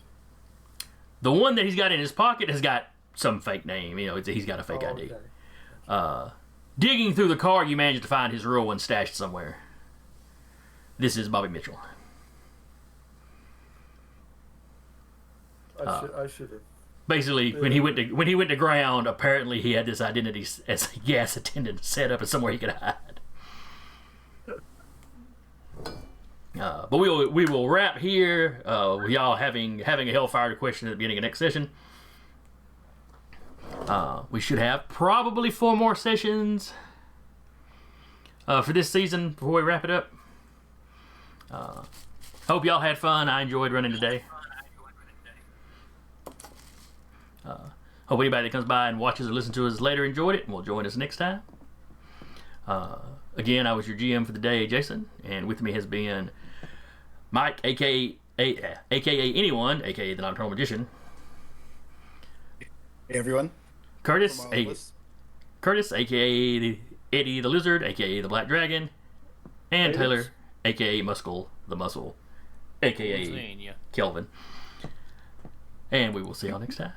the one that he's got in his pocket has got some fake name. You know, he's got a fake ID. Okay. Digging through the car, you managed to find his real one stashed somewhere. This is Bobby Mitchell. I should have. Basically, when he went to ground, apparently he had this identity as a gas attendant set up as somewhere he could hide. But we will wrap here. With y'all having a Hellfire question at the beginning of next session. We should have probably 4 more sessions for this season before we wrap it up. Hope y'all had fun. I enjoyed running today. Hope anybody that comes by and watches or listens to us later enjoyed it and will join us next time. Again, I was your GM for the day, Jason, and with me has been Mike, aka anyone, aka the Nocturnal Magician. Hey everyone. Curtis, From all of us. Curtis, aka Eddie the Lizard, aka the Black Dragon, and Hey, Taylor, yes. aka Muscle the Muscle, aka Seeing ya. Kelvin. And we will see y'all next time.